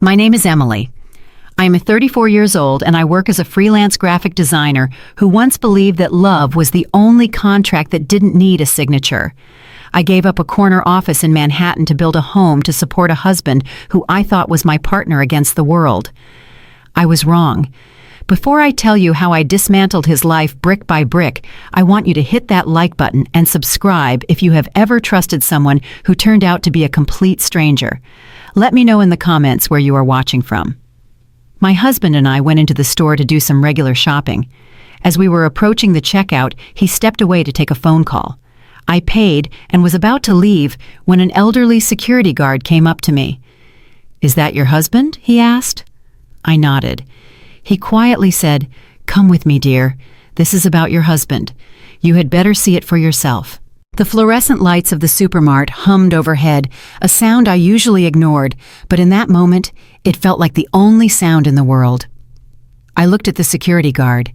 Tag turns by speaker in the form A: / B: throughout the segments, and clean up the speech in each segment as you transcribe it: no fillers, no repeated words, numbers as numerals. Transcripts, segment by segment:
A: My name is Emily. I am 34 years old and I work as a freelance graphic designer who once believed that love was the only contract that didn't need a signature. I gave up a corner office in Manhattan to build a home to support a husband who I thought was my partner against the world. I was wrong. Before I tell you how I dismantled his life brick by brick, I want you to hit that like button and subscribe if you have ever trusted someone who turned out to be a complete stranger. Let me know in the comments where you are watching from. My husband and I went into the store to do some regular shopping. As we were approaching the checkout, he stepped away to take a phone call. I paid and was about to leave when an elderly security guard came up to me. "Is that your husband?" he asked. I nodded. He quietly said, "Come with me, dear. This is about your husband. You had better see it for yourself." The fluorescent lights of the supermart hummed overhead, a sound I usually ignored, but in that moment, it felt like the only sound in the world. I looked at the security guard.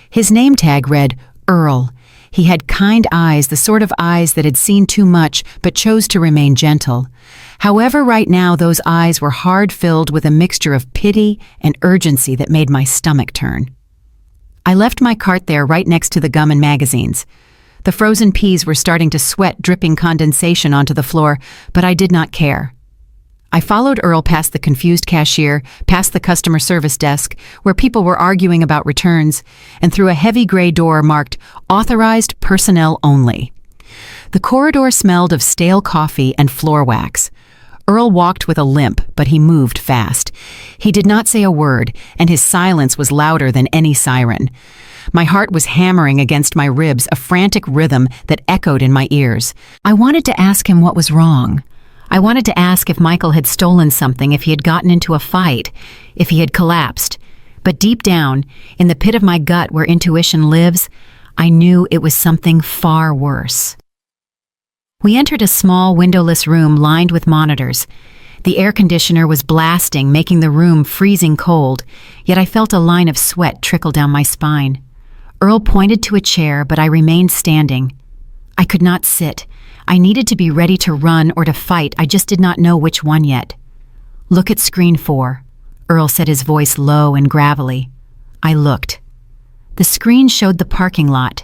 A: His name tag read, Earl. He had kind eyes, the sort of eyes that had seen too much but chose to remain gentle. However, right now those eyes were hard-filled with a mixture of pity and urgency that made my stomach turn. I left my cart there right next to the gum and magazines. The frozen peas were starting to sweat, dripping condensation onto the floor, but I did not care. I followed Earl past the confused cashier, past the customer service desk, where people were arguing about returns, and through a heavy gray door marked Authorized Personnel Only. The corridor smelled of stale coffee and floor wax. Earl walked with a limp, but he moved fast. He did not say a word, and his silence was louder than any siren. My heart was hammering against my ribs, a frantic rhythm that echoed in my ears. I wanted to ask him what was wrong. I wanted to ask if Michael had stolen something, if he had gotten into a fight, if he had collapsed. But deep down, in the pit of my gut where intuition lives, I knew it was something far worse. We entered a small, windowless room lined with monitors. The air conditioner was blasting, making the room freezing cold, yet I felt a line of sweat trickle down my spine. Earl pointed to a chair, but I remained standing. I could not sit. I needed to be ready to run or to fight. I just did not know which one yet. "Look at screen 4, Earl said, his voice low and gravelly. I looked. The screen showed the parking lot.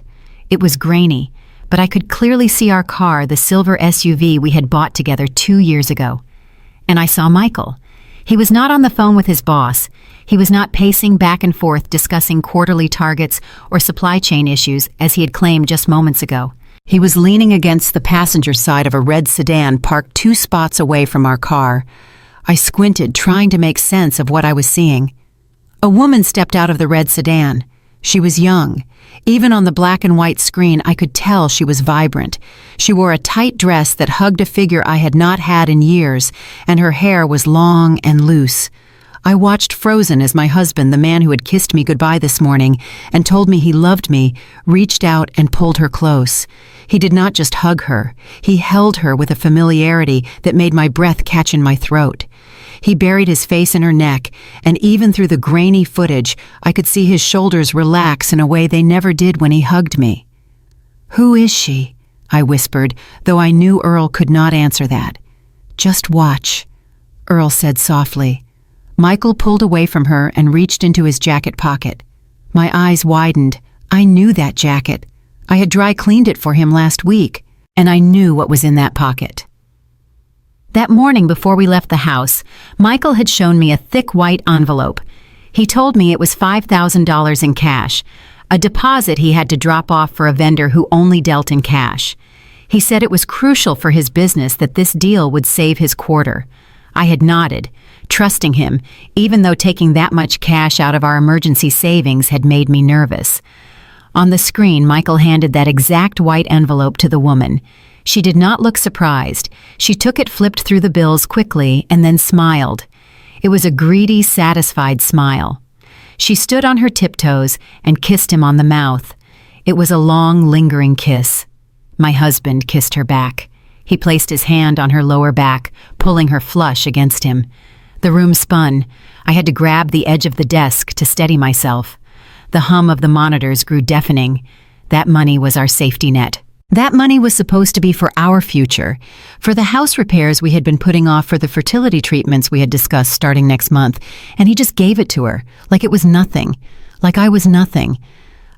A: It was grainy, but I could clearly see our car, the silver SUV we had bought together 2 years ago. And I saw Michael. He was not on the phone with his boss. He was not pacing back and forth discussing quarterly targets or supply chain issues as he had claimed just moments ago. He was leaning against the passenger side of a red sedan parked 2 spots away from our car. I squinted, trying to make sense of what I was seeing. A woman stepped out of the red sedan. She was young. Even on the black and white screen, I could tell she was vibrant. She wore a tight dress that hugged a figure I had not had in years, and her hair was long and loose. I watched frozen as my husband, the man who had kissed me goodbye this morning and told me he loved me, reached out and pulled her close. He did not just hug her. He held her with a familiarity that made my breath catch in my throat. He buried his face in her neck, and even through the grainy footage, I could see his shoulders relax in a way they never did when he hugged me. "Who is she?" I whispered, though I knew Earl could not answer that. "Just watch," Earl said softly. Michael pulled away from her and reached into his jacket pocket. My eyes widened. I knew that jacket. I had dry cleaned it for him last week, and I knew what was in that pocket. That morning before we left the house, Michael had shown me a thick white envelope. He told me it was $5,000 in cash, a deposit he had to drop off for a vendor who only dealt in cash. He said it was crucial for his business that this deal would save his quarter. I had nodded, trusting him, even though taking that much cash out of our emergency savings had made me nervous. On the screen, Michael handed that exact white envelope to the woman. She did not look surprised. She took it, flipped through the bills quickly, and then smiled. It was a greedy, satisfied smile. She stood on her tiptoes and kissed him on the mouth. It was a long, lingering kiss. My husband kissed her back. He placed his hand on her lower back, pulling her flush against him. The room spun. I had to grab the edge of the desk to steady myself. The hum of the monitors grew deafening. That money was our safety net. That money was supposed to be for our future, for the house repairs we had been putting off for the fertility treatments we had discussed starting next month, and he just gave it to her, like it was nothing, like I was nothing.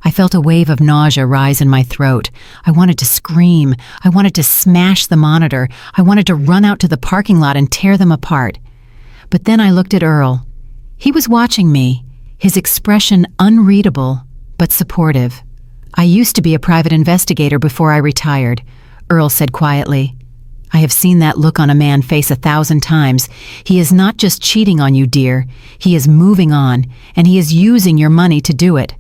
A: I felt a wave of nausea rise in my throat. I wanted to scream. I wanted to smash the monitor. I wanted to run out to the parking lot and tear them apart. But then I looked at Earl. He was watching me, his expression unreadable, but supportive. "I used to be a private investigator before I retired," Earl said quietly. "I have seen that look on a man's face 1,000 times. He is not just cheating on you, dear. He is moving on, and he is using your money to do it."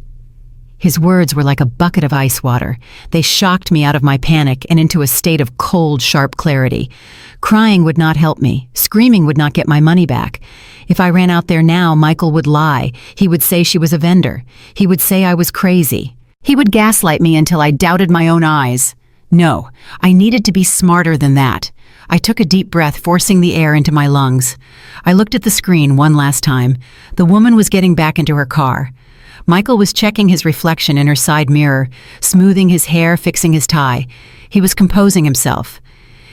A: His words were like a bucket of ice water. They shocked me out of my panic and into a state of cold, sharp clarity. Crying would not help me. Screaming would not get my money back. If I ran out there now, Michael would lie. He would say she was a vendor. He would say I was crazy. He would gaslight me until I doubted my own eyes. No, I needed to be smarter than that. I took a deep breath, forcing the air into my lungs. I looked at the screen one last time. The woman was getting back into her car. Michael was checking his reflection in her side mirror, smoothing his hair, fixing his tie. He was composing himself.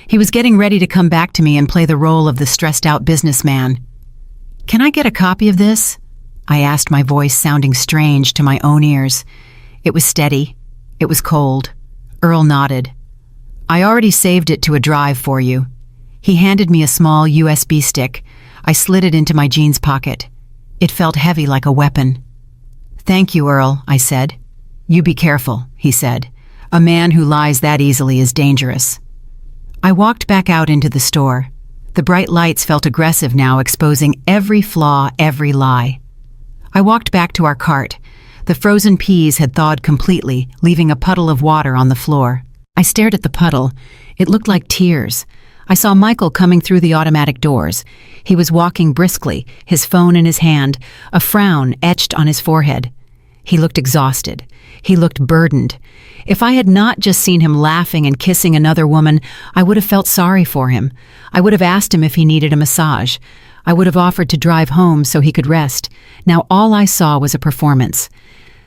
A: He was getting ready to come back to me and play the role of the stressed-out businessman. "Can I get a copy of this?" I asked, my voice sounding strange to my own ears. It was steady. It was cold. Earl nodded. "I already saved it to a drive for you." He handed me a small USB stick. I slid it into my jeans pocket. It felt heavy like a weapon. "Thank you, Earl," I said. "You be careful," he said. "A man who lies that easily is dangerous." I walked back out into the store. The bright lights felt aggressive now, exposing every flaw, every lie. I walked back to our cart. The frozen peas had thawed completely, leaving a puddle of water on the floor. I stared at the puddle. It looked like tears. I saw Michael coming through the automatic doors. He was walking briskly, his phone in his hand, a frown etched on his forehead. He looked exhausted. He looked burdened. If I had not just seen him laughing and kissing another woman, I would have felt sorry for him. I would have asked him if he needed a massage. I would have offered to drive home so he could rest. Now all I saw was a performance.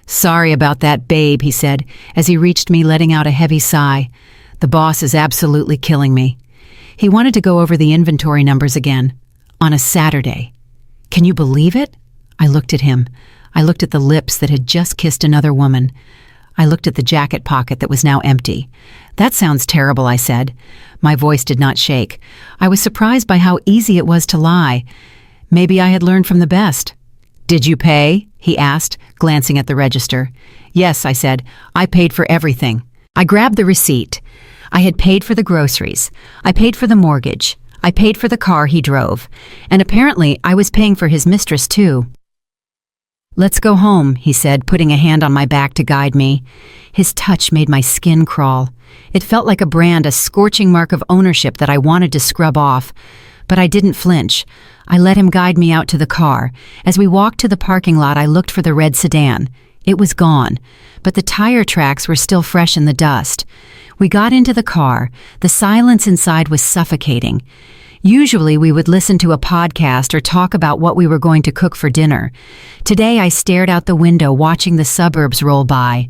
A: "Sorry about that, babe," he said, as he reached me, letting out a heavy sigh. "The boss is absolutely killing me." He wanted to go over the inventory numbers again. On a Saturday. Can you believe it? I looked at him. I looked at the lips that had just kissed another woman. I looked at the jacket pocket that was now empty. "That sounds terrible," I said. My voice did not shake. I was surprised by how easy it was to lie. Maybe I had learned from the best. "Did you pay?" he asked, glancing at the register. "Yes," I said. "I paid for everything." I grabbed the receipt. I had paid for the groceries. I paid for the mortgage. I paid for the car he drove. And apparently I was paying for his mistress too. "Let's go home," he said, putting a hand on my back to guide me. His touch made my skin crawl. It felt like a brand, a scorching mark of ownership that I wanted to scrub off. But I didn't flinch. I let him guide me out to the car. As we walked to the parking lot, I looked for the red sedan. It was gone, but the tire tracks were still fresh in the dust. We got into the car. The silence inside was suffocating. Usually we would listen to a podcast or talk about what we were going to cook for dinner. Today I stared out the window, watching the suburbs roll by.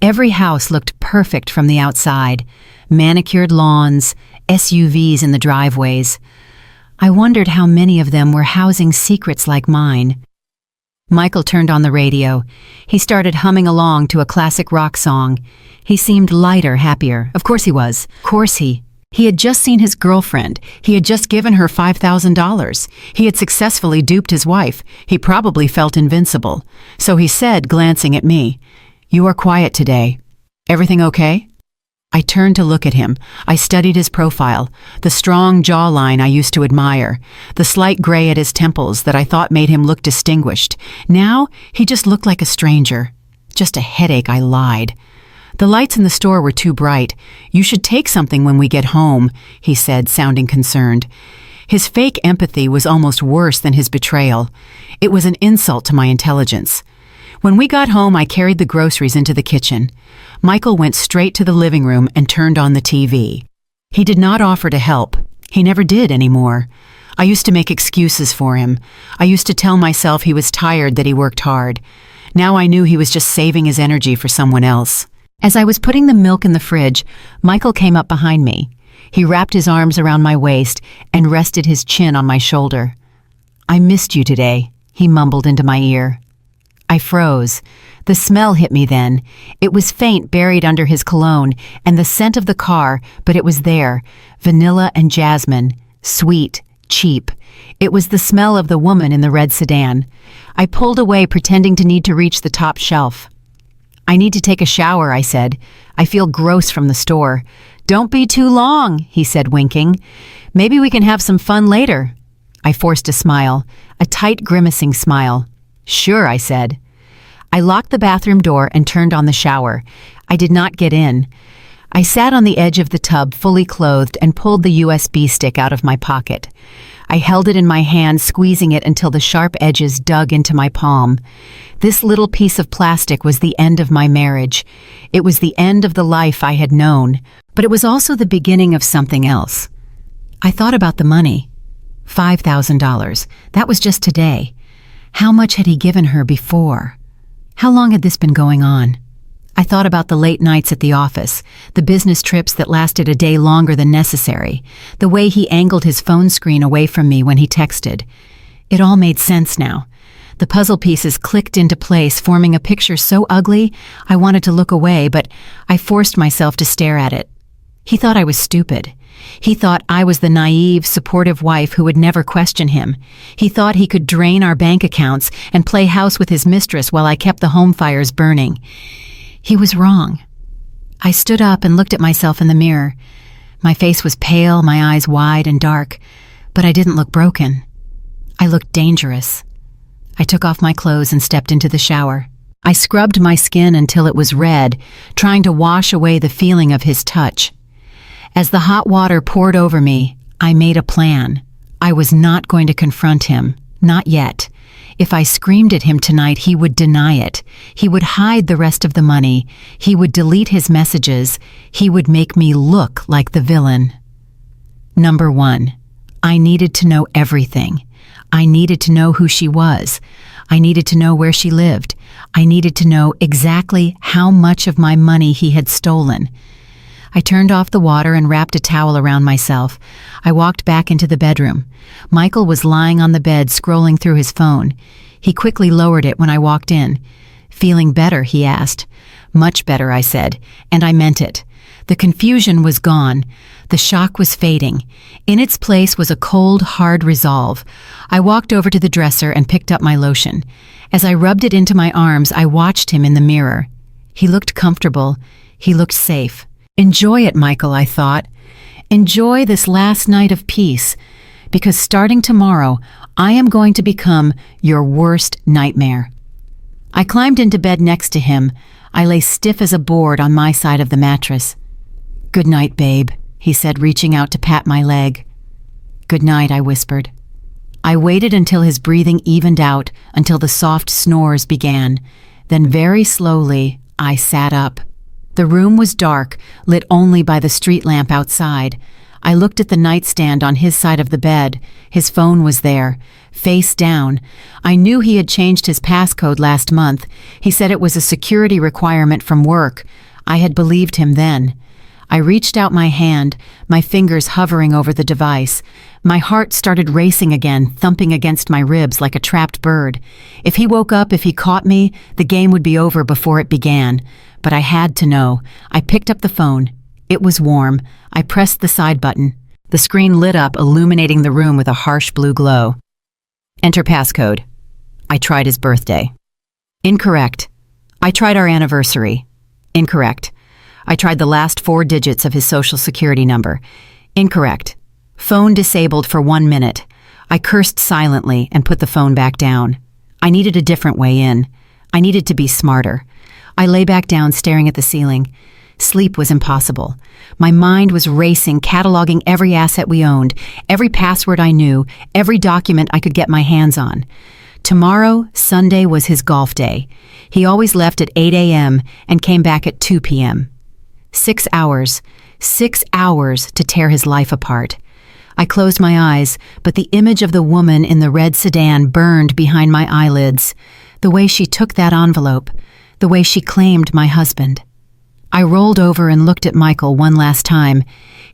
A: Every house looked perfect from the outside. Manicured lawns, SUVs in the driveways. I wondered how many of them were housing secrets like mine. Michael turned on the radio. He started humming along to a classic rock song. He seemed lighter, happier. Of course he was. Of course he had just seen his girlfriend. He had just given her $5,000. He had successfully duped his wife. He probably felt invincible. So he said, glancing at me, "You are quiet today. Everything okay?" I turned to look at him. I studied his profile, the strong jawline I used to admire, the slight gray at his temples that I thought made him look distinguished. Now, he just looked like a stranger. Just a headache, I lied. "The lights in the store were too bright. You should take something when we get home," he said, sounding concerned. His fake empathy was almost worse than his betrayal. It was an insult to my intelligence. When we got home, I carried the groceries into the kitchen. Michael went straight to the living room and turned on the TV. He did not offer to help. He never did anymore. I used to make excuses for him. I used to tell myself he was tired, that he worked hard. Now I knew he was just saving his energy for someone else. As I was putting the milk in the fridge, Michael came up behind me. He wrapped his arms around my waist and rested his chin on my shoulder. "I missed you today," he mumbled into my ear. I froze. The smell hit me then. It was faint, buried under his cologne, and the scent of the car, but it was there. Vanilla and jasmine. Sweet. Cheap. It was the smell of the woman in the red sedan. I pulled away, pretending to need to reach the top shelf. "I need to take a shower," I said. "I feel gross from the store." "Don't be too long," he said, winking. "Maybe we can have some fun later." I forced a smile, a tight, grimacing smile. "Sure," I said. I locked the bathroom door and turned on the shower. I did not get in. I sat on the edge of the tub, fully clothed, and pulled the USB stick out of my pocket. I held it in my hand, squeezing it until the sharp edges dug into my palm. This little piece of plastic was the end of my marriage. It was the end of the life I had known, but it was also the beginning of something else. I thought about the money. $5,000. That was just today. How much had he given her before? How long had this been going on? I thought about the late nights at the office, the business trips that lasted a day longer than necessary, the way he angled his phone screen away from me when he texted. It all made sense now. The puzzle pieces clicked into place, forming a picture so ugly I wanted to look away, but I forced myself to stare at it. He thought I was stupid. He thought I was the naive, supportive wife who would never question him. He thought he could drain our bank accounts and play house with his mistress while I kept the home fires burning. He was wrong. I stood up and looked at myself in the mirror. My face was pale, my eyes wide and dark, but I didn't look broken. I looked dangerous. I took off my clothes and stepped into the shower. I scrubbed my skin until it was red, trying to wash away the feeling of his touch. As the hot water poured over me, I made a plan. I was not going to confront him, not yet. If I screamed at him tonight, he would deny it. He would hide the rest of the money. He would delete his messages. He would make me look like the villain. Number 1, I needed to know everything. I needed to know who she was. I needed to know where she lived. I needed to know exactly how much of my money he had stolen. I turned off the water and wrapped a towel around myself. I walked back into the bedroom. Michael was lying on the bed, scrolling through his phone. He quickly lowered it when I walked in. "Feeling better?" he asked. "Much better," I said, and I meant it. The confusion was gone. The shock was fading. In its place was a cold, hard resolve. I walked over to the dresser and picked up my lotion. As I rubbed it into my arms, I watched him in the mirror. He looked comfortable. He looked safe. "Enjoy it, Michael," I thought. "Enjoy this last night of peace, because starting tomorrow, I am going to become your worst nightmare." I climbed into bed next to him. I lay stiff as a board on my side of the mattress. "Good night, babe," he said, reaching out to pat my leg. "Good night," I whispered. I waited until his breathing evened out, until the soft snores began. Then very slowly, I sat up. The room was dark, lit only by the street lamp outside. I looked at the nightstand on his side of the bed. His phone was there, face down. I knew he had changed his passcode last month. He said it was a security requirement from work. I had believed him then. I reached out my hand, my fingers hovering over the device. My heart started racing again, thumping against my ribs like a trapped bird. If he woke up, if he caught me, the game would be over before it began. But I had to know. I picked up the phone. It was warm. I pressed the side button. The screen lit up, illuminating the room with a harsh blue glow. "Enter passcode." I tried his birthday. Incorrect. I tried our anniversary. Incorrect. I tried the last 4 digits of his social security number. Incorrect. Phone disabled for 1 minute. I cursed silently and put the phone back down. I needed a different way in. I needed to be smarter. I lay back down, staring at the ceiling. Sleep was impossible. My mind was racing, cataloging every asset we owned, every password I knew, every document I could get my hands on. Tomorrow, Sunday, was his golf day. He always left at 8 a.m. and came back at 2 p.m. 6 hours. 6 hours to tear his life apart. I closed my eyes, but the image of the woman in the red sedan burned behind my eyelids. The way she took that envelope. The way she claimed my husband. I rolled over and looked at Michael one last time.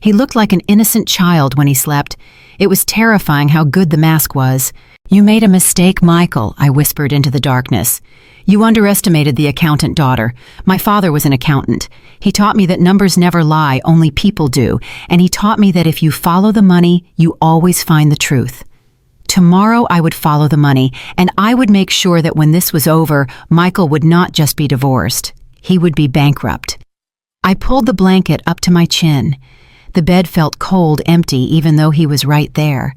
A: He looked like an innocent child when he slept. It was terrifying how good the mask was. "You made a mistake, Michael," I whispered into the darkness. "You underestimated the accountant daughter. My father was an accountant. He taught me that numbers never lie, only people do. And he taught me that if you follow the money, you always find the truth." Tomorrow I would follow the money, and I would make sure that when this was over, Michael would not just be divorced. He would be bankrupt. I pulled the blanket up to my chin. The bed felt cold, empty, even though he was right there.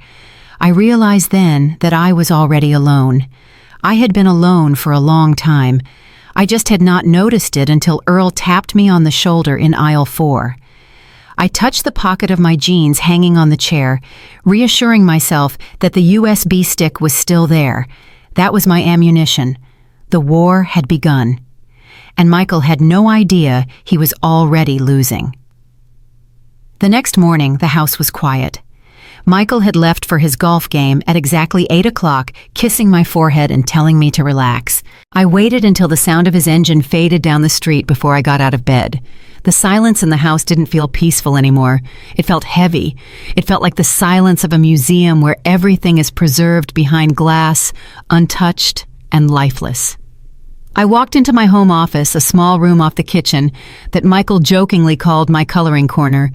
A: I realized then that I was already alone. I had been alone for a long time. I just had not noticed it until Earl tapped me on the shoulder in aisle 4. I touched the pocket of my jeans hanging on the chair, reassuring myself that the USB stick was still there. That was my ammunition. The war had begun. And Michael had no idea he was already losing. The next morning, the house was quiet. Michael had left for his golf game at exactly 8 o'clock, kissing my forehead and telling me to relax. I waited until the sound of his engine faded down the street before I got out of bed. The silence in the house didn't feel peaceful anymore. It felt heavy. It felt like the silence of a museum where everything is preserved behind glass, untouched and lifeless. I walked into my home office, a small room off the kitchen that Michael jokingly called my coloring corner.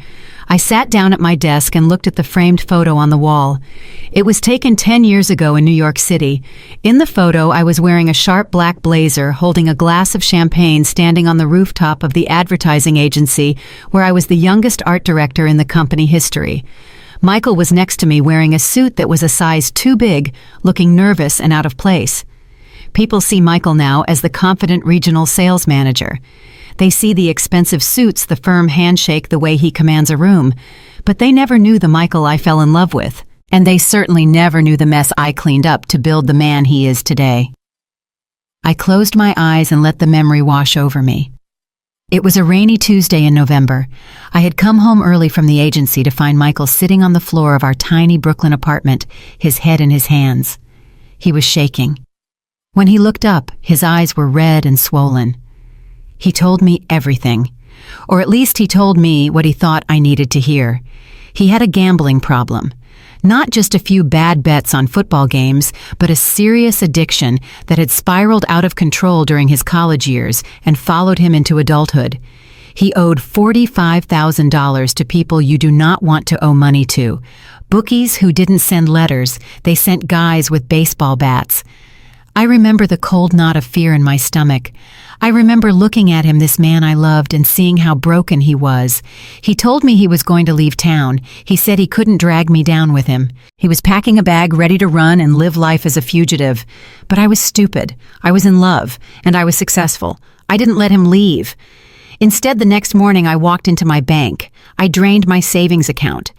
A: I sat down at my desk and looked at the framed photo on the wall. It was taken 10 years ago in New York City. In the photo, I was wearing a sharp black blazer, holding a glass of champagne, standing on the rooftop of the advertising agency where I was the youngest art director in the company history. Michael was next to me wearing a suit that was a size too big, looking nervous and out of place. People see Michael now as the confident regional sales manager. They see the expensive suits, the firm handshake, the way he commands a room. But they never knew the Michael I fell in love with. And they certainly never knew the mess I cleaned up to build the man he is today. I closed my eyes and let the memory wash over me. It was a rainy Tuesday in November. I had come home early from the agency to find Michael sitting on the floor of our tiny Brooklyn apartment, his head in his hands. He was shaking. When he looked up, his eyes were red and swollen. He told me everything, or at least he told me what he thought I needed to hear. He had a gambling problem, not just a few bad bets on football games, but a serious addiction that had spiraled out of control during his college years and followed him into adulthood. He owed $45,000 to people you do not want to owe money to. Bookies who didn't send letters, they sent guys with baseball bats. I remember the cold knot of fear in my stomach. I remember looking at him, this man I loved, and seeing how broken he was. He told me he was going to leave town. He said he couldn't drag me down with him. He was packing a bag, ready to run and live life as a fugitive. But I was stupid. I was in love, and I was successful. I didn't let him leave. Instead, the next morning I walked into my bank. I drained my savings account.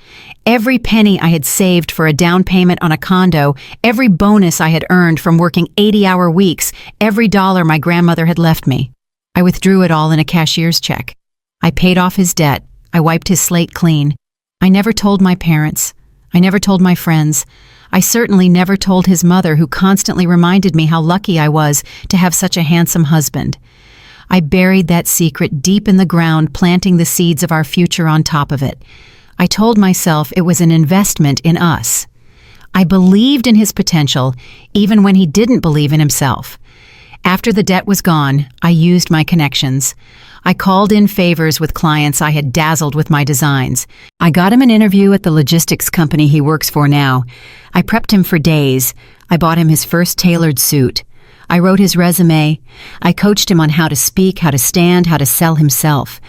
A: Every penny I had saved for a down payment on a condo, every bonus I had earned from working 80-hour weeks, every dollar my grandmother had left me. I withdrew it all in a cashier's check. I paid off his debt. I wiped his slate clean. I never told my parents. I never told my friends. I certainly never told his mother, who constantly reminded me how lucky I was to have such a handsome husband. I buried that secret deep in the ground, planting the seeds of our future on top of it. I told myself it was an investment in us. I believed in his potential, even when he didn't believe in himself. After the debt was gone, I used my connections. I called in favors with clients I had dazzled with my designs. I got him an interview at the logistics company he works for now. I prepped him for days. I bought him his first tailored suit. I wrote his resume. I coached him on how to speak, how to stand, how to sell himself.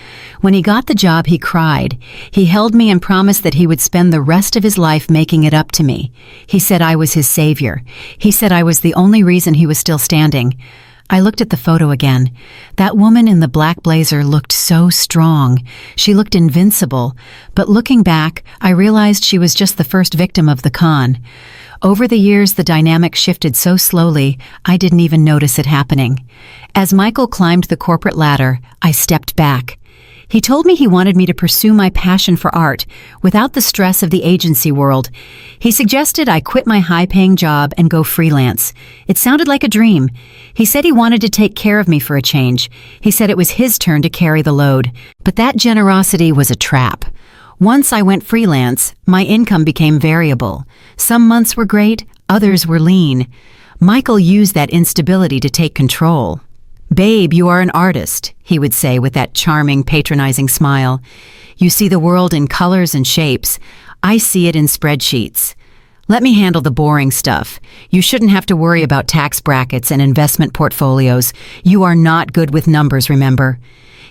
A: When he got the job, he cried. He held me and promised that he would spend the rest of his life making it up to me. He said I was his savior. He said I was the only reason he was still standing. I looked at the photo again. That woman in the black blazer looked so strong. She looked invincible. But looking back, I realized she was just the first victim of the con. Over the years, the dynamic shifted so slowly, I didn't even notice it happening. As Michael climbed the corporate ladder, I stepped back. He told me he wanted me to pursue my passion for art without the stress of the agency world. He suggested I quit my high-paying job and go freelance. It sounded like a dream. He said he wanted to take care of me for a change. He said it was his turn to carry the load. But that generosity was a trap. Once I went freelance, my income became variable. Some months were great, others were lean. Michael used that instability to take control. "Babe, you are an artist," he would say with that charming, patronizing smile. "You see the world in colors and shapes. I see it in spreadsheets. Let me handle the boring stuff. You shouldn't have to worry about tax brackets and investment portfolios. You are not good with numbers, remember?"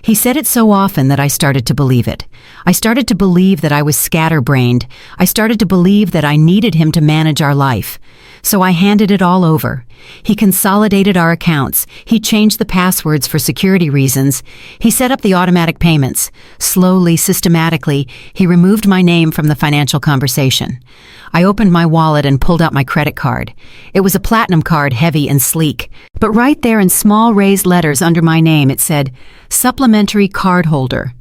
A: He said it so often that I started to believe it. I started to believe that I was scatterbrained. I started to believe that I needed him to manage our life. So I handed it all over. He consolidated our accounts. He changed the passwords for security reasons. He set up the automatic payments. Slowly, systematically, he removed my name from the financial conversation. I opened my wallet and pulled out my credit card. It was a platinum card, heavy and sleek. But right there in small raised letters under my name it said, "Supplementary card holder."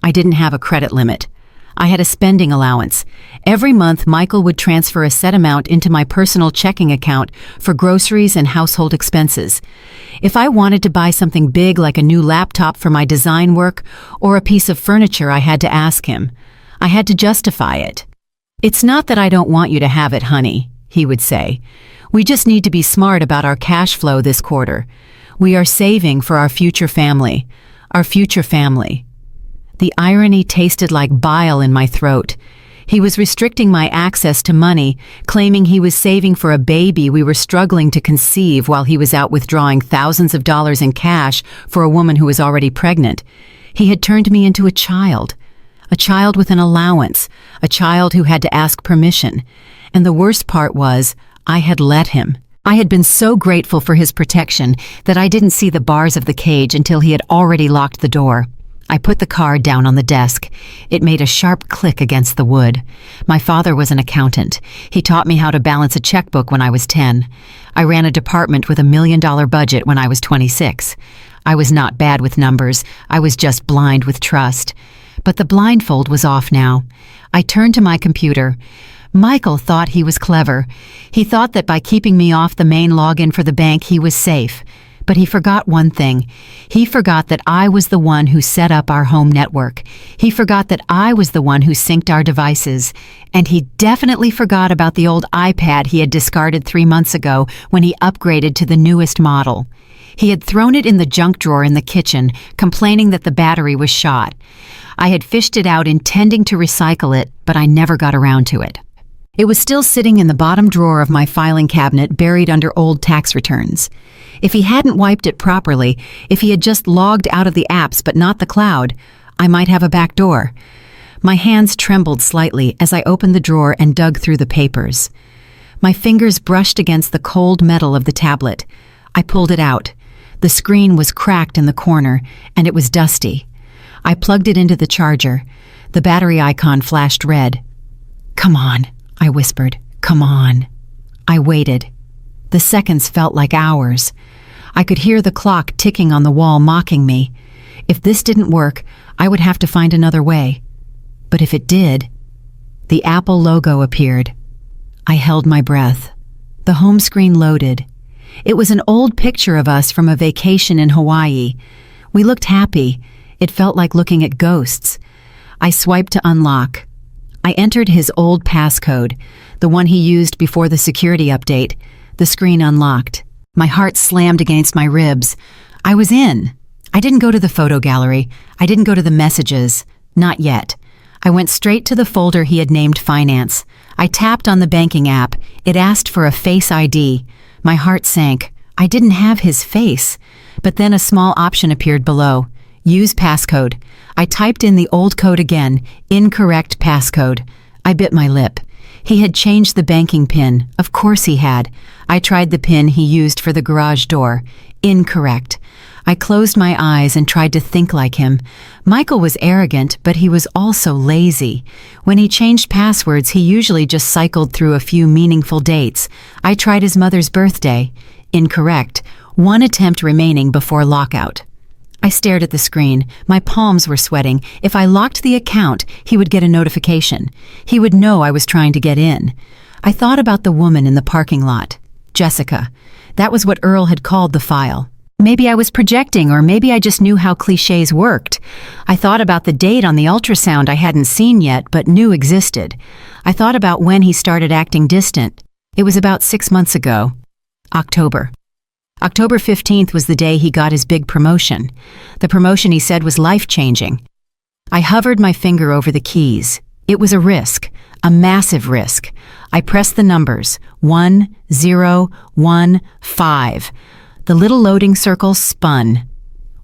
A: I didn't have a credit limit. I had a spending allowance. Every month, Michael would transfer a set amount into my personal checking account for groceries and household expenses. If I wanted to buy something big like a new laptop for my design work or a piece of furniture, I had to ask him. I had to justify it. "It's not that I don't want you to have it, honey," he would say. "We just need to be smart about our cash flow this quarter. We are saving for our future family. Our future family." The irony tasted like bile in my throat. He was restricting my access to money, claiming he was saving for a baby we were struggling to conceive while he was out withdrawing thousands of dollars in cash for a woman who was already pregnant. He had turned me into a child with an allowance, a child who had to ask permission. And the worst part was, I had let him. I had been so grateful for his protection that I didn't see the bars of the cage until he had already locked the door. I put the card down on the desk. It made a sharp click against the wood. My father was an accountant. He taught me how to balance a checkbook when I was 10. I ran a department with $1 million budget when I was 26. I was not bad with numbers. I was just blind with trust. But the blindfold was off now. I turned to my computer. Michael thought he was clever. He thought that by keeping me off the main login for the bank, he was safe. But he forgot one thing. He forgot that I was the one who set up our home network. He forgot that I was the one who synced our devices. And he definitely forgot about the old iPad he had discarded 3 months ago when he upgraded to the newest model. He had thrown it in the junk drawer in the kitchen, complaining that the battery was shot. I had fished it out intending to recycle it, but I never got around to it. It was still sitting in the bottom drawer of my filing cabinet, buried under old tax returns. If he hadn't wiped it properly, if he had just logged out of the apps but not the cloud, I might have a back door. My hands trembled slightly as I opened the drawer and dug through the papers. My fingers brushed against the cold metal of the tablet. I pulled it out. The screen was cracked in the corner, and it was dusty. I plugged it into the charger. The battery icon flashed red. "Come on," I whispered. "Come on." I waited. The seconds felt like hours. I could hear the clock ticking on the wall mocking me. If this didn't work, I would have to find another way. But if it did, the Apple logo appeared. I held my breath. The home screen loaded. It was an old picture of us from a vacation in Hawaii. We looked happy. It felt like looking at ghosts. I swiped to unlock. I entered his old passcode, the one he used before the security update. The screen unlocked. My heart slammed against my ribs. I was in. I didn't go to the photo gallery. I didn't go to the messages. Not yet. I went straight to the folder he had named Finance. I tapped on the banking app. It asked for a Face ID. My heart sank. I didn't have his face. But then a small option appeared below. Use passcode. I typed in the old code again. Incorrect passcode. I bit my lip. He had changed the banking PIN. Of course he had. I tried the PIN he used for the garage door. Incorrect. I closed my eyes and tried to think like him. Michael was arrogant, but he was also lazy. When he changed passwords, he usually just cycled through a few meaningful dates. I tried his mother's birthday. Incorrect. One attempt remaining before lockout. I stared at the screen. My palms were sweating. If I locked the account, he would get a notification. He would know I was trying to get in. I thought about the woman in the parking lot. Jessica. That was what Earl had called the file. Maybe I was projecting, or maybe I just knew how cliches worked. I thought about the date on the ultrasound I hadn't seen yet, but knew existed. I thought about when he started acting distant. It was about 6 months ago. October 15th was the day he got his big promotion. The promotion he said was life-changing. I hovered my finger over the keys. It was a risk, a massive risk. I pressed the numbers, 1015. The little loading circle spun.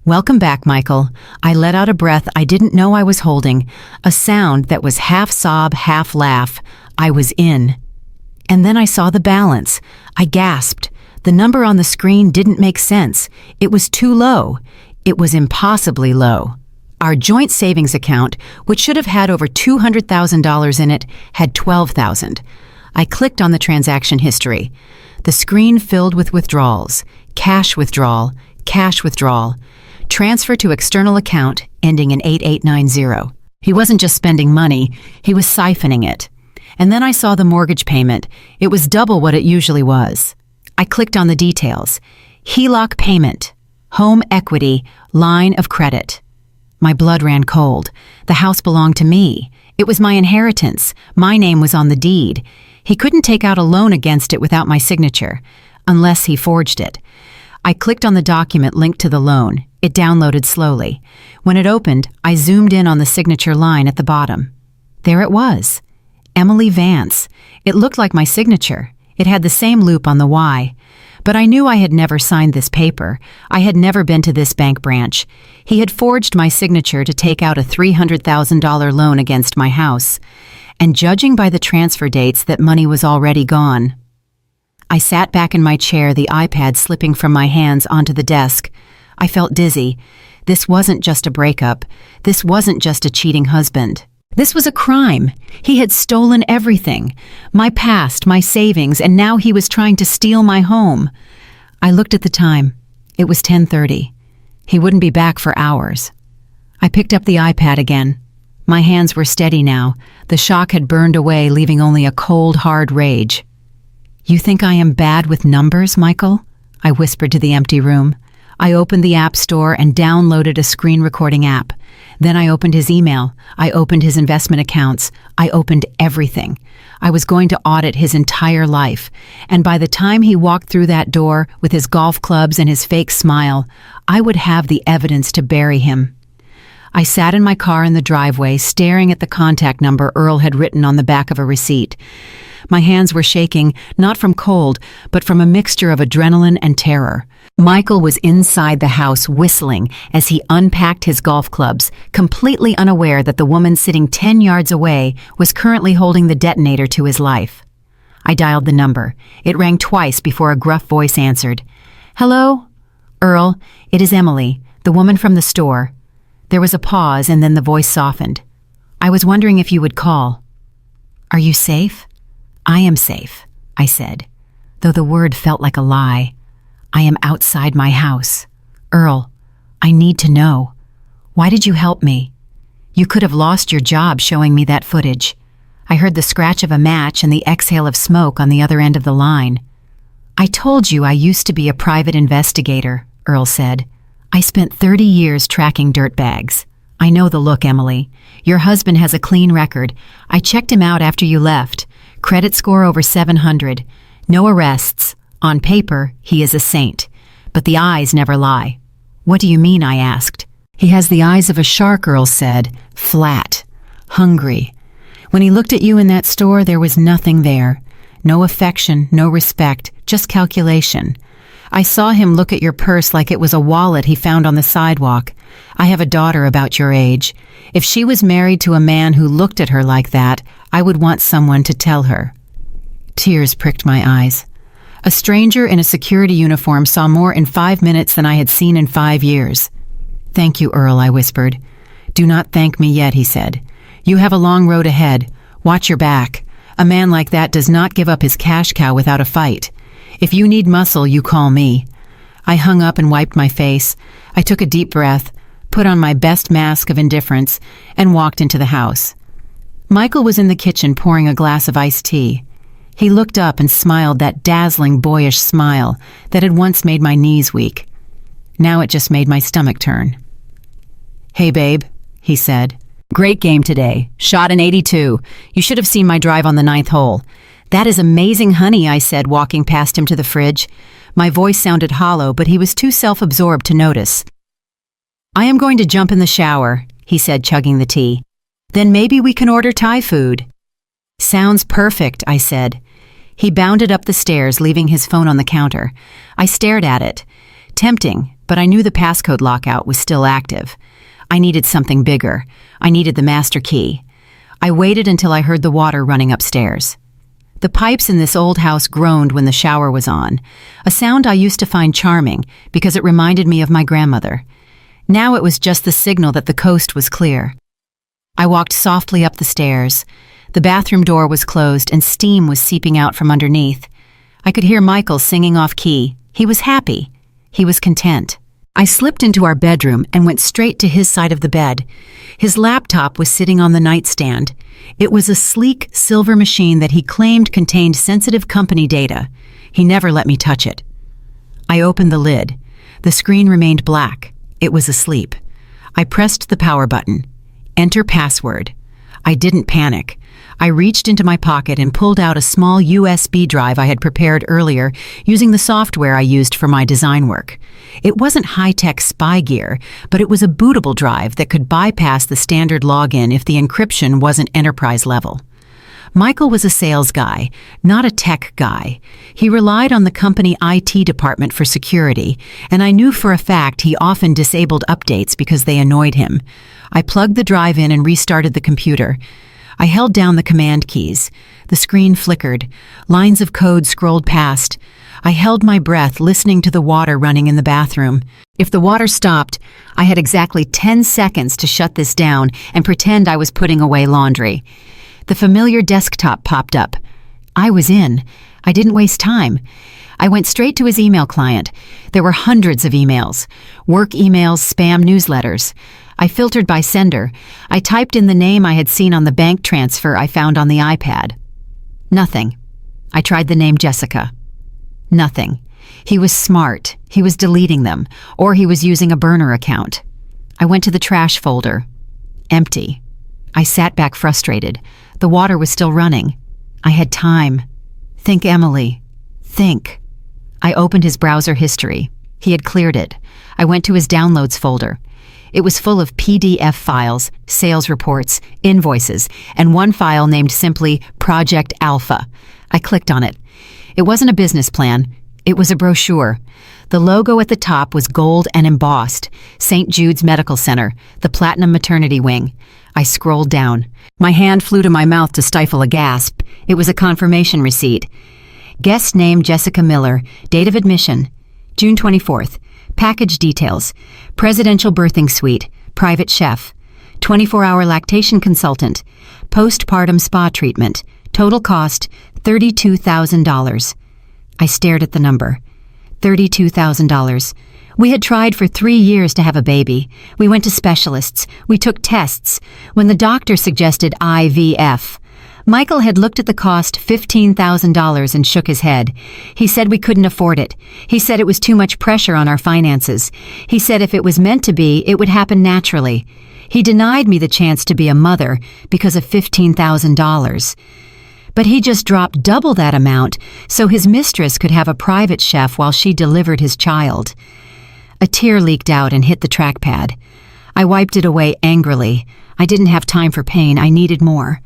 A: Welcome back, Michael. I let out a breath I didn't know I was holding, a sound that was half sob, half laugh. I was in. And then I saw the balance. I gasped. The number on the screen didn't make sense. It was too low. It was impossibly low. Our joint savings account, which should have had over $200,000 in it, had $12,000. I clicked on the transaction history. The screen filled with withdrawals. Cash withdrawal, cash withdrawal. Transfer to external account ending in 8890. He wasn't just spending money, he was siphoning it. And then I saw the mortgage payment. It was double what it usually was. I clicked on the details. HELOC payment, home equity, line of credit. My blood ran cold. The house belonged to me. It was my inheritance. My name was on the deed. He couldn't take out a loan against it without my signature, unless he forged it. I clicked on the document linked to the loan. It downloaded slowly. When it opened, I zoomed in on the signature line at the bottom. There it was. Emily Vance. It looked like my signature. It had the same loop on the Y. But I knew I had never signed this paper. I had never been to this bank branch. He had forged my signature to take out a $300,000 loan against my house. And judging by the transfer dates, that money was already gone. I sat back in my chair, the iPad slipping from my hands onto the desk. I felt dizzy. This wasn't just a breakup. This wasn't just a cheating husband. This was a crime. He had stolen everything. My past, my savings, and now he was trying to steal my home. I looked at the time. It was 10:30. He wouldn't be back for hours. I picked up the iPad again. My hands were steady now. The shock had burned away, leaving only a cold, hard rage. You think I am bad with numbers, Michael? I whispered to the empty room. I opened the App Store and downloaded a screen recording app. Then I opened his email. I opened his investment accounts. I opened everything. I was going to audit his entire life. And by the time he walked through that door with his golf clubs and his fake smile, I would have the evidence to bury him. I sat in my car in the driveway, staring at the contact number Earl had written on the back of a receipt. My hands were shaking, not from cold, but from a mixture of adrenaline and terror. Michael was inside the house whistling as he unpacked his golf clubs, completely unaware that the woman sitting 10 yards away was currently holding the detonator to his life. I dialed the number. It rang twice before a gruff voice answered. Hello? Earl, it is Emily, the woman from the store. There was a pause and then the voice softened. I was wondering if you would call. Are you safe? I am safe, I said, though the word felt like a lie. I am outside my house. Earl, I need to know. Why did you help me? You could have lost your job showing me that footage. I heard the scratch of a match and the exhale of smoke on the other end of the line. I told you I used to be a private investigator, Earl said. I spent 30 years tracking dirtbags. I know the look, Emily. Your husband has a clean record. I checked him out after you left. Credit score over 700. No arrests. On paper, he is a saint. But the eyes never lie. What do you mean, I asked. He has the eyes of a shark, Earl said. Flat. Hungry. When he looked at you in that store, there was nothing there. No affection, no respect, just calculation. I saw him look at your purse like it was a wallet he found on the sidewalk. I have a daughter about your age. If she was married to a man who looked at her like that, I would want someone to tell her. Tears pricked my eyes. A stranger in a security uniform saw more in 5 minutes than I had seen in 5 years. Thank you, Earl, I whispered. Do not thank me yet, he said. You have a long road ahead. Watch your back. A man like that does not give up his cash cow without a fight. If you need muscle, you call me. I hung up and wiped my face. I took a deep breath, put on my best mask of indifference, and walked into the house. Michael was in the kitchen pouring a glass of iced tea. He looked up and smiled that dazzling, boyish smile that had once made my knees weak. Now it just made my stomach turn. "Hey, babe," he said. "Great game today. Shot an 82. You should have seen my drive on the 9th hole." "That is amazing, honey," I said, walking past him to the fridge. My voice sounded hollow, but he was too self-absorbed to notice. "I am going to jump in the shower," he said, chugging the tea. "Then maybe we can order Thai food." "Sounds perfect," I said. He bounded up the stairs, leaving his phone on the counter. I stared at it. Tempting, but I knew the passcode lockout was still active. I needed something bigger. I needed the master key. I waited until I heard the water running upstairs. The pipes in this old house groaned when the shower was on, a sound I used to find charming because it reminded me of my grandmother. Now it was just the signal that the coast was clear. I walked softly up the stairs. The bathroom door was closed and steam was seeping out from underneath. I could hear Michael singing off key. He was happy. He was content. I slipped into our bedroom and went straight to his side of the bed. His laptop was sitting on the nightstand. It was a sleek silver machine that he claimed contained sensitive company data. He never let me touch it. I opened the lid. The screen remained black. It was asleep. I pressed the power button. Enter password. I didn't panic. I reached into my pocket and pulled out a small USB drive I had prepared earlier using the software I used for my design work. It wasn't high-tech spy gear, but it was a bootable drive that could bypass the standard login if the encryption wasn't enterprise level. Michael was a sales guy, not a tech guy. He relied on the company IT department for security, and I knew for a fact he often disabled updates because they annoyed him. I plugged the drive in and restarted the computer. I held down the command keys. The screen flickered. Lines of code scrolled past. I held my breath, listening to the water running in the bathroom. If the water stopped, I had exactly 10 seconds to shut this down and pretend I was putting away laundry. The familiar desktop popped up. I was in. I didn't waste time. I went straight to his email client. There were hundreds of emails. Work emails, spam newsletters. I filtered by sender. I typed in the name I had seen on the bank transfer I found on the iPad. Nothing. I tried the name Jessica. Nothing. He was smart. He was deleting them, or he was using a burner account. I went to the trash folder. Empty. I sat back frustrated. The water was still running. I had time. Think, Emily. Think. I opened his browser history. He had cleared it. I went to his downloads folder. It was full of PDF files, sales reports, invoices, and one file named simply Project Alpha. I clicked on it. It wasn't a business plan. It was a brochure. The logo at the top was gold and embossed. St. Jude's Medical Center, the Platinum Maternity Wing. I scrolled down. My hand flew to my mouth to stifle a gasp. It was a confirmation receipt. Guest name Jessica Miller. Date of admission June 24th. Package details: presidential birthing suite, private chef, 24-hour lactation consultant, postpartum spa treatment, total cost $32,000. I stared at the number. $32,000. We had tried for 3 years to have a baby. We went to specialists. We took tests. When the doctor suggested IVF, Michael had looked at the cost, $15,000, and shook his head. He said we couldn't afford it. He said it was too much pressure on our finances. He said if it was meant to be, it would happen naturally. He denied me the chance to be a mother because of $15,000. But he just dropped double that amount so his mistress could have a private chef while she delivered his child. A tear leaked out and hit the trackpad. I wiped it away angrily. I didn't have time for pain. I needed more.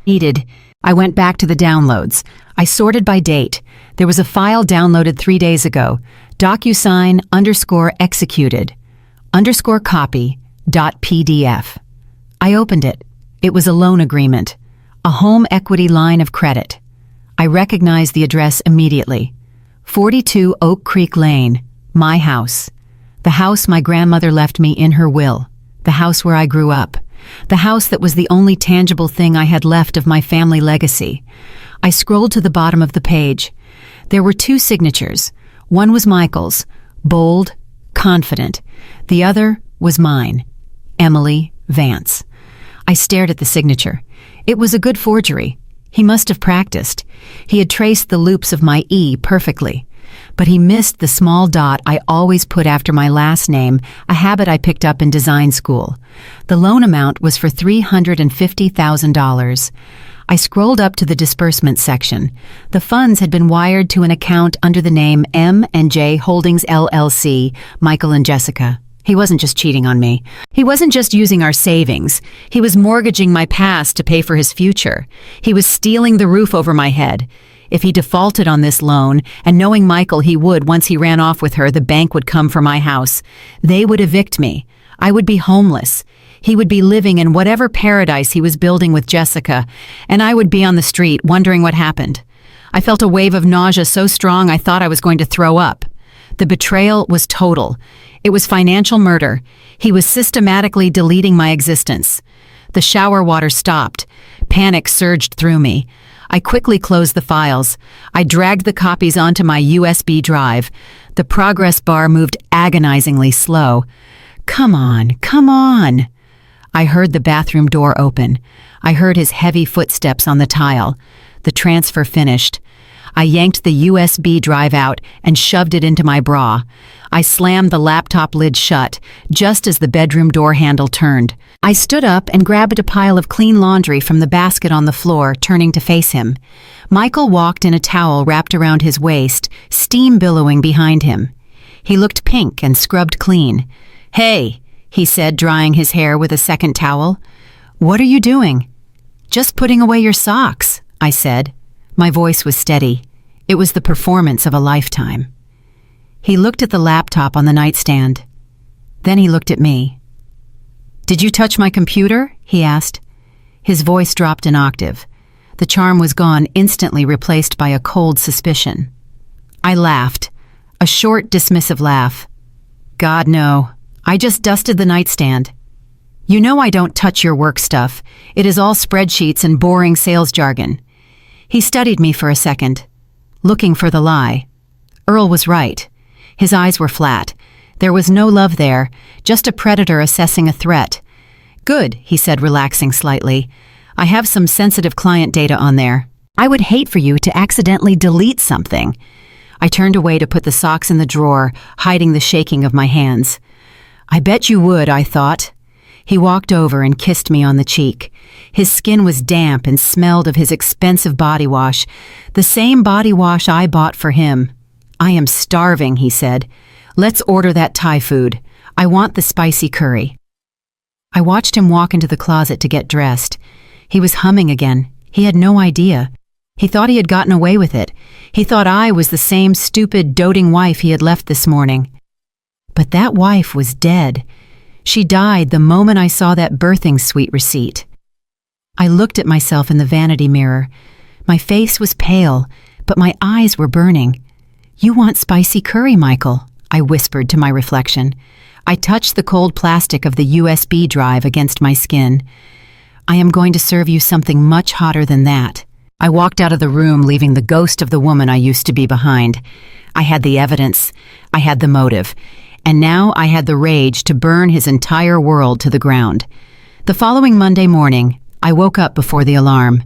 A: I went back to the downloads. I sorted by date. There was a file downloaded 3 days ago. DocuSign_executed _copy.pdf. I opened it. It was a loan agreement. A home equity line of credit. I recognized the address immediately. 42 Oak Creek Lane, my house. The house my grandmother left me in her will. The house where I grew up. The house that was the only tangible thing I had left of my family legacy. I scrolled to the bottom of the page. There were 2 signatures. One was Michael's, bold, confident. The other was mine, Emily Vance. I stared at the signature. It was a good forgery. He must have practiced. He had traced the loops of my E perfectly. But he missed the small dot I always put after my last name, a habit I picked up in design school. The loan amount was for $350,000. I scrolled up to the disbursement section. The funds had been wired to an account under the name M&J Holdings LLC, Michael and Jessica. He wasn't just cheating on me. He wasn't just using our savings. He was mortgaging my past to pay for his future. He was stealing the roof over my head. If he defaulted on this loan, and knowing Michael he would once he ran off with her, the bank would come for my house. They would evict me. I would be homeless. He would be living in whatever paradise he was building with Jessica, and I would be on the street wondering what happened. I felt a wave of nausea so strong I thought I was going to throw up. The betrayal was total. It was financial murder. He was systematically deleting my existence. The shower water stopped. Panic surged through me. I quickly closed the files. I dragged the copies onto my USB drive. The progress bar moved agonizingly slow. Come on, come on. I heard the bathroom door open. I heard his heavy footsteps on the tile. The transfer finished. I yanked the USB drive out and shoved it into my bra. I slammed the laptop lid shut, just as the bedroom door handle turned. I stood up and grabbed a pile of clean laundry from the basket on the floor, turning to face him. Michael walked in a towel wrapped around his waist, steam billowing behind him. He looked pink and scrubbed clean. "Hey," he said, drying his hair with a second towel. "What are you doing?" "Just putting away your socks," I said. My voice was steady. It was the performance of a lifetime. He looked at the laptop on the nightstand. Then he looked at me. "Did you touch my computer?" he asked. His voice dropped an octave. The charm was gone, instantly replaced by a cold suspicion. I laughed, a short, dismissive laugh. "God, no. I just dusted the nightstand. You know I don't touch your work stuff. It is all spreadsheets and boring sales jargon." He studied me for a second, looking for the lie. Earl was right. His eyes were flat. There was no love there, just a predator assessing a threat. "Good," he said, relaxing slightly. "I have some sensitive client data on there. I would hate for you to accidentally delete something." I turned away to put the socks in the drawer, hiding the shaking of my hands. "I bet you would," I thought. He walked over and kissed me on the cheek. His skin was damp and smelled of his expensive body wash, the same body wash I bought for him. "I am starving," he said. "Let's order that Thai food. I want the spicy curry." I watched him walk into the closet to get dressed. He was humming again. He had no idea. He thought he had gotten away with it. He thought I was the same stupid, doting wife he had left this morning. But that wife was dead. She died the moment I saw that birthing suite receipt. I looked at myself in the vanity mirror. My face was pale, but my eyes were burning. "You want spicy curry, Michael," I whispered to my reflection. I touched the cold plastic of the USB drive against my skin. "I am going to serve you something much hotter than that." I walked out of the room, leaving the ghost of the woman I used to be behind. I had the evidence. I had the motive. And now I had the rage to burn his entire world to the ground. The following Monday morning, I woke up before the alarm.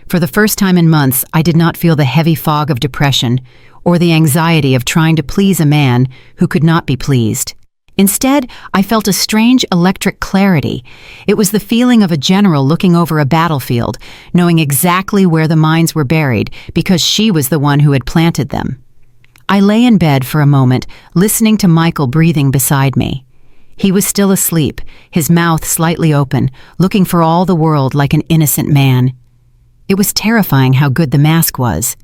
A: For the first time in months, I did not feel the heavy fog of depression or the anxiety of trying to please a man who could not be pleased. Instead, I felt a strange electric clarity. It was the feeling of a general looking over a battlefield, knowing exactly where the mines were buried because she was the one who had planted them. I lay in bed for a moment, listening to Michael breathing beside me. He was still asleep, his mouth slightly open, looking for all the world like an innocent man. It was terrifying how good the mask was.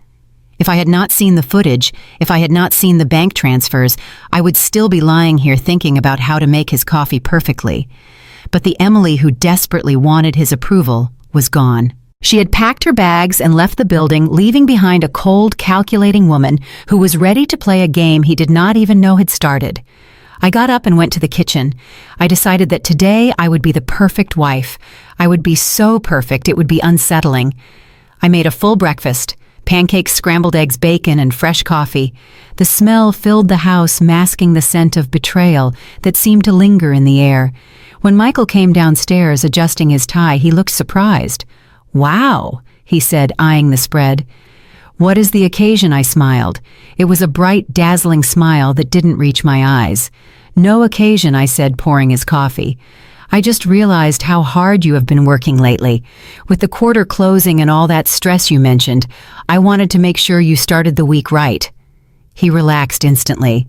A: If I had not seen the footage, if I had not seen the bank transfers, I would still be lying here thinking about how to make his coffee perfectly. But the Emily who desperately wanted his approval was gone. She had packed her bags and left the building, leaving behind a cold, calculating woman who was ready to play a game he did not even know had started. I got up and went to the kitchen. I decided that today I would be the perfect wife. I would be so perfect it would be unsettling. I made a full breakfast, Pancakes, scrambled eggs, bacon, and fresh coffee. The smell filled the house, masking the scent of betrayal that seemed to linger in the air. When Michael came downstairs adjusting his tie, he looked surprised. "Wow," he said, eyeing the spread. "What is the occasion?" I smiled. It was a bright, dazzling smile that didn't reach my eyes. "No occasion," I said, pouring his coffee. "I just realized how hard you have been working lately. With the quarter closing and all that stress you mentioned, I wanted to make sure you started the week right." He relaxed instantly.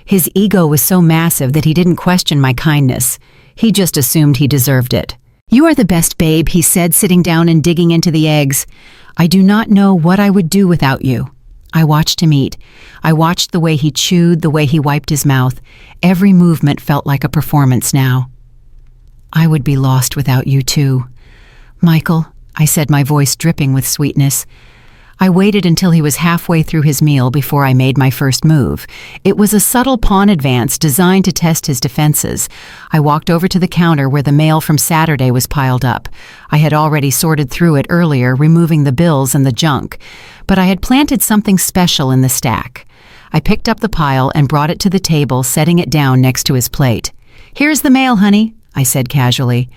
A: His ego was so massive that he didn't question my kindness. He just assumed he deserved it. "You are the best, babe," he said, sitting down and digging into the eggs. "I do not know what I would do without you." I watched him eat. I watched the way he chewed, the way he wiped his mouth. Every movement felt like a performance now. "I would be lost without you too." "Michael," I said, my voice dripping with sweetness. I waited until he was halfway through his meal before I made my first move. It was a subtle pawn advance designed to test his defenses. I walked over to the counter where the mail from Saturday was piled up. I had already sorted through it earlier, removing the bills and the junk, but I had planted something special in the stack. I picked up the pile and brought it to the table, setting it down next to his plate. "Here's the mail, honey," I said casually.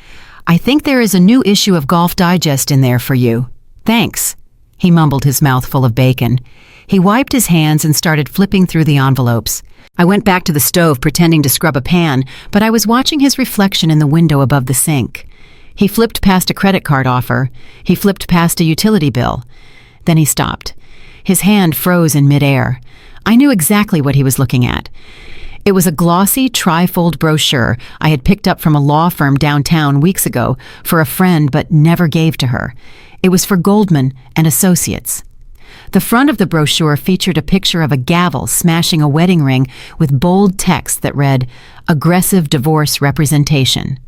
A: "I think there is a new issue of Golf Digest in there for you." "Thanks." He mumbled, his mouth full of bacon. He wiped his hands and started flipping through the envelopes. I went back to the stove, pretending to scrub a pan, but I was watching his reflection in the window above the sink. He flipped past a credit card offer. He flipped past a utility bill. Then he stopped. His hand froze in midair. I knew exactly what he was looking at. It was a glossy, tri-fold brochure I had picked up from a law firm downtown weeks ago for a friend but never gave to her. It was for Goldman and Associates. The front of the brochure featured a picture of a gavel smashing a wedding ring with bold text that read, "Aggressive divorce representation.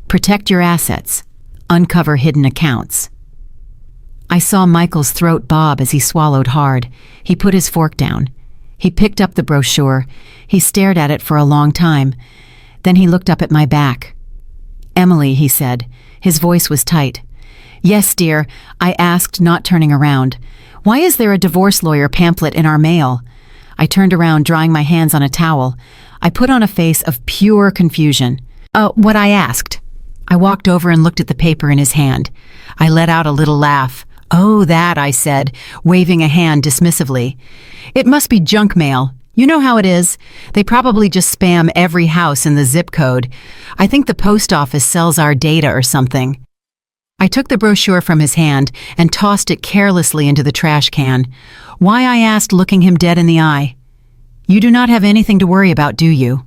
A: Protect your assets. Uncover hidden accounts." I saw Michael's throat bob as he swallowed hard. He put his fork down. He picked up the brochure. He stared at it for a long time. Then he looked up at my back. "Emily," he said. His voice was tight. "Yes, dear," I asked, not turning around. "Why is there a divorce lawyer pamphlet in our mail?" I turned around, drying my hands on a towel. I put on a face of pure confusion. What I asked." I walked over and looked at the paper in his hand. I let out a little laugh. "Oh, that," I said, waving a hand dismissively. "It must be junk mail. You know how it is. They probably just spam every house in the zip code. I think the post office sells our data or something." I took the brochure from his hand and tossed it carelessly into the trash can. "Why?" I asked, looking him dead in the eye. "You do not have anything to worry about, do you?"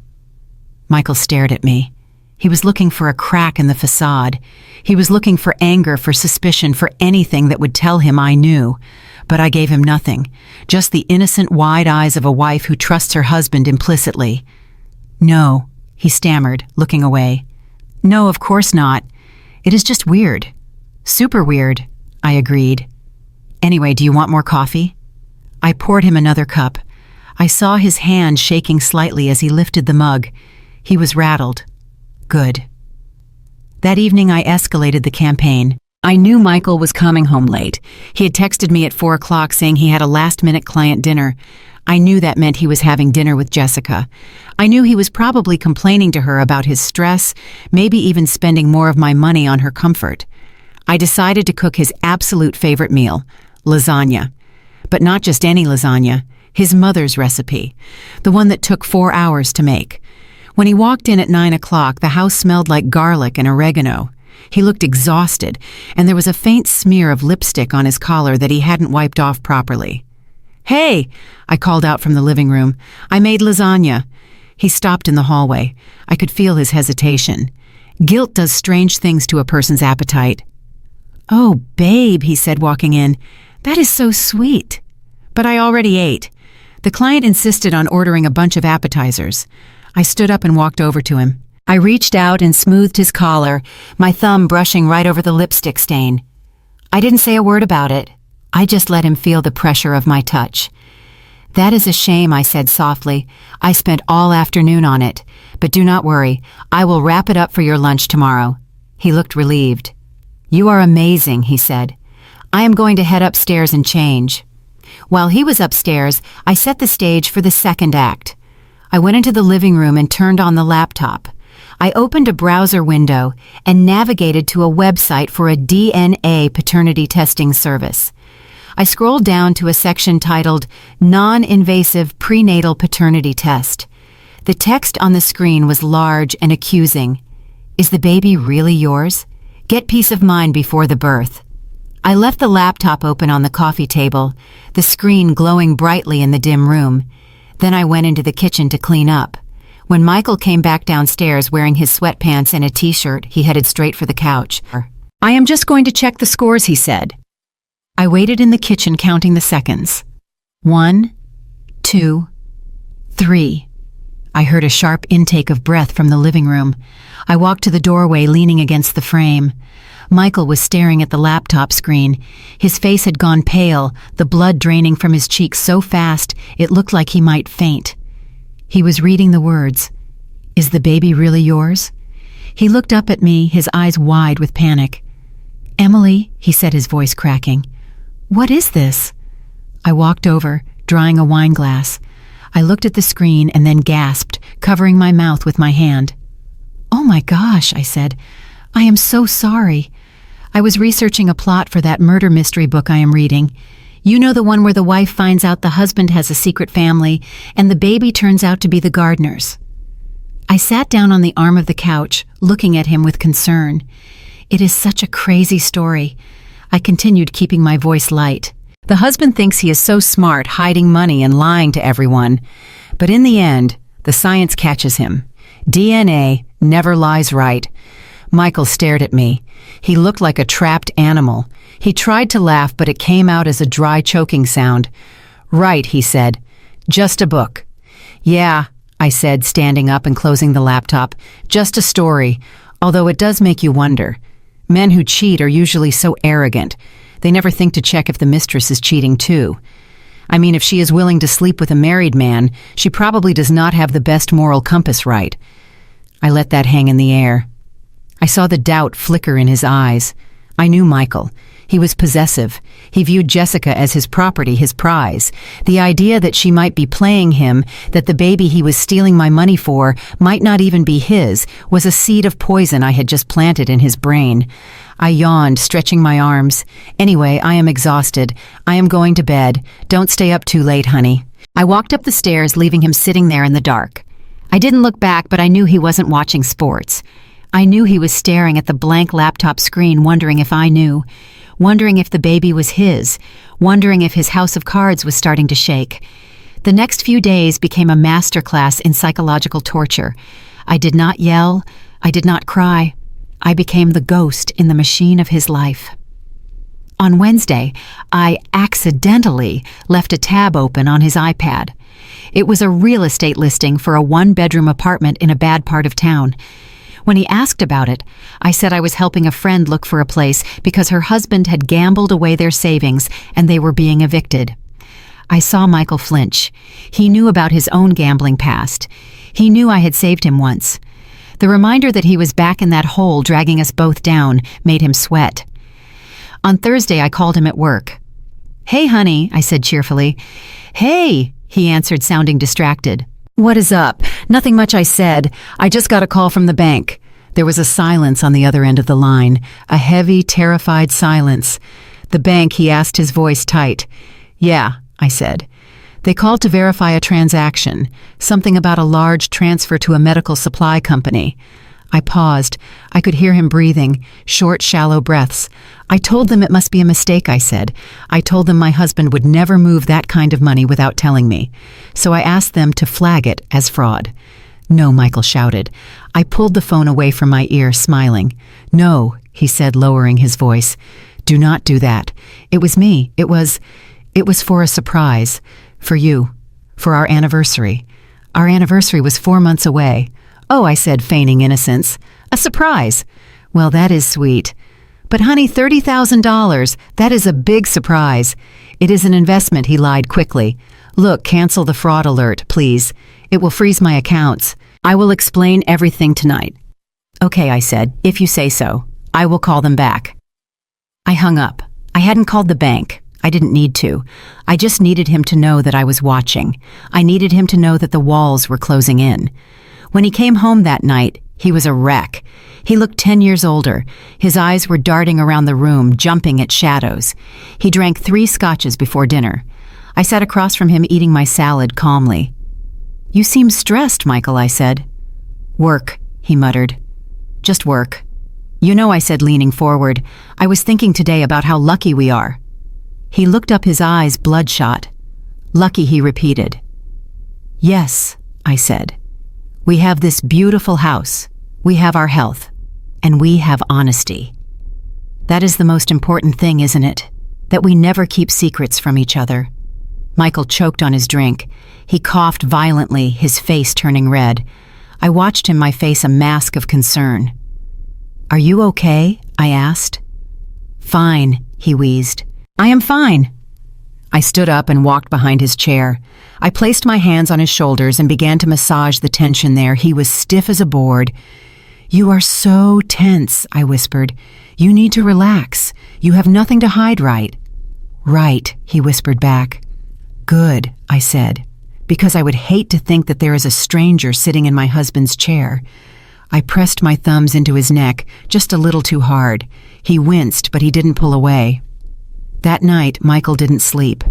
A: Michael stared at me. He was looking for a crack in the facade. He was looking for anger, for suspicion, for anything that would tell him I knew. But I gave him nothing, just the innocent, wide eyes of a wife who trusts her husband implicitly. "No," he stammered, looking away. "No, of course not. It is just weird. Super weird," I agreed. "Anyway, do you want more coffee?" I poured him another cup. I saw his hand shaking slightly as he lifted the mug. He was rattled. Good. That evening I escalated the campaign. I knew Michael was coming home late. He had texted me at 4 o'clock saying he had a last-minute client dinner. I knew that meant he was having dinner with Jessica. I knew he was probably complaining to her about his stress, maybe even spending more of my money on her comfort. I decided to cook his absolute favorite meal, lasagna. But not just any lasagna, his mother's recipe, the one that took 4 hours to make. When he walked in at 9 o'clock, the house smelled like garlic and oregano. He looked exhausted, and there was a faint smear of lipstick on his collar that he hadn't wiped off properly. "Hey," I called out from the living room. "I made lasagna." He stopped in the hallway. I could feel his hesitation. Guilt does strange things to a person's appetite. "Oh, babe," he said, walking in. "That is so sweet." But I already ate. The client insisted on ordering a bunch of appetizers. I stood up and walked over to him. I reached out and smoothed his collar, my thumb brushing right over the lipstick stain. I didn't say a word about it. I just let him feel the pressure of my touch. "That is a shame," I said softly. "I spent all afternoon on it. But do not worry. I will wrap it up for your lunch tomorrow." He looked relieved. "You are amazing," he said. "I am going to head upstairs and change." While he was upstairs, I set the stage for the second act. I went into the living room and turned on the laptop. I opened a browser window and navigated to a website for a DNA paternity testing service. I scrolled down to a section titled Non-Invasive Prenatal Paternity Test. The text on the screen was large and accusing. Is the baby really yours? Get peace of mind before the birth. I left the laptop open on the coffee table, the screen glowing brightly in the dim room. Then I went into the kitchen to clean up. When Michael came back downstairs wearing his sweatpants and a t-shirt, he headed straight for the couch. "I am just going to check the scores," he said. I waited in the kitchen counting the seconds. 1, 2, 3. I heard a sharp intake of breath from the living room. I walked to the doorway, leaning against the frame. Michael was staring at the laptop screen. His face had gone pale, the blood draining from his cheeks so fast it looked like he might faint. He was reading the words, "Is the baby really yours?" He looked up at me, his eyes wide with panic. "Emily," he said, his voice cracking, "what is this?" I walked over, drying a wine glass. I looked at the screen and then gasped, covering my mouth with my hand. "Oh my gosh," I said. "I am so sorry. I was researching a plot for that murder mystery book I am reading. You know, the one where the wife finds out the husband has a secret family and the baby turns out to be the gardener's." I sat down on the arm of the couch, looking at him with concern. "It is such a crazy story." I continued, keeping my voice light. "The husband thinks he is so smart, hiding money and lying to everyone. But in the end, the science catches him. DNA never lies right." Michael stared at me. He looked like a trapped animal. He tried to laugh, but it came out as a dry, choking sound. "Right," he said. "Just a book." "Yeah," I said, standing up and closing the laptop. "Just a story, although it does make you wonder. Men who cheat are usually so arrogant. They never think to check if the mistress is cheating too. I mean, if she is willing to sleep with a married man, she probably does not have the best moral compass right." I let that hang in the air. I saw the doubt flicker in his eyes. I knew Michael. He was possessive. He viewed Jessica as his property, his prize. The idea that she might be playing him, that the baby he was stealing my money for might not even be his, was a seed of poison I had just planted in his brain. I yawned, stretching my arms. "Anyway, I am exhausted. I am going to bed. Don't stay up too late, honey." I walked up the stairs, leaving him sitting there in the dark. I didn't look back, but I knew he wasn't watching sports. I knew he was staring at the blank laptop screen, wondering if I knew, wondering if the baby was his, wondering if his house of cards was starting to shake. The next few days became a masterclass in psychological torture. I did not yell. I did not cry. I became the ghost in the machine of his life. On Wednesday, I accidentally left a tab open on his iPad. It was a real estate listing for a one-bedroom apartment in a bad part of town. When he asked about it, I said I was helping a friend look for a place because her husband had gambled away their savings and they were being evicted. I saw Michael flinch. He knew about his own gambling past. He knew I had saved him once. The reminder that he was back in that hole dragging us both down made him sweat. On Thursday, I called him at work. "Hey, honey," I said cheerfully. "Hey," he answered, sounding distracted. "What is up?" "Nothing much," I said. "I just got a call from the bank." There was a silence on the other end of the line, a heavy, terrified silence. "The bank?" he asked, his voice tight. "Yeah," I said. "They called to verify a transaction, something about a large transfer to a medical supply company." I paused. I could hear him breathing, short, shallow breaths. "I told them it must be a mistake," I said. "I told them my husband would never move that kind of money without telling me. So I asked them to flag it as fraud." "No," Michael shouted. I pulled the phone away from my ear, smiling. "No," he said, lowering his voice. "Do not do that. It was me. It was for a surprise. For you. For our anniversary. Our anniversary was 4 months away." "Oh," I said, feigning innocence. "A surprise. Well, that is sweet. But honey, $30,000, that is a big surprise." "It is an investment," he lied quickly. "Look, cancel the fraud alert, please. It will freeze my accounts. I will explain everything tonight." "Okay," I said, "if you say so. I will call them back." I hung up. I hadn't called the bank. I didn't need to. I just needed him to know that I was watching. I needed him to know that the walls were closing in. When he came home that night, he was a wreck. He looked 10 years older. His eyes were darting around the room, jumping at shadows. He drank 3 scotches before dinner. I sat across from him eating my salad calmly. "You seem stressed, Michael," I said. "Work," he muttered. "Just work." "You know," I said, leaning forward, "I was thinking today about how lucky we are." He looked up, his eyes bloodshot. "Lucky," he repeated. "Yes," I said. "We have this beautiful house. We have our health. And we have honesty. That is the most important thing, isn't it? That we never keep secrets from each other." Michael choked on his drink. He coughed violently, his face turning red. I watched him, my face a mask of concern. "Are you okay?" I asked. "Fine," he wheezed. "I am fine." I stood up and walked behind his chair. I placed my hands on his shoulders and began to massage the tension there. He was stiff as a board. "You are so tense," I whispered. "You need to relax. You have nothing to hide, right?" "Right," he whispered back. "Good," I said, because I would hate to think that there is a stranger sitting in my husband's chair. I pressed my thumbs into his neck, just a little too hard. He winced, but he didn't pull away. That night, Michael didn't sleep.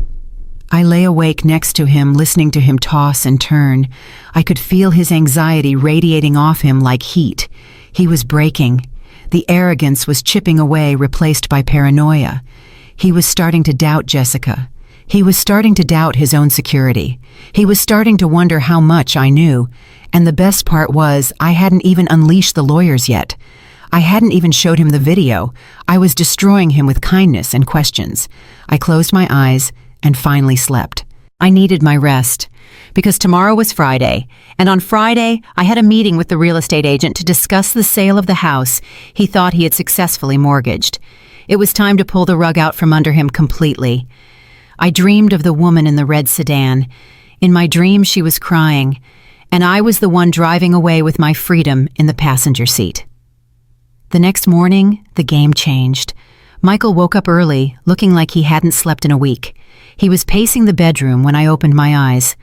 A: I lay awake next to him, listening to him toss and turn. I could feel his anxiety radiating off him like heat. He was breaking. The arrogance was chipping away, replaced by paranoia. He was starting to doubt Jessica. He was starting to doubt his own security. He was starting to wonder how much I knew. And the best part was, I hadn't even unleashed the lawyers yet. I hadn't even showed him the video. I was destroying him with kindness and questions. I closed my eyes and finally slept. I needed my rest, because tomorrow was Friday, and on Friday I had a meeting with the real estate agent to discuss the sale of the house he thought he had successfully mortgaged. It was time to pull the rug out from under him completely. I dreamed of the woman in the red sedan. In my dream, she was crying, and I was the one driving away with my freedom in the passenger seat. The next morning, the game changed. Michael woke up early, looking like he hadn't slept in a week. He was pacing the bedroom when I opened my eyes.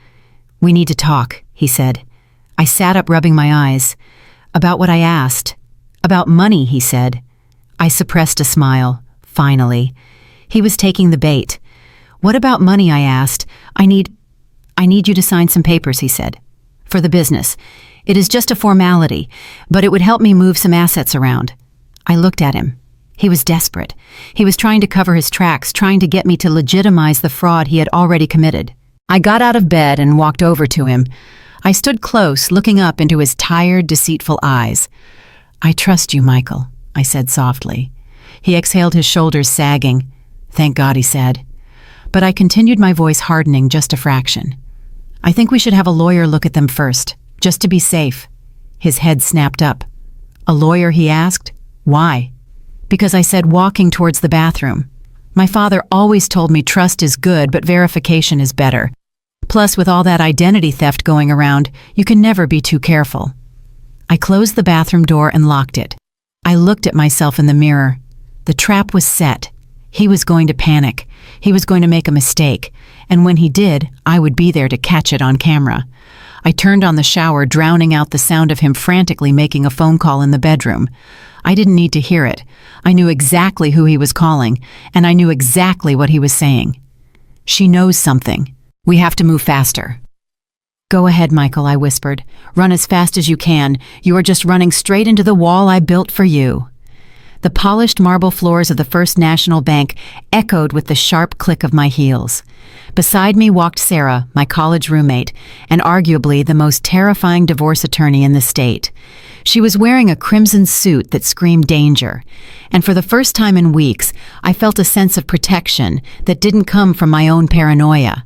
A: "We need to talk," he said. I sat up, rubbing my eyes. "About what I asked." "About money," he said. I suppressed a smile. Finally. He was taking the bait. "What about money?" I asked. I need you to sign some papers," he said. "For the business. It is just a formality, but it would help me move some assets around." I looked at him. He was desperate. He was trying to cover his tracks, trying to get me to legitimize the fraud he had already committed. I got out of bed and walked over to him. I stood close, looking up into his tired, deceitful eyes. "I trust you, Michael," I said softly. He exhaled, his shoulders sagging. "Thank God," he said. But I continued, my voice hardening just a fraction. "I think we should have a lawyer look at them first, just to be safe." His head snapped up. "A lawyer?" he asked. "Why?" "Because," I said, walking towards the bathroom. "My father always told me trust is good, but verification is better. Plus, with all that identity theft going around, you can never be too careful." I closed the bathroom door and locked it. I looked at myself in the mirror. The trap was set. He was going to panic. He was going to make a mistake. And when he did, I would be there to catch it on camera. I turned on the shower, drowning out the sound of him frantically making a phone call in the bedroom. I didn't need to hear it. I knew exactly who he was calling, and I knew exactly what he was saying. "She knows something. We have to move faster." "Go ahead, Michael," I whispered. "Run as fast as you can. You are just running straight into the wall I built for you." The polished marble floors of the First National Bank echoed with the sharp click of my heels. Beside me walked Sarah, my college roommate, and arguably the most terrifying divorce attorney in the state. She was wearing a crimson suit that screamed danger, and for the first time in weeks, I felt a sense of protection that didn't come from my own paranoia.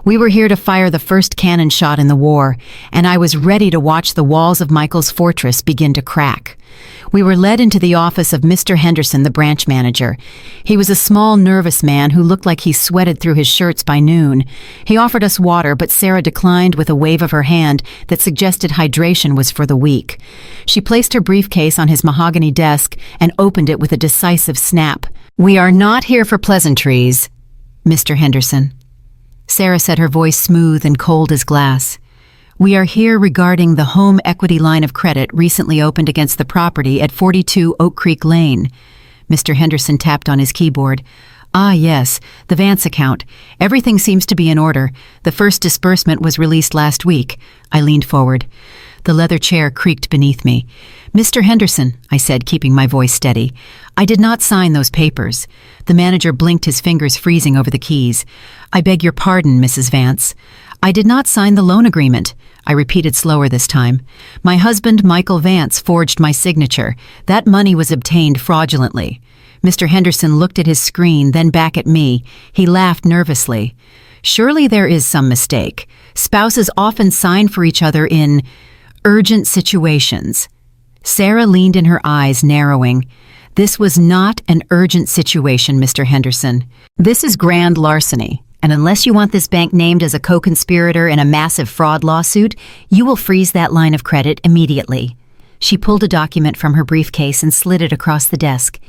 A: We were here to fire the first cannon shot in the war, and I was ready to watch the walls of Michael's fortress begin to crack. We were led into the office of Mr. Henderson, the branch manager. He was a small, nervous man who looked like he sweated through his shirts by noon. He offered us water, but Sarah declined with a wave of her hand that suggested hydration was for the weak. She placed her briefcase on his mahogany desk and opened it with a decisive snap. "We are not here for pleasantries." Mr. Henderson. Sarah said, her voice smooth and cold as glass. We are here regarding the home equity line of credit recently opened against the property at 42 Oak Creek Lane. Mr. Henderson tapped on his keyboard. Ah, yes, the Vance account. Everything seems to be in order. The first disbursement was released last week. I leaned forward. The leather chair creaked beneath me. Mr. Henderson, I said, keeping my voice steady, I did not sign those papers. The manager blinked, his fingers freezing over the keys. I beg your pardon, Mrs. Vance. I did not sign the loan agreement. I repeated slower this time. My husband, Michael Vance, forged my signature. That money was obtained fraudulently. Mr. Henderson looked at his screen, then back at me. He laughed nervously. Surely there is some mistake. Spouses often sign for each other in urgent situations. Sarah leaned in, her eyes narrowing. This was not an urgent situation, Mr. Henderson. This is grand larceny. And unless you want this bank named as a co-conspirator in a massive fraud lawsuit, you will freeze that line of credit immediately. She pulled a document from her briefcase and slid it across the desk.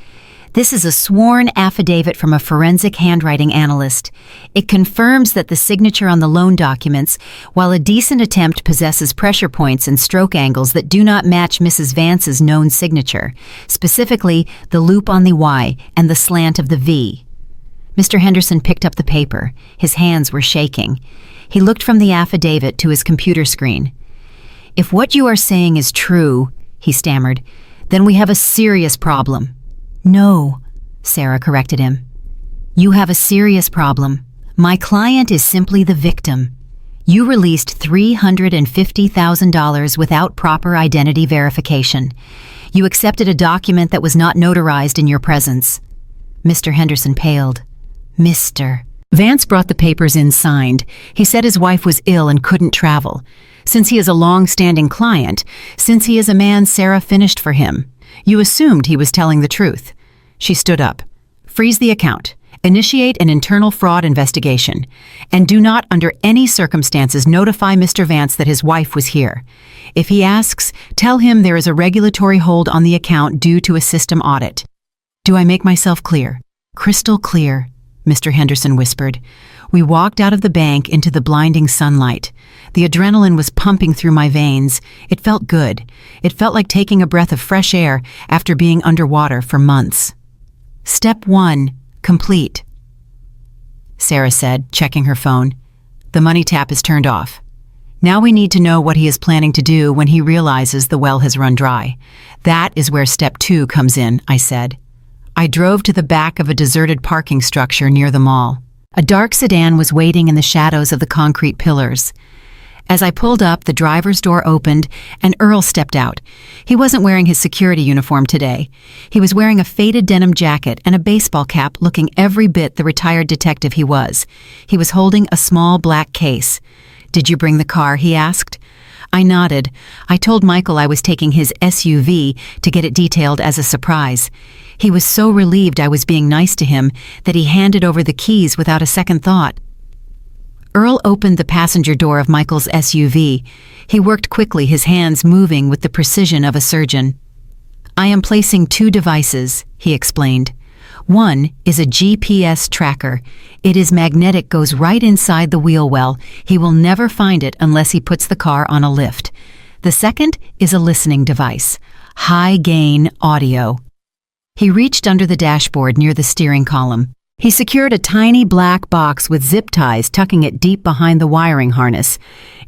A: This is a sworn affidavit from a forensic handwriting analyst. It confirms that the signature on the loan documents, while a decent attempt, possesses pressure points and stroke angles that do not match Mrs. Vance's known signature, specifically the loop on the Y and the slant of the V. Mr. Henderson picked up the paper. His hands were shaking. He looked from the affidavit to his computer screen. If what you are saying is true, he stammered, then we have a serious problem. No, Sarah corrected him. You have a serious problem. My client is simply the victim. You released $350,000 without proper identity verification. You accepted a document that was not notarized in your presence. Mr. Henderson paled. Mr. Vance brought the papers in signed. He said his wife was ill and couldn't travel. Since he is a long-standing client, since he is a man Sarah finished for him, you assumed he was telling the truth. She stood up. Freeze the account. Initiate an internal fraud investigation. And do not, under any circumstances, notify Mr. Vance that his wife was here. If he asks, tell him there is a regulatory hold on the account due to a system audit. Do I make myself clear? Crystal clear, Mr. Henderson whispered. We walked out of the bank into the blinding sunlight. The adrenaline was pumping through my veins. It felt good. It felt like taking a breath of fresh air after being underwater for months. Step 1, complete, Sarah said, checking her phone. The money tap is turned off. Now we need to know what he is planning to do when he realizes the well has run dry. That is where step 2 comes in, I said. I drove to the back of a deserted parking structure near the mall. A dark sedan was waiting in the shadows of the concrete pillars. As I pulled up, the driver's door opened and Earl stepped out. He wasn't wearing his security uniform today. He was wearing a faded denim jacket and a baseball cap, looking every bit the retired detective he was. He was holding a small black case. Did you bring the car? He asked. I nodded. I told Michael I was taking his SUV to get it detailed as a surprise. He was so relieved I was being nice to him that he handed over the keys without a second thought. Earl opened the passenger door of Michael's SUV. He worked quickly, his hands moving with the precision of a surgeon. I am placing 2 devices, he explained. One is a GPS tracker. It is magnetic, goes right inside the wheel well. He will never find it unless he puts the car on a lift. The second is a listening device, high-gain audio. He reached under the dashboard near the steering column. He secured a tiny black box with zip ties, tucking it deep behind the wiring harness.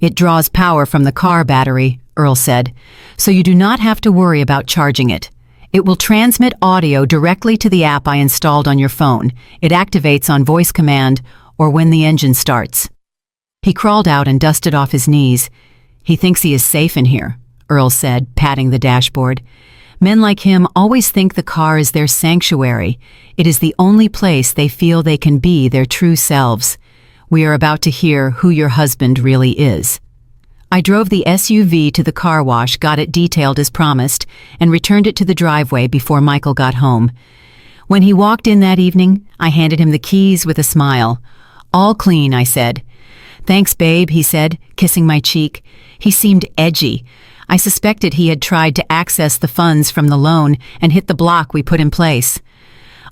A: It draws power from the car battery, Earl said, so you do not have to worry about charging it. It will transmit audio directly to the app I installed on your phone. It activates on voice command or when the engine starts. He crawled out and dusted off his knees. He thinks he is safe in here, Earl said, patting the dashboard. Men like him always think the car is their sanctuary. It is the only place they feel they can be their true selves. We are about to hear who your husband really is. I drove the SUV to the car wash, got it detailed as promised, and returned it to the driveway before Michael got home. When he walked in that evening, I handed him the keys with a smile. All clean, I said. Thanks, babe, he said, kissing my cheek. He seemed edgy. I suspected he had tried to access the funds from the loan and hit the block we put in place.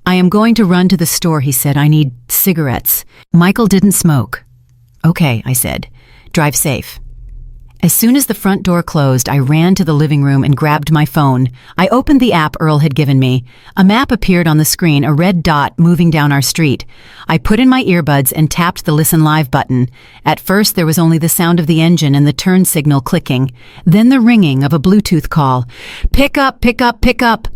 A: I am going to run to the store, he said. I need cigarettes. Michael didn't smoke. Okay, I said. Drive safe. As soon as the front door closed, I ran to the living room and grabbed my phone. I opened the app Earl had given me. A map appeared on the screen, a red dot moving down our street. I put in my earbuds and tapped the Listen Live button. At first, there was only the sound of the engine and the turn signal clicking. Then the ringing of a Bluetooth call. Pick up, pick up, pick up.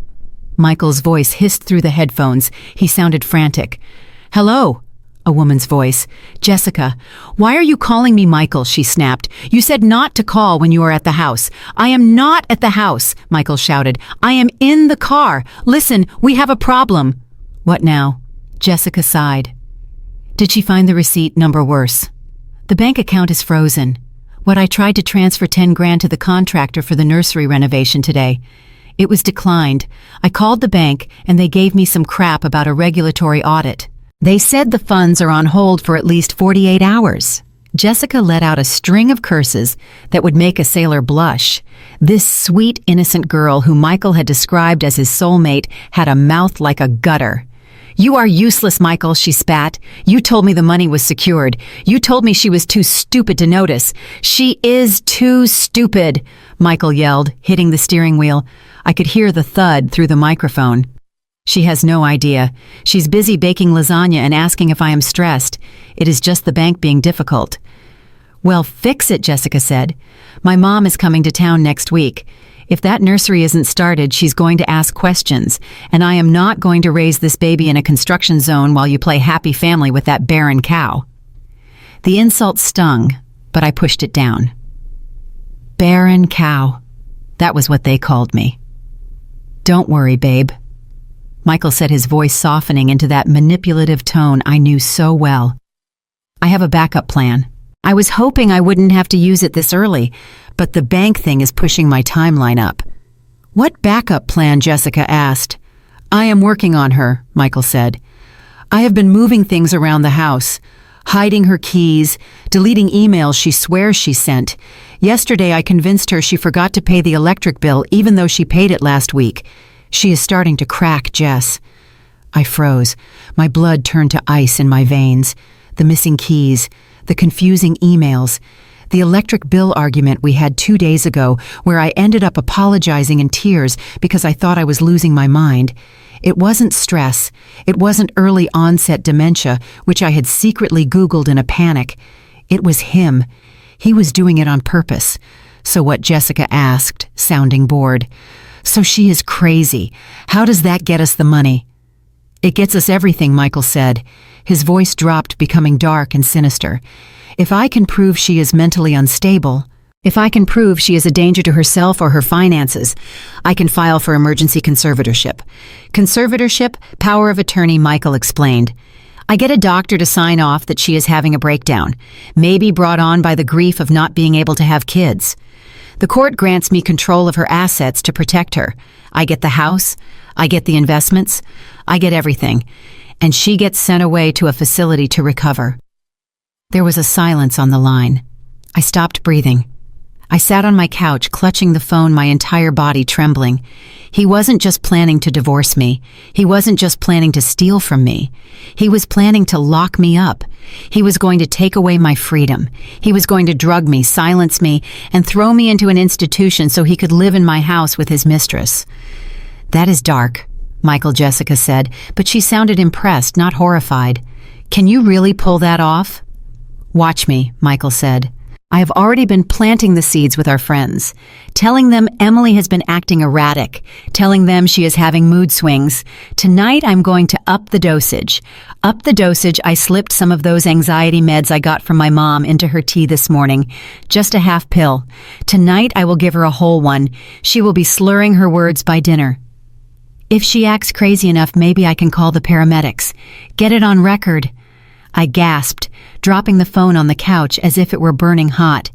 A: Michael's voice hissed through the headphones. He sounded frantic. Hello? A woman's voice. Jessica, why are you calling me Michael? She snapped. You said not to call when you were at the house. I am not at the house, Michael shouted. I am in the car. Listen, we have a problem. What now? Jessica sighed. Did she find the receipt? Number worse. The bank account is frozen. What I tried to transfer 10 grand to the contractor for the nursery renovation today. It was declined. I called the bank and they gave me some crap about a regulatory audit. They said the funds are on hold for at least 48 hours. Jessica let out a string of curses that would make a sailor blush. This sweet, innocent girl who Michael had described as his soulmate had a mouth like a gutter. You are useless, Michael, she spat. You told me the money was secured. You told me she was too stupid to notice. She is too stupid, Michael yelled, hitting the steering wheel. I could hear the thud through the microphone. She has no idea. She's busy baking lasagna and asking if I am stressed. It is just the bank being difficult. Well, fix it, Jessica said. My mom is coming to town next week. If that nursery isn't started, she's going to ask questions, and I am not going to raise this baby in a construction zone while you play happy family with that barren cow. The insult stung, but I pushed it down. Barren cow. That was what they called me. Don't worry, babe. Michael said, his voice softening into that manipulative tone I knew so well. I have a backup plan. I was hoping I wouldn't have to use it this early, but the bank thing is pushing my timeline up. What backup plan? Jessica asked. I am working on her, Michael said. I have been moving things around the house, hiding her keys, deleting emails she swears she sent. Yesterday I convinced her she forgot to pay the electric bill even though she paid it last week. She is starting to crack, Jess. I froze. My blood turned to ice in my veins. The missing keys, the confusing emails, the electric bill argument we had 2 days ago where I ended up apologizing in tears because I thought I was losing my mind. It wasn't stress. It wasn't early onset dementia, which I had secretly Googled in a panic. It was him. He was doing it on purpose. So what? Jessica asked, sounding bored. So she is crazy. How does that get us the money? It gets us everything, Michael said. His voice dropped, becoming dark and sinister. If I can prove she is mentally unstable, if I can prove she is a danger to herself or her finances, I can file for emergency conservatorship. Conservatorship, power of attorney, Michael explained. I get a doctor to sign off that she is having a breakdown, maybe brought on by the grief of not being able to have kids. The court grants me control of her assets to protect her. I get the house, I get the investments, I get everything, and she gets sent away to a facility to recover. There was a silence on the line. I stopped breathing. I sat on my couch, clutching the phone, my entire body trembling. He wasn't just planning to divorce me. He wasn't just planning to steal from me. He was planning to lock me up. He was going to take away my freedom. He was going to drug me, silence me, and throw me into an institution so he could live in my house with his mistress. That is dark, Michael, Jessica said, but she sounded impressed, not horrified. Can you really pull that off? Watch me, Michael said. I have already been planting the seeds with our friends, telling them Emily has been acting erratic, telling them she is having mood swings. Tonight I'm going to up the dosage. Up the dosage. I slipped some of those anxiety meds I got from my mom into her tea this morning. Just a half pill. Tonight I will give her a whole one. She will be slurring her words by dinner. If she acts crazy enough, maybe I can call the paramedics. Get it on record. I gasped, dropping the phone on the couch as if it were burning hot.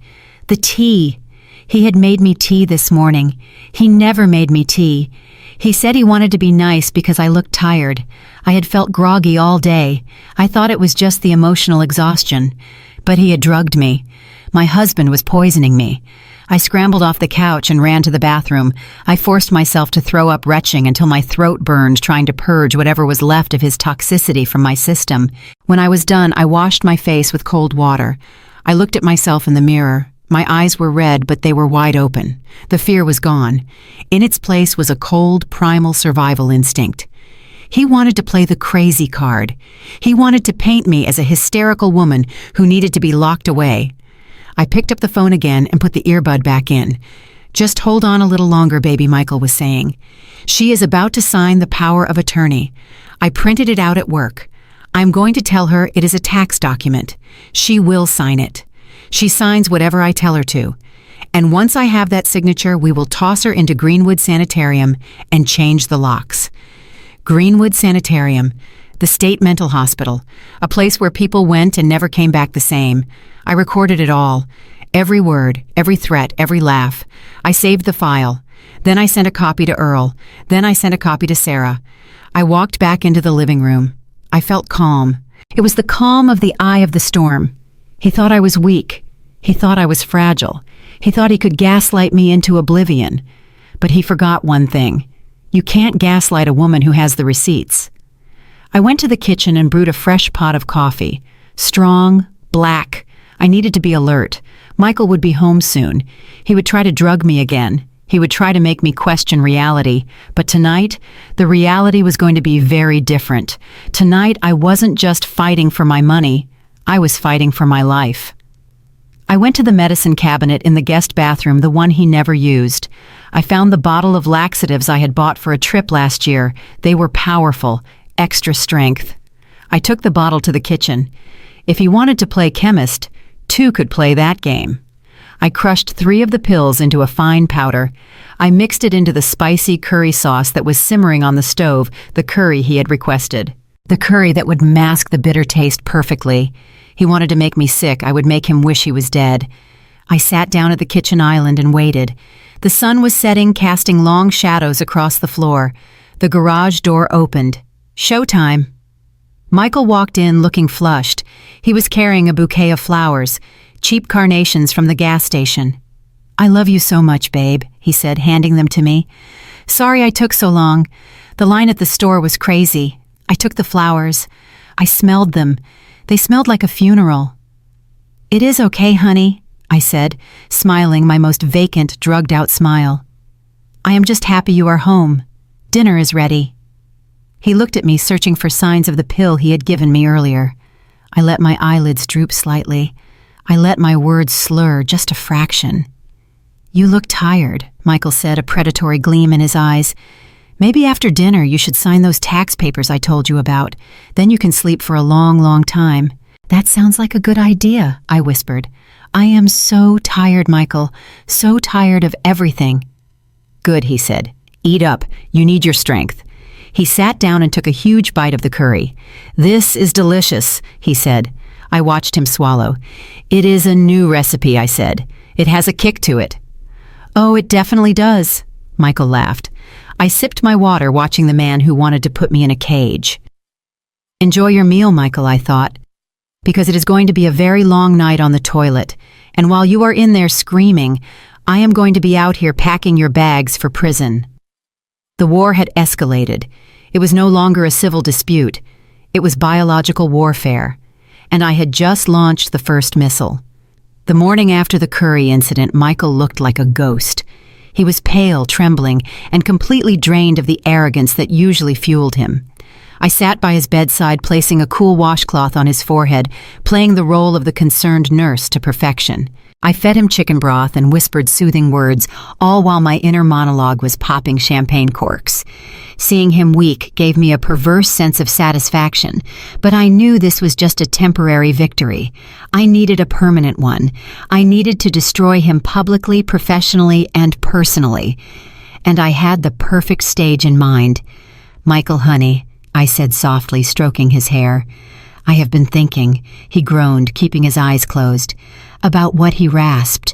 A: The tea. He had made me tea this morning. He never made me tea. He said he wanted to be nice because I looked tired. I had felt groggy all day. I thought it was just the emotional exhaustion. But he had drugged me. My husband was poisoning me. I scrambled off the couch and ran to the bathroom. I forced myself to throw up, retching until my throat burned, trying to purge whatever was left of his toxicity from my system. When I was done, I washed my face with cold water. I looked at myself in the mirror. My eyes were red, but they were wide open. The fear was gone. In its place was a cold, primal survival instinct. He wanted to play the crazy card. He wanted to paint me as a hysterical woman who needed to be locked away. I picked up the phone again and put the earbud back in. "Just hold on a little longer, baby," Michael was saying. "She is about to sign the power of attorney. I printed it out at work. I'm going to tell her it is a tax document. She will sign it. She signs whatever I tell her to. And once I have that signature, we will toss her into Greenwood Sanitarium and change the locks." Greenwood Sanitarium, the state mental hospital, a place where people went and never came back the same. I recorded it all. Every word, every threat, every laugh. I saved the file. Then I sent a copy to Earl. Then I sent a copy to Sarah. I walked back into the living room. I felt calm. It was the calm of the eye of the storm. He thought I was weak. He thought I was fragile. He thought he could gaslight me into oblivion. But he forgot one thing. You can't gaslight a woman who has the receipts. I went to the kitchen and brewed a fresh pot of coffee. Strong, black. I needed to be alert. Michael would be home soon. He would try to drug me again. He would try to make me question reality. But tonight, the reality was going to be very different. Tonight, I wasn't just fighting for my money. I was fighting for my life. I went to the medicine cabinet in the guest bathroom, the one he never used. I found the bottle of laxatives I had bought for a trip last year. They were powerful, extra strength. I took the bottle to the kitchen. If he wanted to play chemist, two could play that game. I crushed 3 of the pills into a fine powder. I mixed it into the spicy curry sauce that was simmering on the stove, the curry he had requested. The curry that would mask the bitter taste perfectly. He wanted to make me sick. I would make him wish he was dead. I sat down at the kitchen island and waited. The sun was setting, casting long shadows across the floor. The garage door opened. Showtime. Michael walked in looking flushed. He was carrying a bouquet of flowers, cheap carnations from the gas station. "I love you so much, babe," he said, handing them to me. "Sorry I took so long. The line at the store was crazy. I took the flowers. I smelled them. They smelled like a funeral." "It is okay, honey," I said, smiling my most vacant, drugged-out smile. "I am just happy you are home. Dinner is ready." He looked at me, searching for signs of the pill he had given me earlier. I let my eyelids droop slightly. I let my words slur just a fraction. "You look tired," Michael said, a predatory gleam in his eyes. "Maybe after dinner you should sign those tax papers I told you about. Then you can sleep for a long, long time." "That sounds like a good idea," I whispered. "I am so tired, Michael. So tired of everything." "Good," he said. "Eat up. You need your strength." He sat down and took a huge bite of the curry. "This is delicious," he said. I watched him swallow. "It is a new recipe," I said. "It has a kick to it." "Oh, it definitely does," Michael laughed. I sipped my water, watching the man who wanted to put me in a cage. "Enjoy your meal, Michael," I thought, "because it is going to be a very long night on the toilet, and while you are in there screaming, I am going to be out here packing your bags for prison." The war had escalated. It was no longer a civil dispute. It was biological warfare, and I had just launched the first missile. The morning after the curry incident, Michael looked like a ghost. He was pale, trembling, and completely drained of the arrogance that usually fueled him. I sat by his bedside, placing a cool washcloth on his forehead, playing the role of the concerned nurse to perfection. I fed him chicken broth and whispered soothing words, all while my inner monologue was popping champagne corks. Seeing him weak gave me a perverse sense of satisfaction, but I knew this was just a temporary victory. I needed a permanent one. I needed to destroy him publicly, professionally, and personally. And I had the perfect stage in mind. "Michael, honey," I said softly, stroking his hair. "I have been thinking," he groaned, keeping his eyes closed. "About what?" he rasped.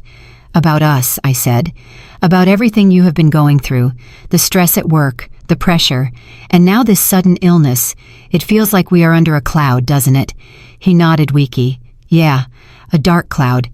A: "About us," I said. "About everything you have been going through, the stress at work, the pressure, and now this sudden illness. It feels like we are under a cloud, doesn't it?" He nodded weakly. "Yeah, a dark cloud.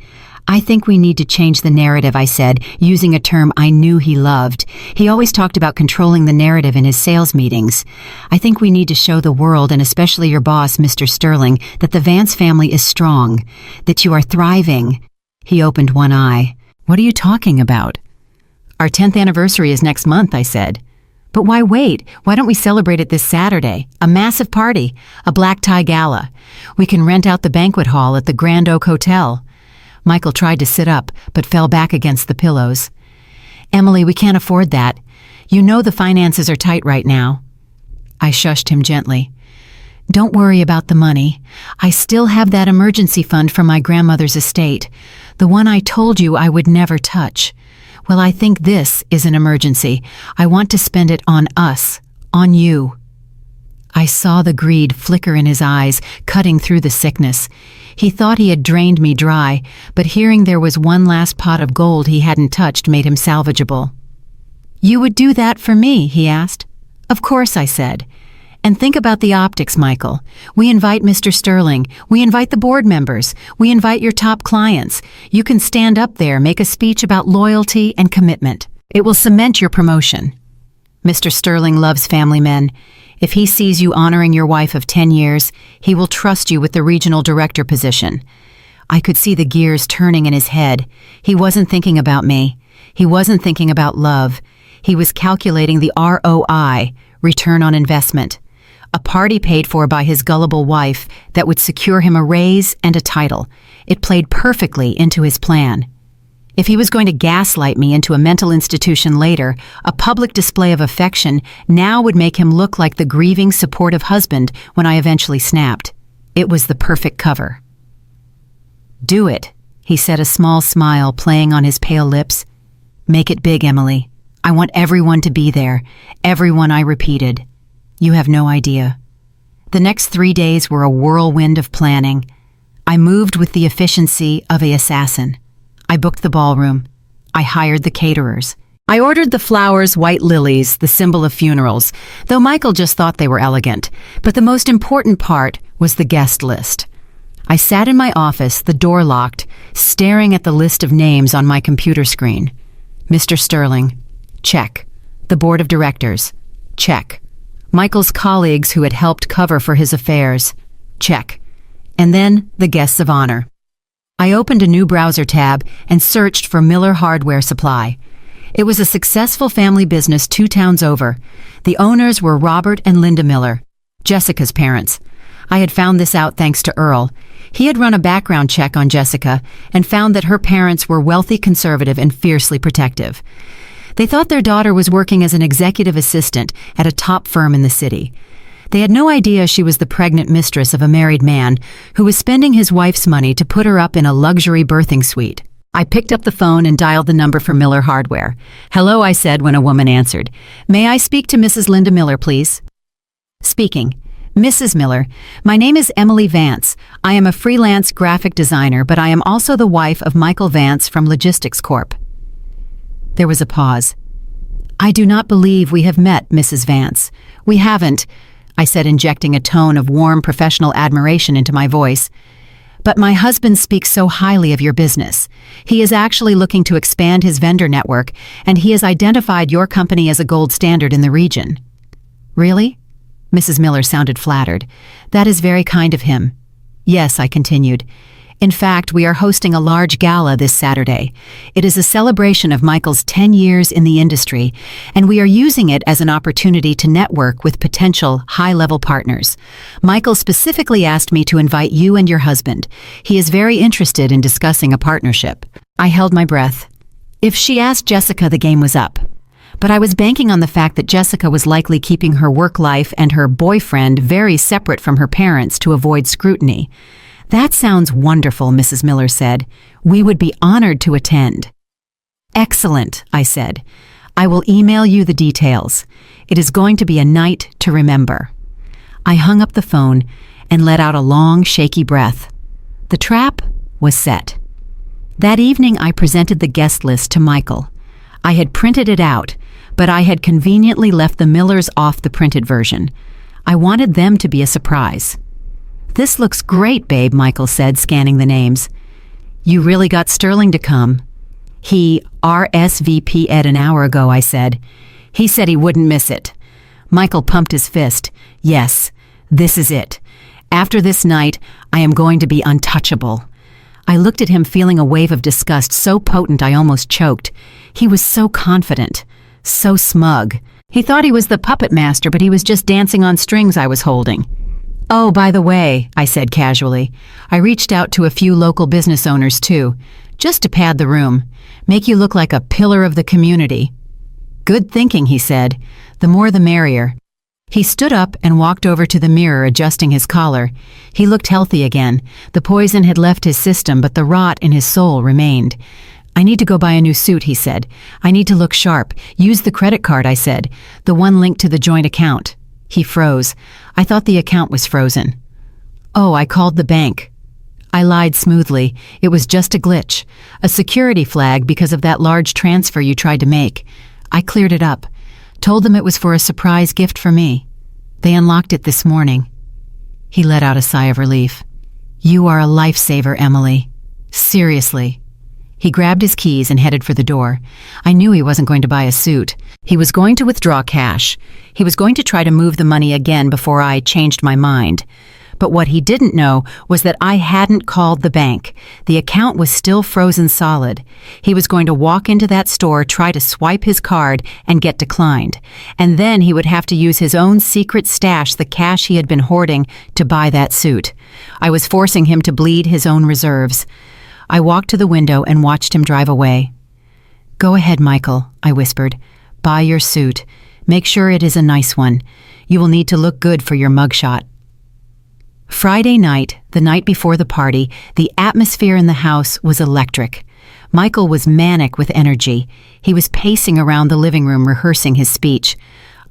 A: I think we need to change the narrative, I said, using a term I knew he loved. He always talked about controlling the narrative in his sales meetings. I think we need to show the world, and especially your boss, Mr. Sterling, that the Vance family is strong, that you are thriving. He opened one eye. What are you talking about? Our 10th anniversary is next month, I said. But why wait? Why don't we celebrate it this Saturday? A massive party, a black tie gala. We can rent out the banquet hall at the Grand Oak Hotel. Michael tried to sit up, but fell back against the pillows. Emily, we can't afford that. You know the finances are tight right now. I shushed him gently. Don't worry about the money. I still have that emergency fund from my grandmother's estate, the one I told you I would never touch. Well, I think this is an emergency. I want to spend it on us, on you. I saw the greed flicker in his eyes, cutting through the sickness. He thought he had drained me dry, but hearing there was one last pot of gold he hadn't touched made him salvageable. You would do that for me, he asked. Of course, I said. And think about the optics, Michael. We invite Mr. Sterling. We invite the board members. We invite your top clients. You can stand up there, make a speech about loyalty and commitment. It will cement your promotion. Mr. Sterling loves family men. If he sees you honoring your wife of 10 years, he will trust you with the regional director position. I could see the gears turning in his head. He wasn't thinking about me. He wasn't thinking about love. He was calculating the ROI, return on investment. A party paid for by his gullible wife that would secure him a raise and a title. It played perfectly into his plan. If he was going to gaslight me into a mental institution later, a public display of affection now would make him look like the grieving, supportive husband when I eventually snapped. It was the perfect cover. Do it, he said, a small smile playing on his pale lips. Make it big, Emily. I want everyone to be there. Everyone, I repeated. You have no idea. The next 3 days were a whirlwind of planning. I moved with the efficiency of an assassin. I booked the ballroom. I hired the caterers. I ordered the flowers, white lilies, the symbol of funerals, though Michael just thought they were elegant. But the most important part was the guest list. I sat in my office, the door locked, staring at the list of names on my computer screen. Mr. Sterling, check. The board of directors, check. Michael's colleagues who had helped cover for his affairs, check. And then the guests of honor. I opened a new browser tab and searched for Miller Hardware Supply. It was a successful family business 2 towns over. The owners were Robert and Linda Miller, Jessica's parents. I had found this out thanks to Earl. He had run a background check on Jessica and found that her parents were wealthy, conservative, and fiercely protective. They thought their daughter was working as an executive assistant at a top firm in the city. They had no idea she was the pregnant mistress of a married man who was spending his wife's money to put her up in a luxury birthing suite. I picked up the phone and dialed the number for Miller Hardware. Hello, I said when a woman answered. May I speak to Mrs. Linda Miller, please? Speaking. Mrs. Miller, my name is Emily Vance. I am a freelance graphic designer, but I am also the wife of Michael Vance from Logistics Corp. There was a pause. I do not believe we have met, Mrs. Vance. We haven't, I said, injecting a tone of warm professional admiration into my voice. But my husband speaks so highly of your business. He is actually looking to expand his vendor network, and he has identified your company as a gold standard in the region. Really? Mrs. Miller sounded flattered. That is very kind of him. Yes, I continued. In fact, we are hosting a large gala this Saturday. It is a celebration of Michael's 10 years in the industry, and we are using it as an opportunity to network with potential high-level partners. Michael specifically asked me to invite you and your husband. He is very interested in discussing a partnership. I held my breath. If she asked Jessica, the game was up. But I was banking on the fact that Jessica was likely keeping her work life and her boyfriend very separate from her parents to avoid scrutiny. That sounds wonderful, Mrs. Miller said. We would be honored to attend. Excellent, I said. I will email you the details. It is going to be a night to remember. I hung up the phone and let out a long, shaky breath. The trap was set. That evening I presented the guest list to Michael. I had printed it out, but I had conveniently left the Millers off the printed version. I wanted them to be a surprise. This looks great, babe, Michael said, scanning the names. You really got Sterling to come? He RSVP'd an hour ago, I said. He said he wouldn't miss it. Michael pumped his fist. Yes, this is it. After this night, I am going to be untouchable. I looked at him feeling a wave of disgust so potent I almost choked. He was so confident, so smug. He thought he was the puppet master, but he was just dancing on strings I was holding. Oh, by the way, I said casually, I reached out to a few local business owners too, just to pad the room, make you look like a pillar of the community. Good thinking, he said. The more the merrier. He stood up and walked over to the mirror, adjusting his collar. He looked healthy again. The poison had left his system, but the rot in his soul remained. I need to go buy a new suit, he said. I need to look sharp. Use the credit card, I said. The one linked to the joint account. He froze. I thought the account was frozen. Oh, I called the bank. I lied smoothly. It was just a glitch. A security flag because of that large transfer you tried to make. I cleared it up. Told them it was for a surprise gift for me. They unlocked it this morning. He let out a sigh of relief. You are a lifesaver, Emily. Seriously. He grabbed his keys and headed for the door. I knew he wasn't going to buy a suit. He was going to withdraw cash. He was going to try to move the money again before I changed my mind. But what he didn't know was that I hadn't called the bank. The account was still frozen solid. He was going to walk into that store, try to swipe his card, and get declined. And then he would have to use his own secret stash, the cash he had been hoarding, to buy that suit. I was forcing him to bleed his own reserves. I walked to the window and watched him drive away. Go ahead, Michael, I whispered. Buy your suit. Make sure it is a nice one. You will need to look good for your mugshot. Friday night, the night before the party, the atmosphere in the house was electric. Michael was manic with energy. He was pacing around the living room rehearsing his speech.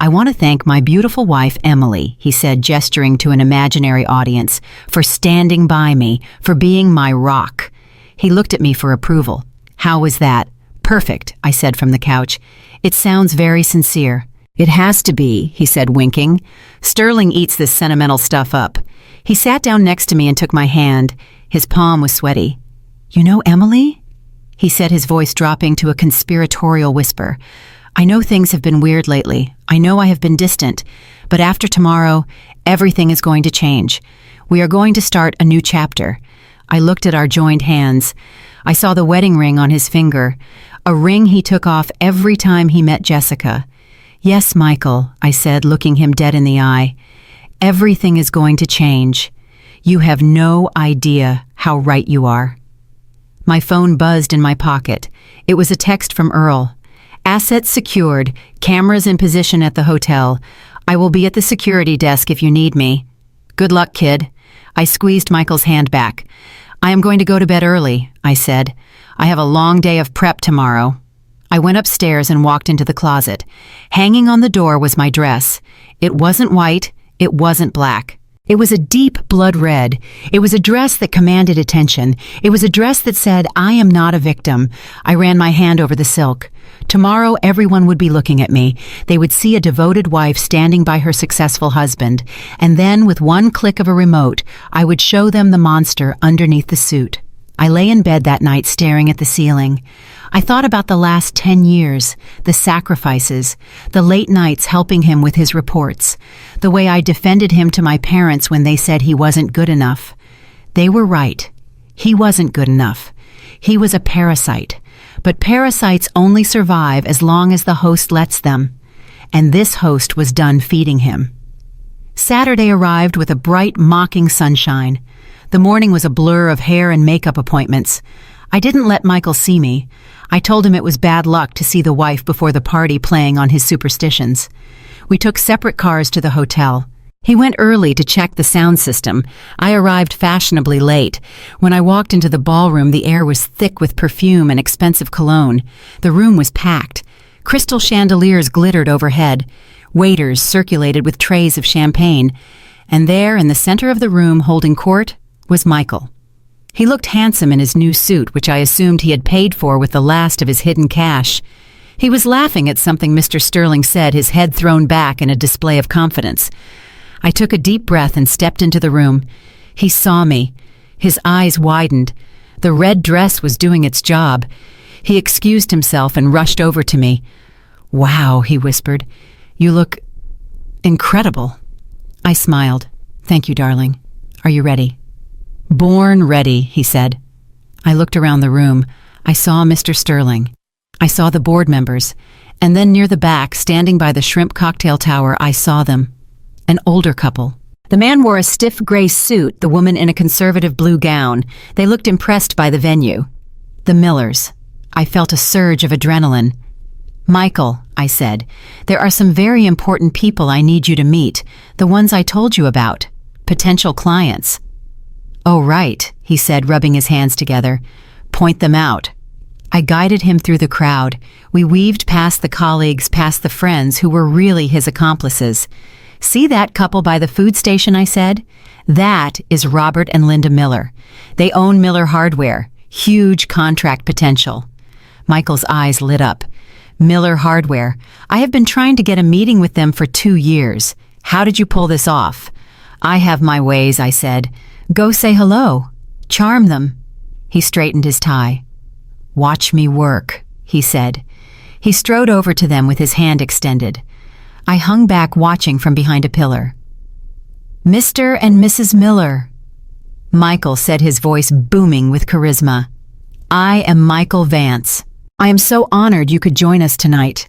A: I want to thank my beautiful wife, Emily, he said, gesturing to an imaginary audience, for standing by me, for being my rock. He looked at me for approval. How was that? Perfect, I said from the couch. It sounds very sincere. It has to be, he said, winking. Sterling eats this sentimental stuff up. He sat down next to me and took my hand. His palm was sweaty. You know Emily? He said, his voice dropping to a conspiratorial whisper. I know things have been weird lately. I know I have been distant. But after tomorrow, everything is going to change. We are going to start a new chapter. I looked at our joined hands. I saw the wedding ring on his finger, a ring he took off every time he met Jessica. Yes, Michael, I said, looking him dead in the eye. Everything is going to change. You have no idea how right you are. My phone buzzed in my pocket. It was a text from Earl. Assets secured, cameras in position at the hotel. I will be at the security desk if you need me. Good luck, kid. I squeezed Michael's hand back. I am going to go to bed early, I said. I have a long day of prep tomorrow. I went upstairs and walked into the closet. Hanging on the door was my dress. It wasn't white. It wasn't black. It was a deep blood red. It was a dress that commanded attention. It was a dress that said, I am not a victim. I ran my hand over the silk. Tomorrow, everyone would be looking at me. They would see a devoted wife standing by her successful husband. And then, with one click of a remote, I would show them the monster underneath the suit. I lay in bed that night staring at the ceiling. I thought about the last 10 years, the sacrifices, the late nights helping him with his reports, the way I defended him to my parents when they said he wasn't good enough. They were right. He wasn't good enough. He was a parasite. But parasites only survive as long as the host lets them. And this host was done feeding him. Saturday arrived with a bright, mocking sunshine. The morning was a blur of hair and makeup appointments. I didn't let Michael see me. I told him it was bad luck to see the wife before the party playing on his superstitions. We took separate cars to the hotel. He went early to check the sound system. I arrived fashionably late. When I walked into the ballroom, the air was thick with perfume and expensive cologne. The room was packed. Crystal chandeliers glittered overhead. Waiters circulated with trays of champagne. And there, in the center of the room, holding court, was Michael. He looked handsome in his new suit, which I assumed he had paid for with the last of his hidden cash. He was laughing at something Mr. Sterling said, his head thrown back in a display of confidence. I took a deep breath and stepped into the room. He saw me. His eyes widened. The red dress was doing its job. He excused himself and rushed over to me. "Wow," he whispered. "You look incredible." I smiled. "Thank you, darling. Are you ready?" "Born ready," he said. I looked around the room. I saw Mr. Sterling. I saw the board members. And then near the back, standing by the shrimp cocktail tower, I saw them. An older couple. The man wore a stiff gray suit, the woman in a conservative blue gown. They looked impressed by the venue. The Millers. I felt a surge of adrenaline. "Michael," I said, "there are some very important people I need you to meet, the ones I told you about. Potential clients." "Oh, right," he said, rubbing his hands together. "Point them out." I guided him through the crowd. We weaved past the colleagues, past the friends who were really his accomplices. "See that couple by the food station," I said? "That is Robert and Linda Miller. They own Miller Hardware. Huge contract potential." Michael's eyes lit up. "Miller Hardware. I have been trying to get a meeting with them for 2 years. How did you pull this off?" "I have my ways," I said. "Go say hello. Charm them." He straightened his tie. "Watch me work," he said. He strode over to them with his hand extended. I hung back watching from behind a pillar. "Mr. and Mrs. Miller." Michael said, his voice booming with charisma. "I am Michael Vance. I am so honored you could join us tonight."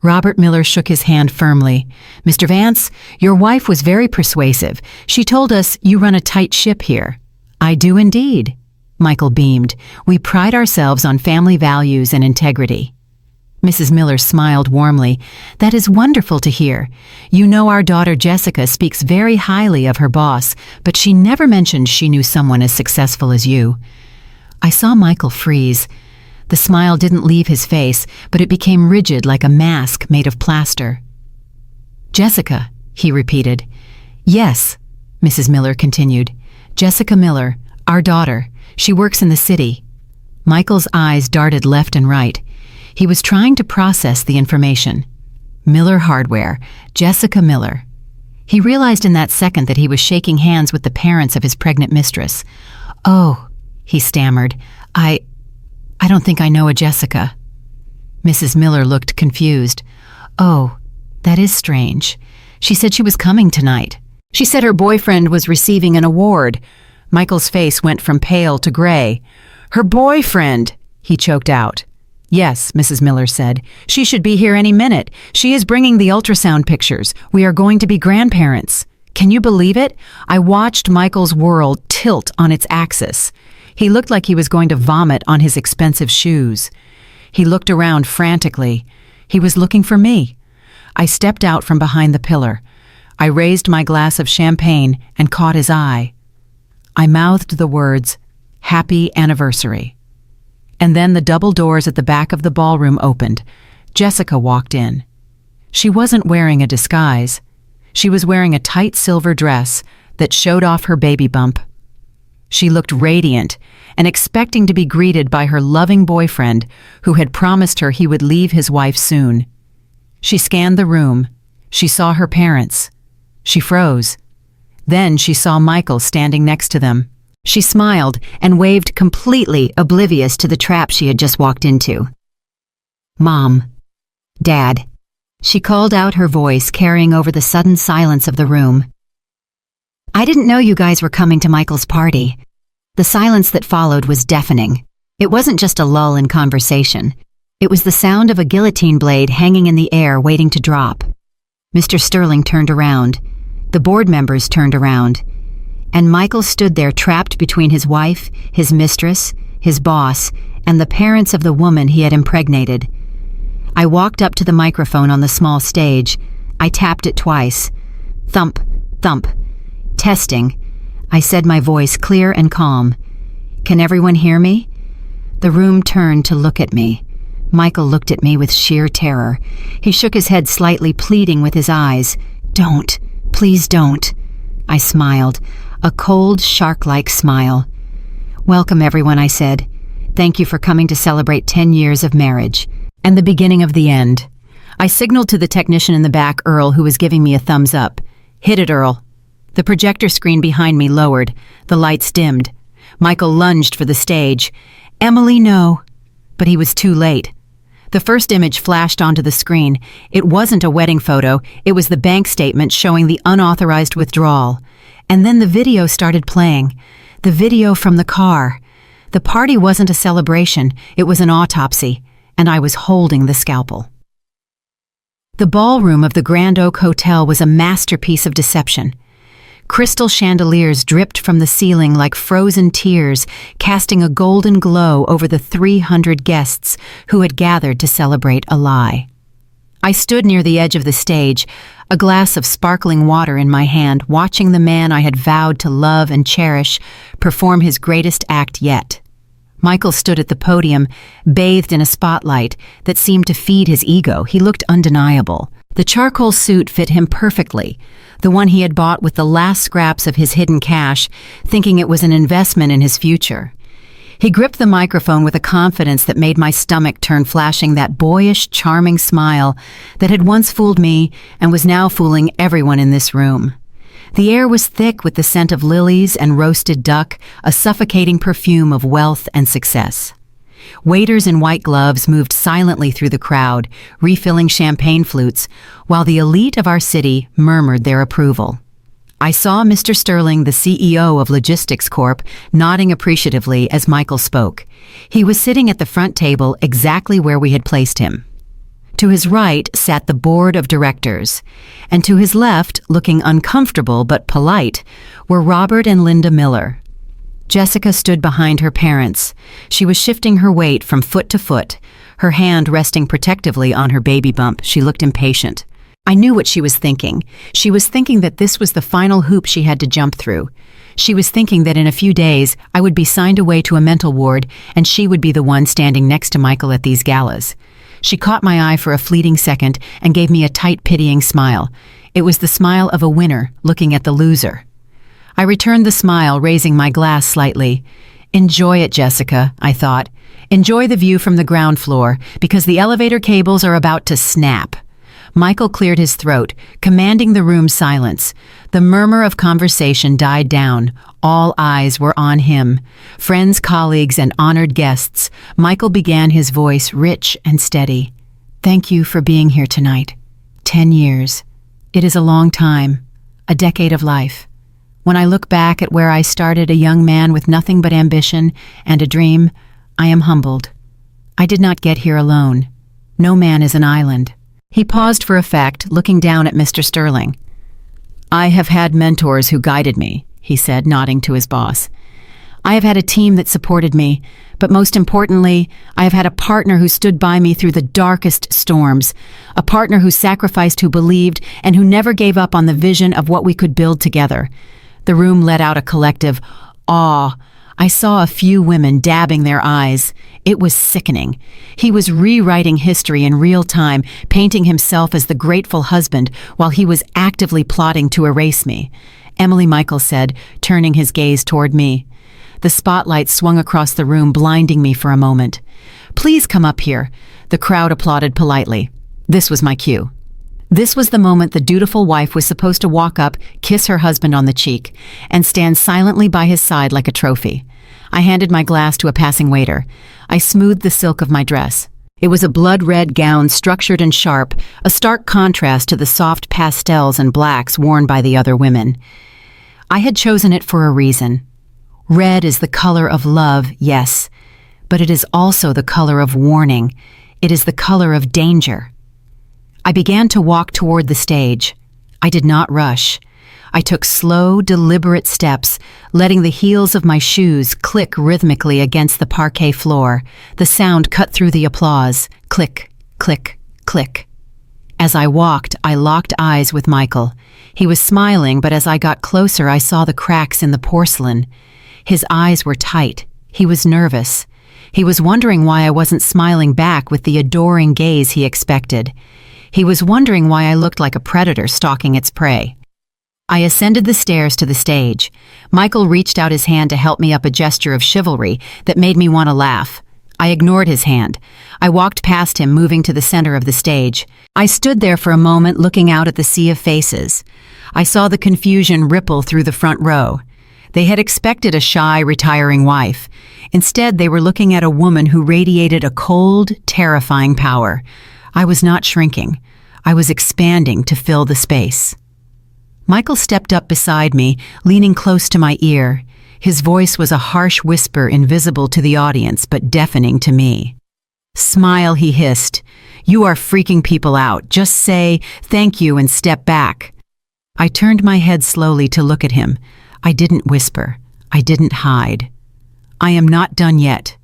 A: Robert Miller shook his hand firmly. "Mr. Vance, your wife was very persuasive. She told us you run a tight ship here." "I do indeed." Michael beamed. "We pride ourselves on family values and integrity." Mrs. Miller smiled warmly. "That is wonderful to hear. You know our daughter Jessica speaks very highly of her boss, but she never mentioned she knew someone as successful as you." I saw Michael freeze. The smile didn't leave his face, but it became rigid like a mask made of plaster. "Jessica," he repeated. "Yes," Mrs. Miller continued. "Jessica Miller, our daughter. She works in the city." Michael's eyes darted left and right. He was trying to process the information. Miller Hardware, Jessica Miller. He realized in that second that he was shaking hands with the parents of his pregnant mistress. "Oh," he stammered, I don't think I know a Jessica." Mrs. Miller looked confused. "Oh, that is strange. She said she was coming tonight. She said her boyfriend was receiving an award." Michael's face went from pale to gray. "Her boyfriend," he choked out. "Yes," Mrs. Miller said. "She should be here any minute. She is bringing the ultrasound pictures. We are going to be grandparents." Can you believe it? I watched Michael's world tilt on its axis. He looked like he was going to vomit on his expensive shoes. He looked around frantically. He was looking for me. I stepped out from behind the pillar. I raised my glass of champagne and caught his eye. I mouthed the words, "Happy Anniversary." And then the double doors at the back of the ballroom opened. Jessica walked in. She wasn't wearing a disguise. She was wearing a tight silver dress that showed off her baby bump. She looked radiant and expecting to be greeted by her loving boyfriend who had promised her he would leave his wife soon. She scanned the room. She saw her parents. She froze. Then she saw Michael standing next to them. She smiled and waved, completely oblivious to the trap she had just walked into. "Mom. Dad." She called out, her voice carrying over the sudden silence of the room. "I didn't know you guys were coming to Michael's party." The silence that followed was deafening. It wasn't just a lull in conversation. It was the sound of a guillotine blade hanging in the air waiting to drop. Mr. Sterling turned around. The board members turned around. And Michael stood there trapped between his wife, his mistress, his boss, and the parents of the woman he had impregnated. I walked up to the microphone on the small stage. I tapped it twice. Thump, thump. Testing. I said, my voice clear and calm. "Can everyone hear me?" The room turned to look at me. Michael looked at me with sheer terror. He shook his head slightly, pleading with his eyes. "Don't. Please don't." I smiled. A cold, shark-like smile. "Welcome, everyone," I said. "Thank you for coming to celebrate 10 years of marriage. And the beginning of the end." I signaled to the technician in the back, Earl, who was giving me a thumbs up. "Hit it, Earl." The projector screen behind me lowered. The lights dimmed. Michael lunged for the stage. "Emily, no." But he was too late. The first image flashed onto the screen. It wasn't a wedding photo, it was the bank statement showing the unauthorized withdrawal. And then the video started playing. The video from the car. The party wasn't a celebration, it was an autopsy, and I was holding the scalpel. The ballroom of the Grand Oak Hotel was a masterpiece of deception. Crystal chandeliers dripped from the ceiling like frozen tears, casting a golden glow over the 300 guests who had gathered to celebrate a lie. I stood near the edge of the stage, a glass of sparkling water in my hand, watching the man I had vowed to love and cherish perform his greatest act yet. Michael stood at the podium, bathed in a spotlight that seemed to feed his ego. He looked undeniable. The charcoal suit fit him perfectly, the one he had bought with the last scraps of his hidden cash, thinking it was an investment in his future. He gripped the microphone with a confidence that made my stomach turn, flashing that boyish, charming smile that had once fooled me and was now fooling everyone in this room. The air was thick with the scent of lilies and roasted duck, a suffocating perfume of wealth and success. Waiters in white gloves moved silently through the crowd, refilling champagne flutes, while the elite of our city murmured their approval. I saw Mr. Sterling, the CEO of Logistics Corp., nodding appreciatively as Michael spoke. He was sitting at the front table exactly where we had placed him. To his right sat the board of directors, and to his left, looking uncomfortable but polite, were Robert and Linda Miller. Jessica stood behind her parents. She was shifting her weight from foot to foot, her hand resting protectively on her baby bump. She looked impatient. I knew what she was thinking. She was thinking that this was the final hoop she had to jump through. She was thinking that in a few days I would be signed away to a mental ward and she would be the one standing next to Michael at these galas. She caught my eye for a fleeting second and gave me a tight, pitying smile. It was the smile of a winner looking at the loser. I returned the smile, raising my glass slightly. "Enjoy it, Jessica," I thought. "Enjoy the view from the ground floor, because the elevator cables are about to snap." Michael cleared his throat, commanding the room's silence. The murmur of conversation died down. All eyes were on him. Friends, colleagues, and honored guests. Michael began, his voice rich and steady. "Thank you for being here tonight. 10 years. It is a long time. A decade of life. When I look back at where I started, a young man with nothing but ambition and a dream, I am humbled. I did not get here alone. No man is an island." He paused for effect, looking down at Mr. Sterling. "I have had mentors who guided me," he said, nodding to his boss. "I have had a team that supported me, but most importantly, I have had a partner who stood by me through the darkest storms, a partner who sacrificed, who believed, and who never gave up on the vision of what we could build together." The room let out a collective awe. I saw a few women dabbing their eyes. It was sickening. He was rewriting history in real time, painting himself as the grateful husband while he was actively plotting to erase me. "Emily," Michael said, turning his gaze toward me. The spotlight swung across the room, blinding me for a moment. "Please come up here." The crowd applauded politely. This was my cue. This was the moment the dutiful wife was supposed to walk up, kiss her husband on the cheek, and stand silently by his side like a trophy. I handed my glass to a passing waiter. I smoothed the silk of my dress. It was a blood-red gown, structured and sharp, a stark contrast to the soft pastels and blacks worn by the other women. I had chosen it for a reason. Red is the color of love, yes, but it is also the color of warning. It is the color of danger. I began to walk toward the stage. I did not rush. I took slow, deliberate steps, letting the heels of my shoes click rhythmically against the parquet floor. The sound cut through the applause. Click, click, click. As I walked, I locked eyes with Michael. He was smiling, but as I got closer, I saw the cracks in the porcelain. His eyes were tight. He was nervous. He was wondering why I wasn't smiling back with the adoring gaze he expected. He was wondering why I looked like a predator stalking its prey. I ascended the stairs to the stage. Michael reached out his hand to help me up, a gesture of chivalry that made me want to laugh. I ignored his hand. I walked past him, moving to the center of the stage. I stood there for a moment, looking out at the sea of faces. I saw the confusion ripple through the front row. They had expected a shy, retiring wife. Instead, they were looking at a woman who radiated a cold, terrifying power. I was not shrinking. I was expanding to fill the space. Michael stepped up beside me, leaning close to my ear. His voice was a harsh whisper, invisible to the audience, but deafening to me. "Smile," he hissed. "You are freaking people out. Just say, 'Thank you,' and step back." I turned my head slowly to look at him. I didn't whisper. I didn't hide. "I am not done yet."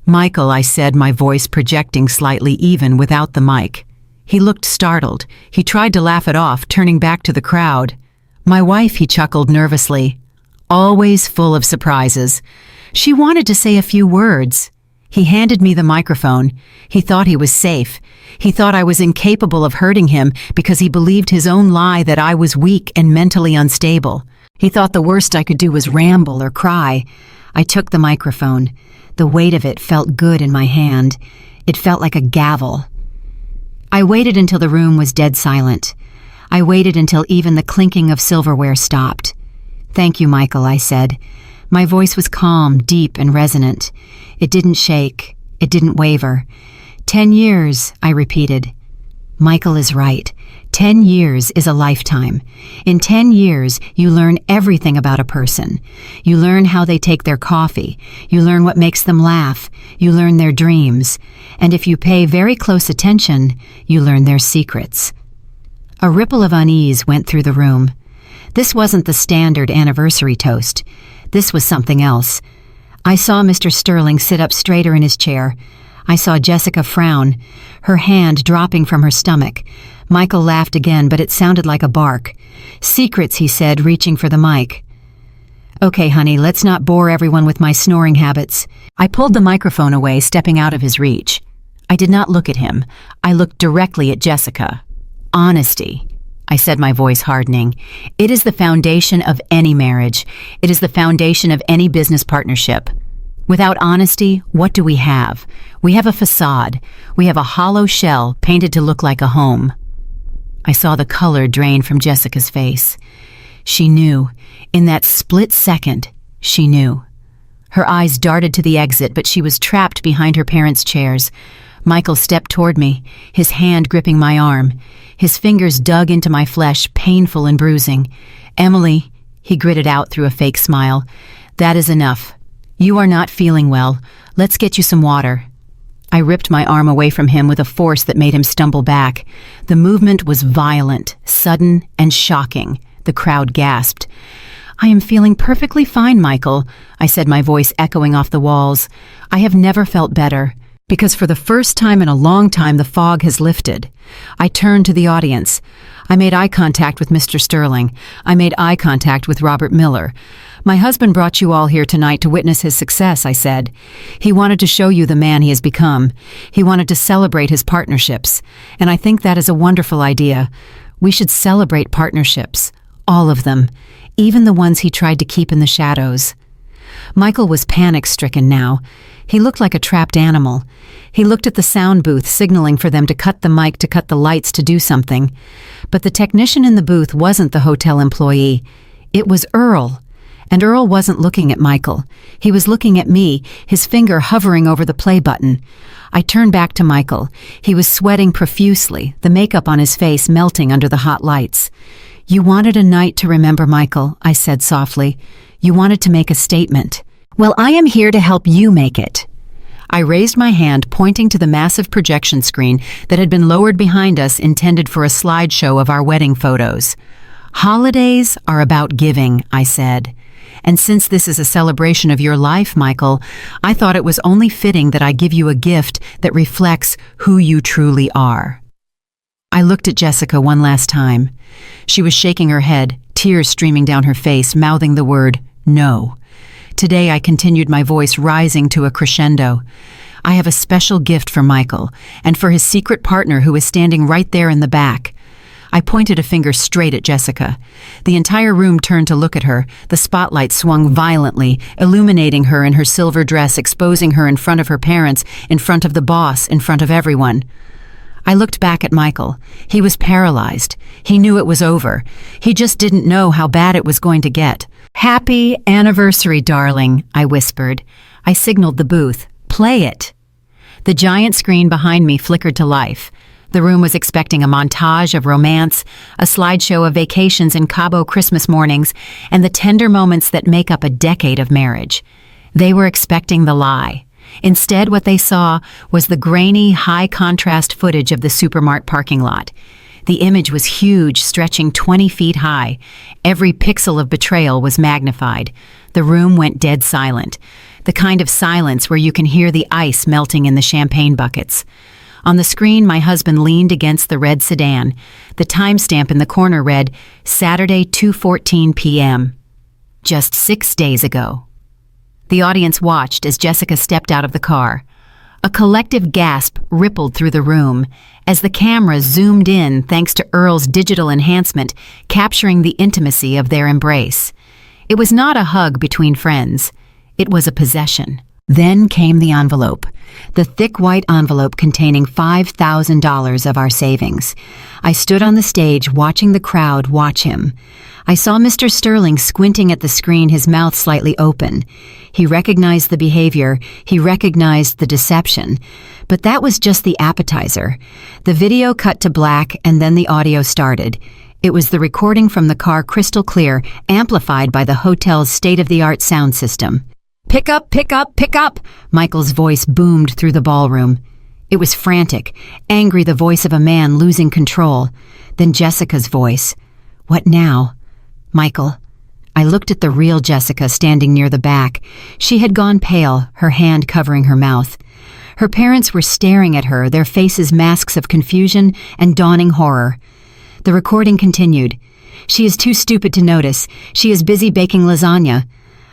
A: "Michael," I said, my voice projecting slightly even without the mic. He looked startled. He tried to laugh it off, turning back to the crowd. "My wife," he chuckled nervously. "Always full of surprises. She wanted to say a few words." He handed me the microphone. He thought he was safe. He thought I was incapable of hurting him because he believed his own lie that I was weak and mentally unstable. He thought the worst I could do was ramble or cry. I took the microphone. The weight of it felt good in my hand. It felt like a gavel. I waited until the room was dead silent. I waited until even the clinking of silverware stopped. "Thank you, Michael," I said. My voice was calm, deep, and resonant. It didn't shake. It didn't waver. 10 years, I repeated. Michael is right. 10 years is a lifetime. In 10 years, you learn everything about a person. You learn how they take their coffee. You learn what makes them laugh. You learn their dreams. And if you pay very close attention, you learn their secrets. A ripple of unease went through the room. This wasn't the standard anniversary toast. This was something else. I saw Mr. Sterling sit up straighter in his chair. I saw Jessica frown, her hand dropping from her stomach. Michael laughed again, but it sounded like a bark. "Secrets," he said, reaching for the mic. "Okay, honey, let's not bore everyone with my snoring habits." I pulled the microphone away, stepping out of his reach. I did not look at him. I looked directly at Jessica. "Honesty," I said, my voice hardening. "It is the foundation of any marriage. It is the foundation of any business partnership. Without honesty, what do we have? We have a facade. We have a hollow shell painted to look like a home." I saw the color drain from Jessica's face. She knew. In that split second, she knew. Her eyes darted to the exit, but she was trapped behind her parents' chairs. Michael stepped toward me, his hand gripping my arm. His fingers dug into my flesh, painful and bruising. "Emily," he gritted out through a fake smile, "that is enough. You are not feeling well. Let's get you some water." I ripped my arm away from him with a force that made him stumble back. The movement was violent, sudden, and shocking. The crowd gasped. "I am feeling perfectly fine, Michael," I said, my voice echoing off the walls. "I have never felt better." Because for the first time in a long time, the fog has lifted. I turned to the audience. I made eye contact with Mr. Sterling. I made eye contact with Robert Miller. "My husband brought you all here tonight to witness his success," I said. "He wanted to show you the man he has become. He wanted to celebrate his partnerships. And I think that is a wonderful idea. We should celebrate partnerships. All of them. Even the ones he tried to keep in the shadows." Michael was panic-stricken now. He looked like a trapped animal. He looked at the sound booth, signaling for them to cut the mic, to cut the lights, to do something. But the technician in the booth wasn't the hotel employee. It was Earl. And Earl wasn't looking at Michael. He was looking at me, his finger hovering over the play button. I turned back to Michael. He was sweating profusely, the makeup on his face melting under the hot lights. "You wanted a night to remember, Michael," I said softly. "You wanted to make a statement. Well, I am here to help you make it." I raised my hand, pointing to the massive projection screen that had been lowered behind us, intended for a slideshow of our wedding photos. "Holidays are about giving," I said. "And since this is a celebration of your life, Michael, I thought it was only fitting that I give you a gift that reflects who you truly are." I looked at Jessica one last time. She was shaking her head, tears streaming down her face, mouthing the word, "No." Today I continued, my voice rising to a crescendo. "I have a special gift for Michael, and for his secret partner who is standing right there in the back." I pointed a finger straight at Jessica. The entire room turned to look at her. The spotlight swung violently, illuminating her in her silver dress, exposing her in front of her parents, in front of the boss, in front of everyone. I looked back at Michael. He was paralyzed. He knew it was over. He just didn't know how bad it was going to get. "Happy anniversary, darling," I whispered. I signaled the booth. "Play it." The giant screen behind me flickered to life. The room was expecting a montage of romance, a slideshow of vacations in Cabo Christmas mornings, and the tender moments that make up a decade of marriage. They were expecting the lie. Instead, what they saw was the grainy, high-contrast footage of the supermart parking lot. The image was huge, stretching 20 feet high. Every pixel of betrayal was magnified. The room went dead silent, the kind of silence where you can hear the ice melting in the champagne buckets. On the screen, my husband leaned against the red sedan. The timestamp in the corner read, Saturday, 2:14 p.m. Just 6 days ago. The audience watched as Jessica stepped out of the car. A collective gasp rippled through the room as the camera zoomed in thanks to Earl's digital enhancement, capturing the intimacy of their embrace. It was not a hug between friends. It was a possession. Then came the envelope, the thick white envelope containing $5,000 of our savings. I stood on the stage watching the crowd watch him. I saw Mr. Sterling squinting at the screen, his mouth slightly open. He recognized the behavior, he recognized the deception. But that was just the appetizer. The video cut to black and then the audio started. It was the recording from the car, crystal clear, amplified by the hotel's state-of-the-art sound system. "Pick up, pick up, pick up!" Michael's voice boomed through the ballroom. It was frantic, angry, the voice of a man losing control. Then Jessica's voice. "What now?" "Michael." I looked at the real Jessica standing near the back. She had gone pale, her hand covering her mouth. Her parents were staring at her, their faces masks of confusion and dawning horror. The recording continued. "She is too stupid to notice. She is busy baking lasagna."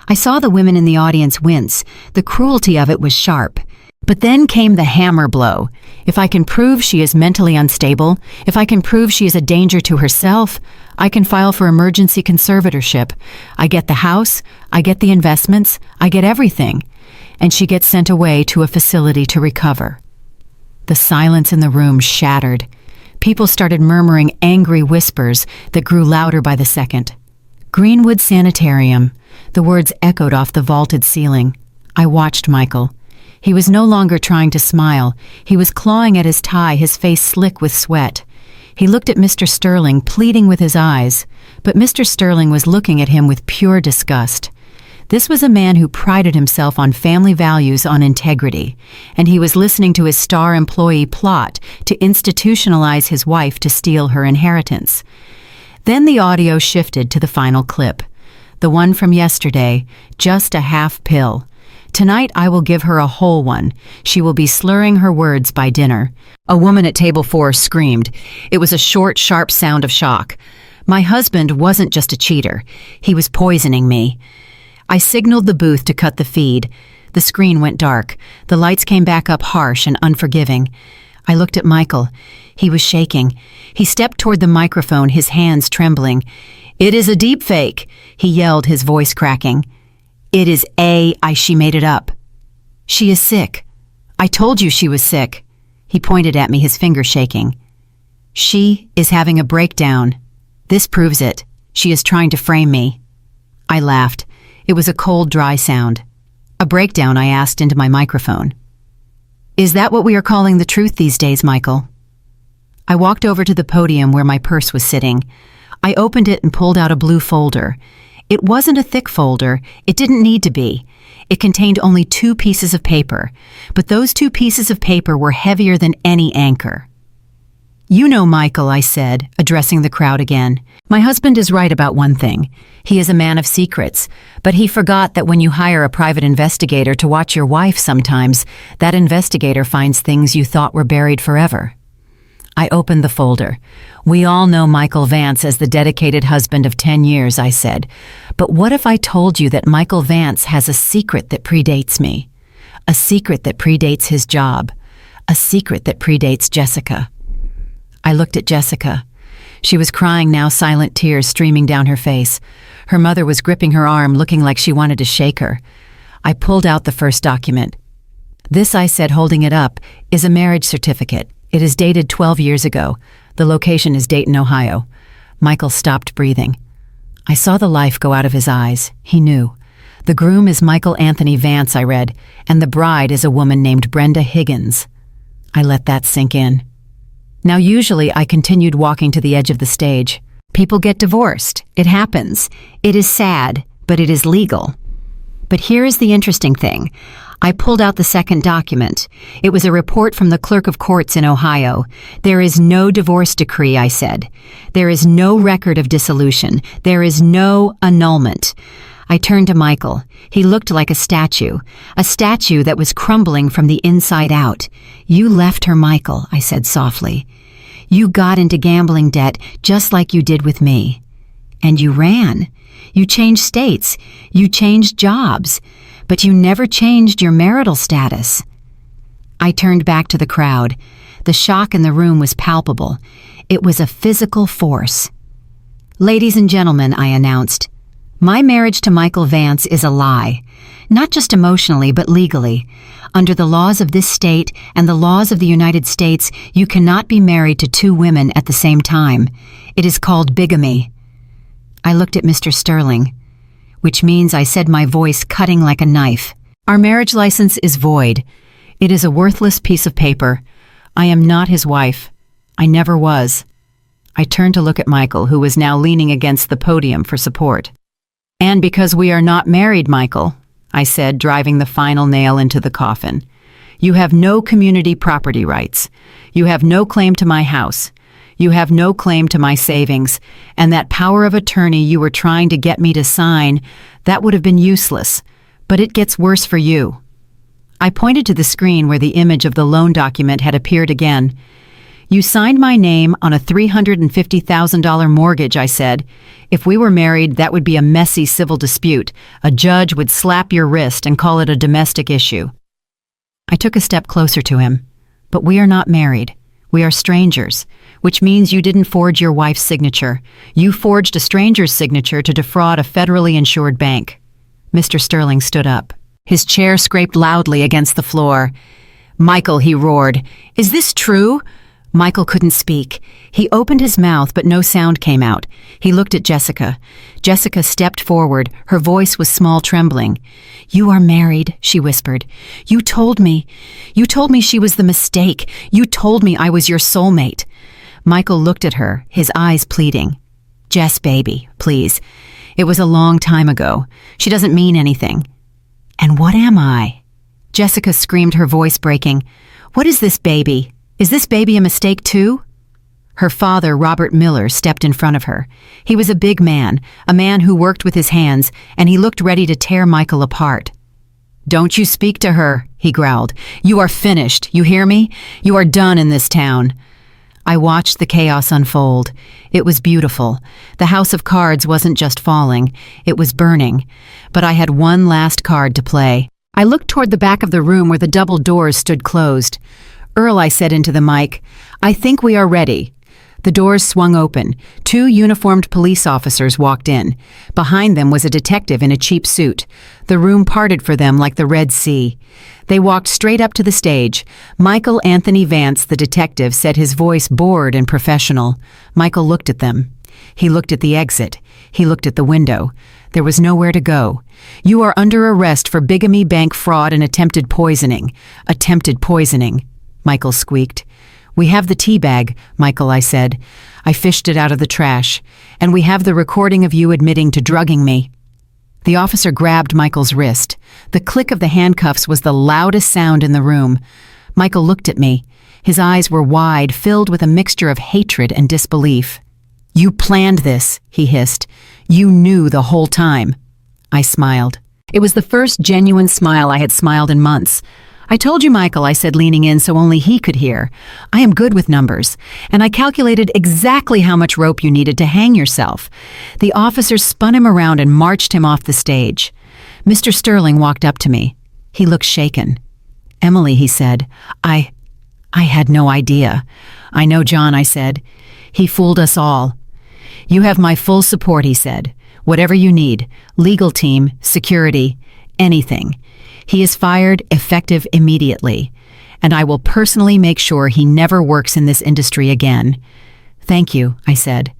A: I saw the women in the audience wince. The cruelty of it was sharp. But then came the hammer blow. If I can prove she is mentally unstable, if I can prove she is a danger to herself, I can file for emergency conservatorship. I get the house, I get the investments, I get everything. And she gets sent away to a facility to recover. The silence in the room shattered. People started murmuring angry whispers that grew louder by the second. "Greenwood Sanitarium." The words echoed off the vaulted ceiling. I watched Michael. He was no longer trying to smile. He was clawing at his tie, his face slick with sweat. He looked at Mr. Sterling, pleading with his eyes, but Mr. Sterling was looking at him with pure disgust. This was a man who prided himself on family values, on integrity, and he was listening to his star employee plot to institutionalize his wife to steal her inheritance. Then the audio shifted to the final clip. The one from yesterday, just a half pill. Tonight I will give her a whole one. She will be slurring her words by dinner. A woman at table 4 screamed. It was a short, sharp sound of shock. My husband wasn't just a cheater. He was poisoning me. I signaled the booth to cut the feed. The screen went dark. The lights came back up harsh and unforgiving. I looked at Michael. He was shaking. He stepped toward the microphone, his hands trembling. "It is a deep fake," he yelled, his voice cracking. "It is she made it up. She is sick. I told you she was sick." He pointed at me, his finger shaking. "She is having a breakdown. This proves it. She is trying to frame me." I laughed. It was a cold, dry sound. "A breakdown?" I asked into my microphone. "Is that what we are calling the truth these days, Michael?" I walked over to the podium where my purse was sitting. I opened it and pulled out a blue folder. It wasn't a thick folder. It didn't need to be. It contained only 2 pieces of paper, but those 2 pieces of paper were heavier than any anchor. "You know, Michael," I said, addressing the crowd again, "my husband is right about one thing. He is a man of secrets, but he forgot that when you hire a private investigator to watch your wife sometimes, that investigator finds things you thought were buried forever." I opened the folder. "We all know Michael Vance as the dedicated husband of 10 years, I said. But what if I told you that Michael Vance has a secret that predates me? A secret that predates his job. A secret that predates Jessica." I looked at Jessica. She was crying now, silent tears streaming down her face. Her mother was gripping her arm, looking like she wanted to shake her. I pulled out the first document. "This," I said, holding it up, "is a marriage certificate. It is dated 12 years ago. The location is Dayton, Ohio." Michael stopped breathing. I saw the life go out of his eyes. He knew. The groom is Michael Anthony Vance, I read, and the bride is a woman named Brenda Higgins. I let that sink in. Now usually I continued walking to the edge of the stage. People get divorced. It happens. It is sad, but it is legal. But here is the interesting thing. I pulled out the second document. It was a report from the clerk of courts in Ohio. There is no divorce decree, I said. There is no record of dissolution. There is no annulment. I turned to Michael. He looked like a statue that was crumbling from the inside out. You left her, Michael, I said softly. You got into gambling debt just like you did with me. And you ran. You changed states. You changed jobs. But you never changed your marital status. I turned back to the crowd. The shock in the room was palpable. It was a physical force. Ladies and gentlemen, I announced, my marriage to Michael Vance is a lie. Not just emotionally, but legally. Under the laws of this state and the laws of the United States, you cannot be married to two women at the same time. It is called bigamy. I looked at Mr. Sterling, which means I said, my voice cutting like a knife. Our marriage license is void. It is a worthless piece of paper. I am not his wife. I never was. I turned to look at Michael, who was now leaning against the podium for support. And because we are not married, Michael, I said, driving the final nail into the coffin, you have no community property rights. You have no claim to my house. You have no claim to my savings, and that power of attorney you were trying to get me to sign, that would have been useless, but it gets worse for you. I pointed to the screen where the image of the loan document had appeared again. You signed my name on a $350,000 mortgage, I said. If we were married, that would be a messy civil dispute. A judge would slap your wrist and call it a domestic issue. I took a step closer to him. But we are not married. We are strangers, which means you didn't forge your wife's signature. You forged a stranger's signature to defraud a federally insured bank. Mr. Sterling stood up. His chair scraped loudly against the floor. Michael, he roared, is this true? Michael couldn't speak. He opened his mouth, but no sound came out. He looked at Jessica. Jessica stepped forward. Her voice was small, trembling. You are married, she whispered. You told me she was the mistake. You told me I was your soulmate. Michael looked at her, his eyes pleading. Jess, baby, please. It was a long time ago. She doesn't mean anything. And what am I? Jessica screamed, her voice breaking. What is this baby? Is this baby a mistake too? Her father, Robert Miller, stepped in front of her. He was a big man, a man who worked with his hands, and he looked ready to tear Michael apart. Don't you speak to her, he growled. You are finished, you hear me? You are done in this town. I watched the chaos unfold. It was beautiful. The house of cards wasn't just falling, it was burning. But I had one last card to play. I looked toward the back of the room where the double doors stood closed. Earl, I said into the mic, I think we are ready. The doors swung open. 2 uniformed police officers walked in. Behind them was a detective in a cheap suit. The room parted for them like the Red Sea. They walked straight up to the stage. Michael Anthony Vance, the detective, said, his voice bored and professional. Michael looked at them. He looked at the exit. He looked at the window. There was nowhere to go. You are under arrest for bigamy, bank fraud, and attempted poisoning. Attempted poisoning. Michael squeaked. We have the tea bag, Michael, I said. I fished it out of the trash. And we have the recording of you admitting to drugging me. The officer grabbed Michael's wrist. The click of the handcuffs was the loudest sound in the room. Michael looked at me. His eyes were wide, filled with a mixture of hatred and disbelief. You planned this, he hissed. You knew the whole time. I smiled. It was the first genuine smile I had smiled in months. I told you, Michael, I said, leaning in so only he could hear. I am good with numbers, and I calculated exactly how much rope you needed to hang yourself. The officers spun him around and marched him off the stage. Mr. Sterling walked up to me. He looked shaken. Emily, he said, I had no idea. I know, John, I said. He fooled us all. You have my full support, he said. Whatever you need, legal team, security, anything. He is fired, effective immediately, and I will personally make sure he never works in this industry again. Thank you, I said.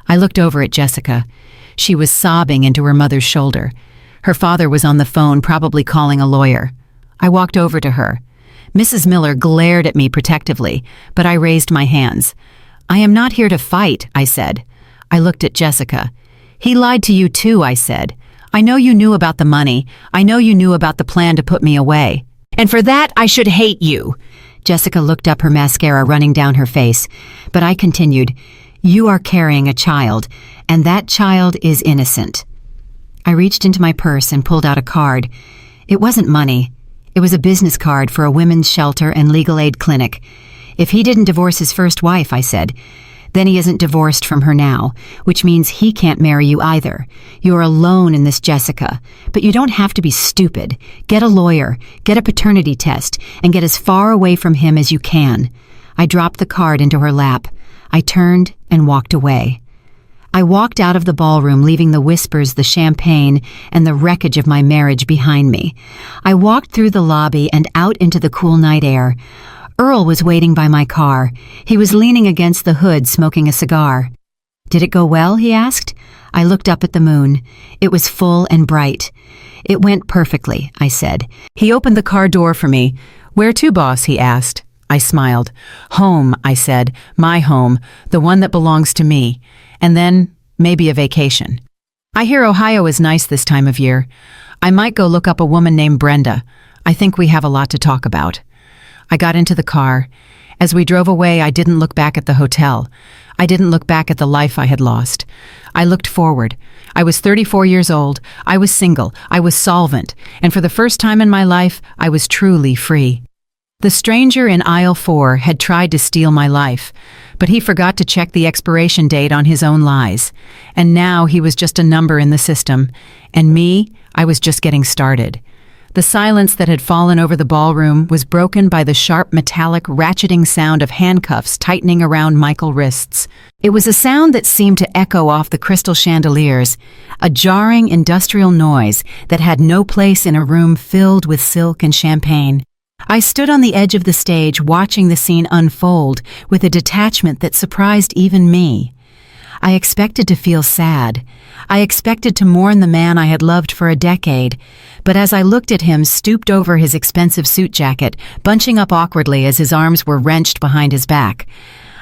A: I looked over at Jessica. She was sobbing into her mother's shoulder. Her father was on the phone, probably calling a lawyer. I walked over to her. Mrs. Miller glared at me protectively, but I raised my hands. "I am not here to fight," I said. I looked at Jessica. "He lied to you too," I said. "I know you knew about the money. I know you knew about the plan to put me away. And for that, I should hate you." Jessica looked up, her mascara running down her face. But I continued, "You are carrying a child, and that child is innocent." I reached into my purse and pulled out a card. It wasn't money. It was a business card for a women's shelter and legal aid clinic. "If he didn't divorce his first wife," I said, "then he isn't divorced from her now, which means he can't marry you either. You're alone in this, Jessica. But you don't have to be stupid. Get a lawyer, get a paternity test, and get as far away from him as you can." I dropped the card into her lap. I turned and walked away. I walked out of the ballroom, leaving the whispers, the champagne, and the wreckage of my marriage behind me. I walked through the lobby and out into the cool night air. Earl was waiting by my car. He was leaning against the hood, smoking a cigar. "Did it go well?" he asked. I looked up at the moon. It was full and bright. "It went perfectly," I said. He opened the car door for me. "Where to, boss?" he asked. I smiled. "Home," I said. "My home, the one that belongs to me. And then, maybe a vacation. I hear Ohio is nice this time of year. I might go look up a woman named Brenda. I think we have a lot to talk about." I got into the car. As we drove away, I didn't look back at the hotel. I didn't look back at the life I had lost. I looked forward. I was 34 years old. I was single. I was solvent. And for the first time in my life, I was truly free. The stranger in aisle 4 had tried to steal my life, but he forgot to check the expiration date on his own lies. And now he was just a number in the system. And me, I was just getting started. The silence that had fallen over the ballroom was broken by the sharp metallic ratcheting sound of handcuffs tightening around Michael's wrists. It was a sound that seemed to echo off the crystal chandeliers, a jarring industrial noise that had no place in a room filled with silk and champagne. I stood on the edge of the stage watching the scene unfold with a detachment that surprised even me. I expected to feel sad. I expected to mourn the man I had loved for a decade. But as I looked at him stooped over his expensive suit jacket, bunching up awkwardly as his arms were wrenched behind his back,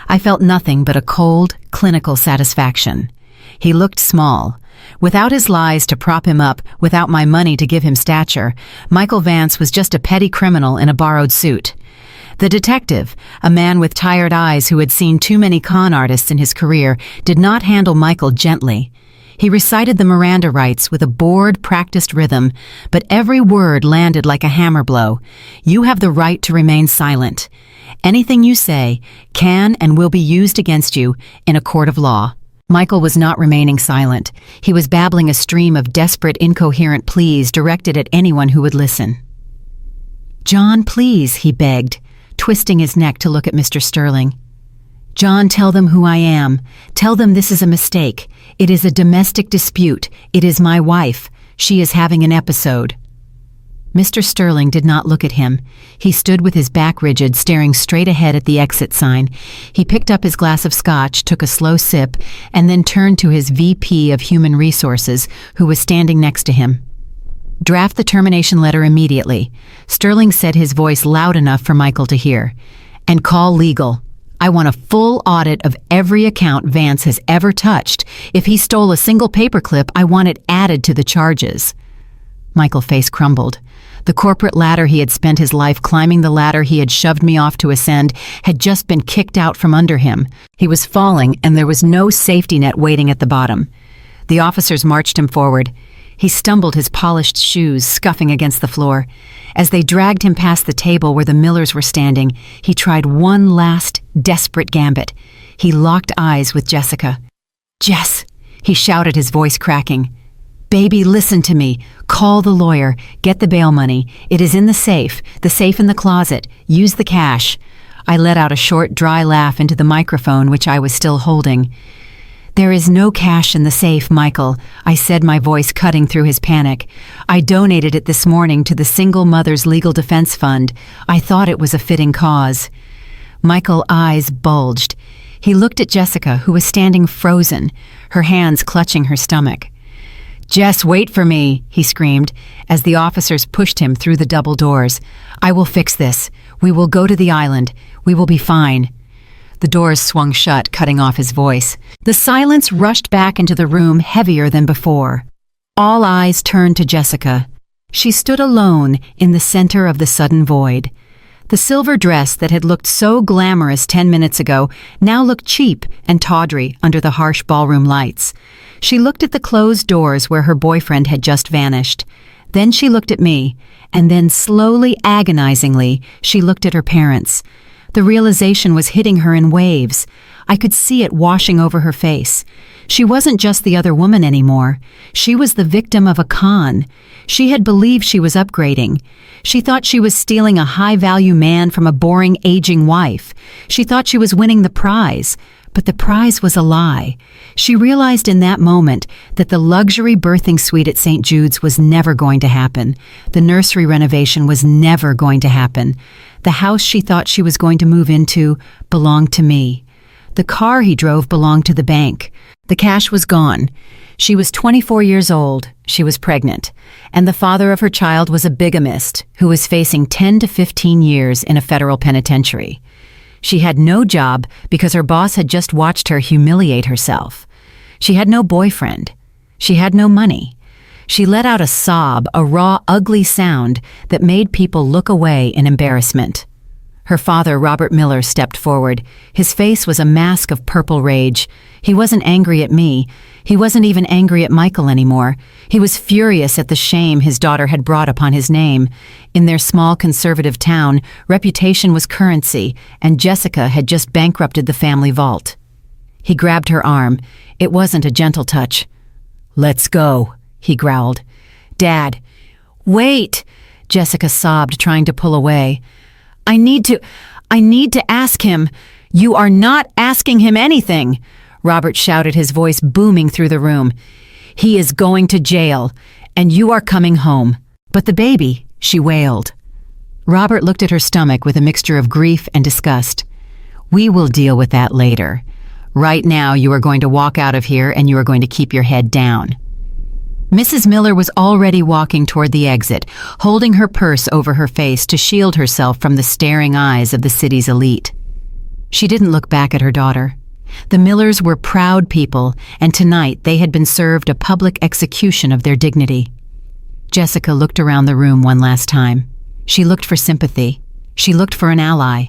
A: I felt nothing but a cold, clinical satisfaction. He looked small. Without his lies to prop him up, without my money to give him stature, Michael Vance was just a petty criminal in a borrowed suit. The detective, a man with tired eyes who had seen too many con artists in his career, did not handle Michael gently. He recited the Miranda rights with a bored, practiced rhythm, but every word landed like a hammer blow. "You have the right to remain silent. Anything you say can and will be used against you in a court of law." Michael was not remaining silent. He was babbling a stream of desperate, incoherent pleas directed at anyone who would listen. "John, please," he begged, twisting his neck to look at Mr. Sterling. "John, tell them who I am. Tell them this is a mistake. It is a domestic dispute. It is my wife. She is having an episode." Mr. Sterling did not look at him. He stood with his back rigid, staring straight ahead at the exit sign. He picked up his glass of scotch, took a slow sip, and then turned to his VP of Human Resources, who was standing next to him. "Draft the termination letter immediately," Sterling said, his voice loud enough for Michael to hear. "And call legal. I want a full audit of every account Vance has ever touched. If he stole a single paperclip, I want it added to the charges." Michael's face crumbled. The corporate ladder he had spent his life climbing, the ladder he had shoved me off to ascend, had just been kicked out from under him. He was falling, and there was no safety net waiting at the bottom. The officers marched him forward. He stumbled, his polished shoes scuffing against the floor. As they dragged him past the table where the Millers were standing, he tried one last, desperate gambit. He locked eyes with Jessica. "Jess," he shouted, his voice cracking. "Baby, listen to me. Call the lawyer. Get the bail money. It is in the safe in the closet. Use the cash." I let out a short, dry laugh into the microphone, which I was still holding. "There is no cash in the safe, Michael," I said, my voice cutting through his panic. "I donated it this morning to the Single Mother's Legal Defense Fund. I thought it was a fitting cause." Michael's eyes bulged. He looked at Jessica, who was standing frozen, her hands clutching her stomach. "Jess, wait for me," he screamed, as the officers pushed him through the double doors. "I will fix this. We will go to the island. We will be fine." The doors swung shut, cutting off his voice. The silence rushed back into the room, heavier than before. All eyes turned to Jessica. She stood alone in the center of the sudden void. The silver dress that had looked so glamorous 10 minutes ago now looked cheap and tawdry under the harsh ballroom lights. She looked at the closed doors where her boyfriend had just vanished. Then she looked at me, and then slowly, agonizingly, she looked at her parents. The realization was hitting her in waves. I could see it washing over her face. She wasn't just the other woman anymore. She was the victim of a con. She had believed she was upgrading. She thought she was stealing a high-value man from a boring, aging wife. She thought she was winning the prize. But the prize was a lie. She realized in that moment that the luxury birthing suite at St. Jude's was never going to happen. The nursery renovation was never going to happen. The house she thought she was going to move into belonged to me. The car he drove belonged to the bank. The cash was gone. She was 24 years old. She was pregnant. And the father of her child was a bigamist who was facing 10 to 15 years in a federal penitentiary. She had no job because her boss had just watched her humiliate herself. She had no boyfriend. She had no money. She let out a sob, a raw, ugly sound that made people look away in embarrassment. Her father, Robert Miller, stepped forward. His face was a mask of purple rage. He wasn't angry at me. He wasn't even angry at Michael anymore. He was furious at the shame his daughter had brought upon his name. In their small conservative town, reputation was currency, and Jessica had just bankrupted the family vault. He grabbed her arm. It wasn't a gentle touch. "Let's go," he growled. "Dad." "Wait," Jessica sobbed, trying to pull away. I need to ask him." "You are not asking him anything," Robert shouted, his voice booming through the room. "He is going to jail, and you are coming home." "But the baby," she wailed. Robert looked at her stomach with a mixture of grief and disgust. "We will deal with that later. Right now, you are going to walk out of here and you are going to keep your head down." Mrs. Miller was already walking toward the exit, holding her purse over her face to shield herself from the staring eyes of the city's elite. She didn't look back at her daughter. The Millers were proud people, and tonight they had been served a public execution of their dignity. Jessica looked around the room one last time. She looked for sympathy. She looked for an ally.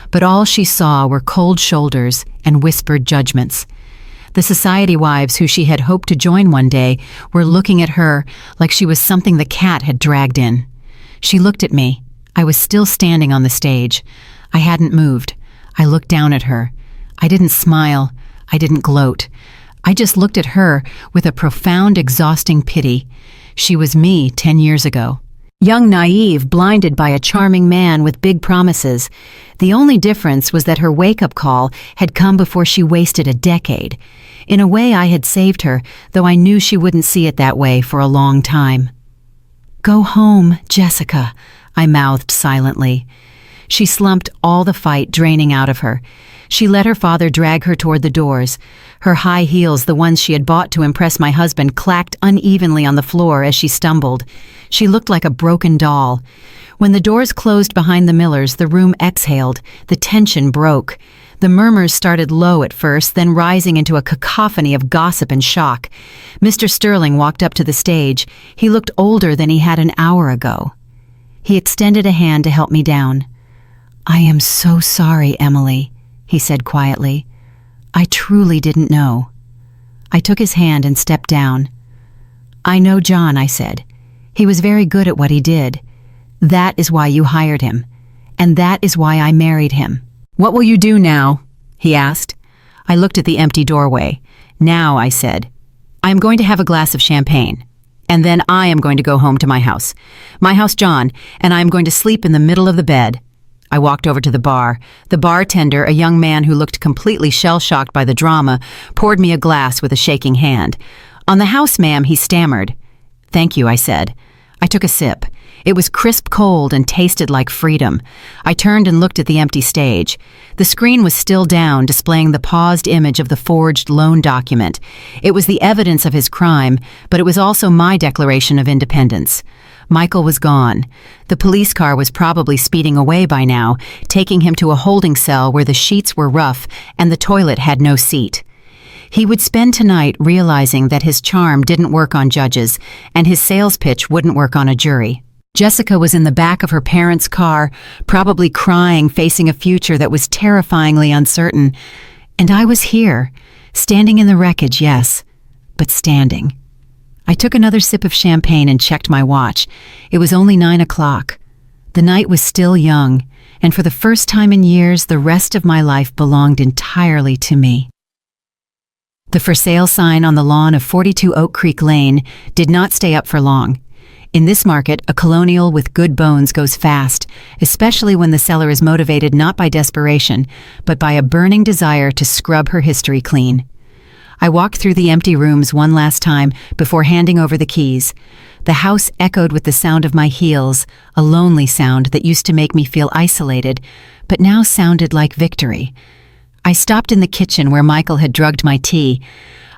A: But all she saw were cold shoulders and whispered judgments. The society wives who she had hoped to join one day were looking at her like she was something the cat had dragged in. She looked at me. I was still standing on the stage. I hadn't moved. I looked down at her. I didn't smile. I didn't gloat. I just looked at her with a profound, exhausting pity. She was me 10 years ago. Young, naive, blinded by a charming man with big promises. The only difference was that her wake-up call had come before she wasted a decade. In a way, I had saved her, though I knew she wouldn't see it that way for a long time. "Go home, Jessica," I mouthed silently. She slumped, all the fight draining out of her. She let her father drag her toward the doors. Her high heels, the ones she had bought to impress my husband, clacked unevenly on the floor as she stumbled. She looked like a broken doll. When the doors closed behind the Millers, the room exhaled. The tension broke. The murmurs started low at first, then rising into a cacophony of gossip and shock. Mr. Sterling walked up to the stage. He looked older than he had an hour ago. He extended a hand to help me down. "I am so sorry, Emily," he said quietly. "I truly didn't know." I took his hand and stepped down. "I know John," I said. "He was very good at what he did. That is why you hired him. And that is why I married him." "What will you do now?" he asked. I looked at the empty doorway. "Now," I said, "I am going to have a glass of champagne. And then I am going to go home to my house, John, and I am going to sleep in the middle of the bed." I walked over to the bar. The bartender, a young man who looked completely shell-shocked by the drama, poured me a glass with a shaking hand. "On the house, ma'am," he stammered. "Thank you," I said. I took a sip. It was crisp cold and tasted like freedom. I turned and looked at the empty stage. The screen was still down, displaying the paused image of the forged loan document. It was the evidence of his crime, but it was also my declaration of independence. Michael was gone. The police car was probably speeding away by now, taking him to a holding cell where the sheets were rough and the toilet had no seat. He would spend tonight realizing that his charm didn't work on judges and his sales pitch wouldn't work on a jury. Jessica was in the back of her parents' car, probably crying, facing a future that was terrifyingly uncertain. And I was here, standing in the wreckage, yes, but standing. I took another sip of champagne and checked my watch. It was only 9 o'clock. The night was still young, and for the first time in years, the rest of my life belonged entirely to me. The for sale sign on the lawn of 42 Oak Creek Lane did not stay up for long. In this market, a colonial with good bones goes fast, especially when the seller is motivated not by desperation, but by a burning desire to scrub her history clean. I walked through the empty rooms one last time before handing over the keys. The house echoed with the sound of my heels, a lonely sound that used to make me feel isolated, but now sounded like victory. I stopped in the kitchen where Michael had drugged my tea.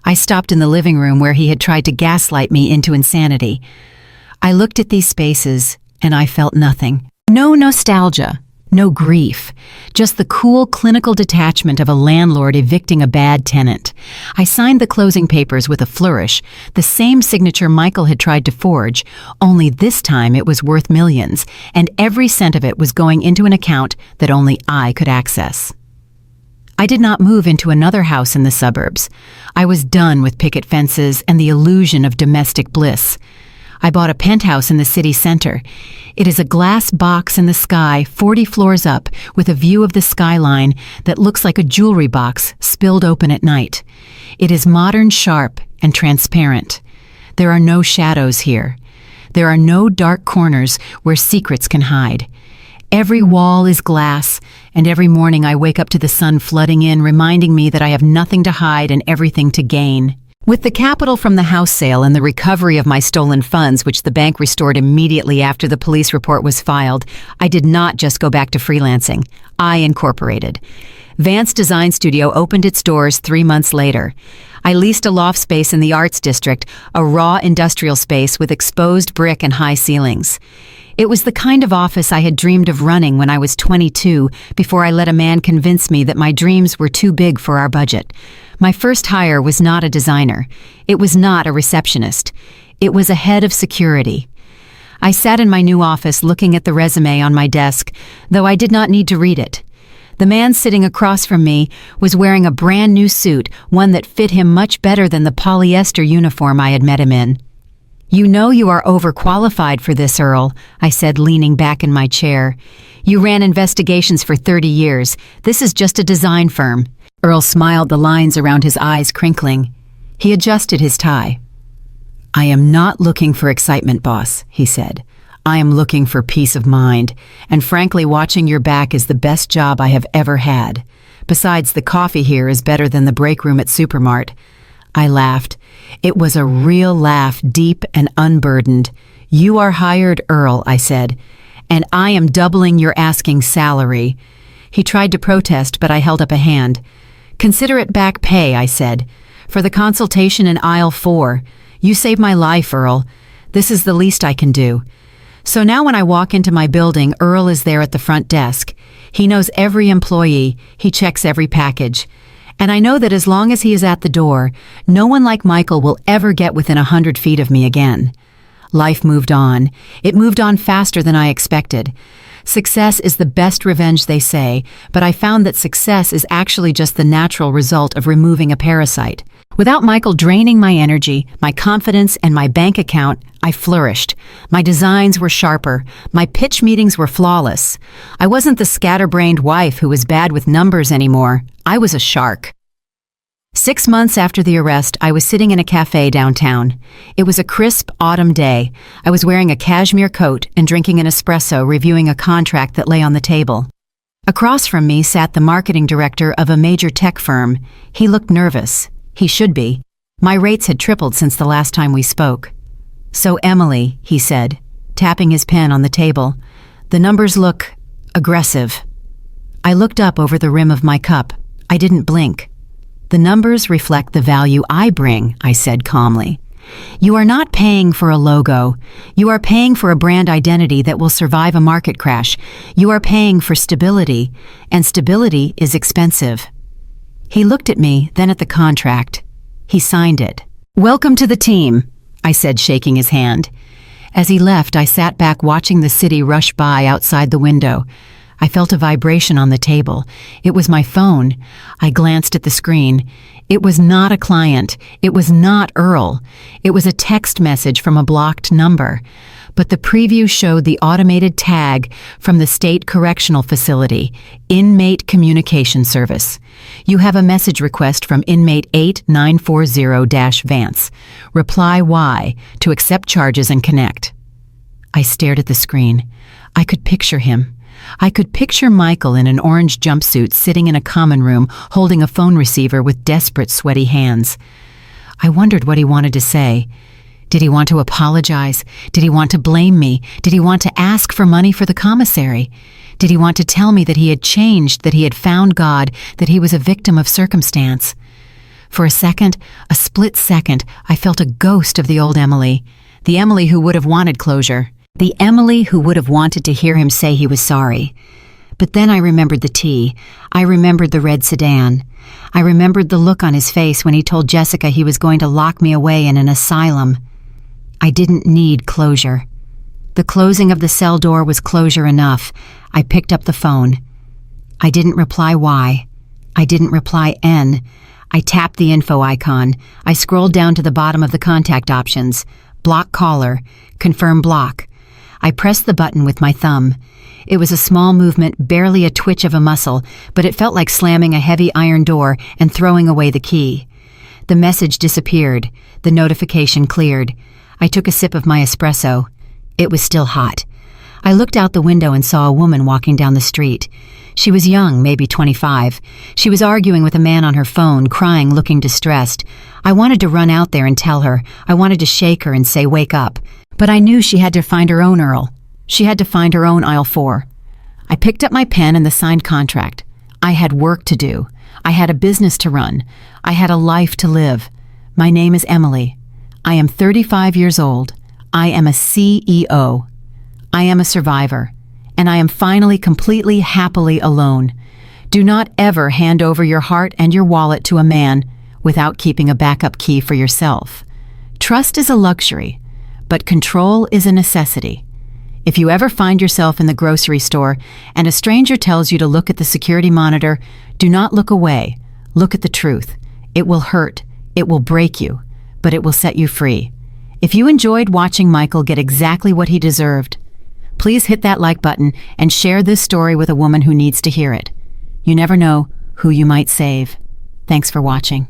A: I stopped in the living room where he had tried to gaslight me into insanity. I looked at these spaces, and I felt nothing. No nostalgia, no grief, just the cool clinical detachment of a landlord evicting a bad tenant. I signed the closing papers with a flourish, the same signature Michael had tried to forge, only this time it was worth millions, and every cent of it was going into an account that only I could access. I did not move into another house in the suburbs. I was done with picket fences and the illusion of domestic bliss. I bought a penthouse in the city center. It is a glass box in the sky 40 floors up with a view of the skyline that looks like a jewelry box spilled open at night. It is modern, sharp, and transparent. There are no shadows here. There are no dark corners where secrets can hide. Every wall is glass, and every morning I wake up to the sun flooding in, reminding me that I have nothing to hide and everything to gain. With the capital from the house sale and the recovery of my stolen funds, which the bank restored immediately after the police report was filed, I did not just go back to freelancing. I incorporated. Vance Design Studio opened its doors 3 months later. I leased a loft space in the Arts District, a raw industrial space with exposed brick and high ceilings. It was the kind of office I had dreamed of running when I was 22, before I let a man convince me that my dreams were too big for our budget. My first hire was not a designer. It was not a receptionist. It was a head of security. I sat in my new office looking at the resume on my desk, though I did not need to read it. The man sitting across from me was wearing a brand new suit, one that fit him much better than the polyester uniform I had met him in. "You know you are overqualified for this, Earl," I said, leaning back in my chair. "You ran investigations for 30 years. This is just a design firm." Earl smiled, the lines around his eyes crinkling. He adjusted his tie. "I am not looking for excitement, boss," he said. "I am looking for peace of mind, and frankly, watching your back is the best job I have ever had. Besides, the coffee here is better than the break room at Supermart." I laughed. It was a real laugh, deep and unburdened. "You are hired, Earl," I said, "and I am doubling your asking salary." He tried to protest, but I held up a hand. "Consider it back pay," I said, "for the consultation in aisle 4. You saved my life, Earl. This is the least I can do." So now when I walk into my building, Earl is there at the front desk. He knows every employee. He checks every package. And I know that as long as he is at the door, no one like Michael will ever get within 100 feet of me again. Life moved on. It moved on faster than I expected. Success is the best revenge, they say, but I found that success is actually just the natural result of removing a parasite. Without Michael draining my energy, my confidence, and my bank account, I flourished. My designs were sharper. My pitch meetings were flawless. I wasn't the scatterbrained wife who was bad with numbers anymore. I was a shark. 6 months after the arrest, I was sitting in a cafe downtown. It was a crisp autumn day. I was wearing a cashmere coat and drinking an espresso, reviewing a contract that lay on the table. Across from me sat the marketing director of a major tech firm. He looked nervous. He should be. My rates had tripled since the last time we spoke. "So Emily," he said, tapping his pen on the table. "The numbers look aggressive." I looked up over the rim of my cup. I didn't blink. "The numbers reflect the value I bring," I said calmly. "You are not paying for a logo. You are paying for a brand identity that will survive a market crash. You are paying for stability, and stability is expensive." He looked at me, then at the contract. He signed it. "Welcome to the team," I said, shaking his hand. As he left, I sat back watching the city rush by outside the window. I felt a vibration on the table. It was my phone. I glanced at the screen. It was not a client. It was not Earl. It was a text message from a blocked number. But the preview showed the automated tag from the state correctional facility, Inmate Communication Service. "You have a message request from inmate 8940-Vance. Reply Y to accept charges and connect." I stared at the screen. I could picture him. I could picture Michael in an orange jumpsuit sitting in a common room holding a phone receiver with desperate, sweaty hands. I wondered what he wanted to say. Did he want to apologize? Did he want to blame me? Did he want to ask for money for the commissary? Did he want to tell me that he had changed, that he had found God, that he was a victim of circumstance? For a second, a split second, I felt a ghost of the old Emily, the Emily who would have wanted closure. The Emily who would have wanted to hear him say he was sorry. But then I remembered the tea. I remembered the red sedan. I remembered the look on his face when he told Jessica he was going to lock me away in an asylum. I didn't need closure. The closing of the cell door was closure enough. I picked up the phone. I didn't reply Y. I didn't reply N. I tapped the info icon. I scrolled down to the bottom of the contact options. Block caller. Confirm block. I pressed the button with my thumb. It was a small movement, barely a twitch of a muscle, but it felt like slamming a heavy iron door and throwing away the key. The message disappeared. The notification cleared. I took a sip of my espresso. It was still hot. I looked out the window and saw a woman walking down the street. She was young, maybe 25. She was arguing with a man on her phone, crying, looking distressed. I wanted to run out there and tell her. I wanted to shake her and say, "Wake up." But I knew she had to find her own Earl. She had to find her own aisle 4. I picked up my pen and the signed contract. I had work to do. I had a business to run. I had a life to live. My name is Emily. I am 35 years old. I am a CEO. I am a survivor. And I am finally completely happily alone. Do not ever hand over your heart and your wallet to a man without keeping a backup key for yourself. Trust is a luxury, but control is a necessity. If you ever find yourself in the grocery store and a stranger tells you to look at the security monitor, do not look away. Look at the truth. It will hurt. It will break you, but it will set you free. If you enjoyed watching Michael get exactly what he deserved, please hit that like button and share this story with a woman who needs to hear it. You never know who you might save. Thanks for watching.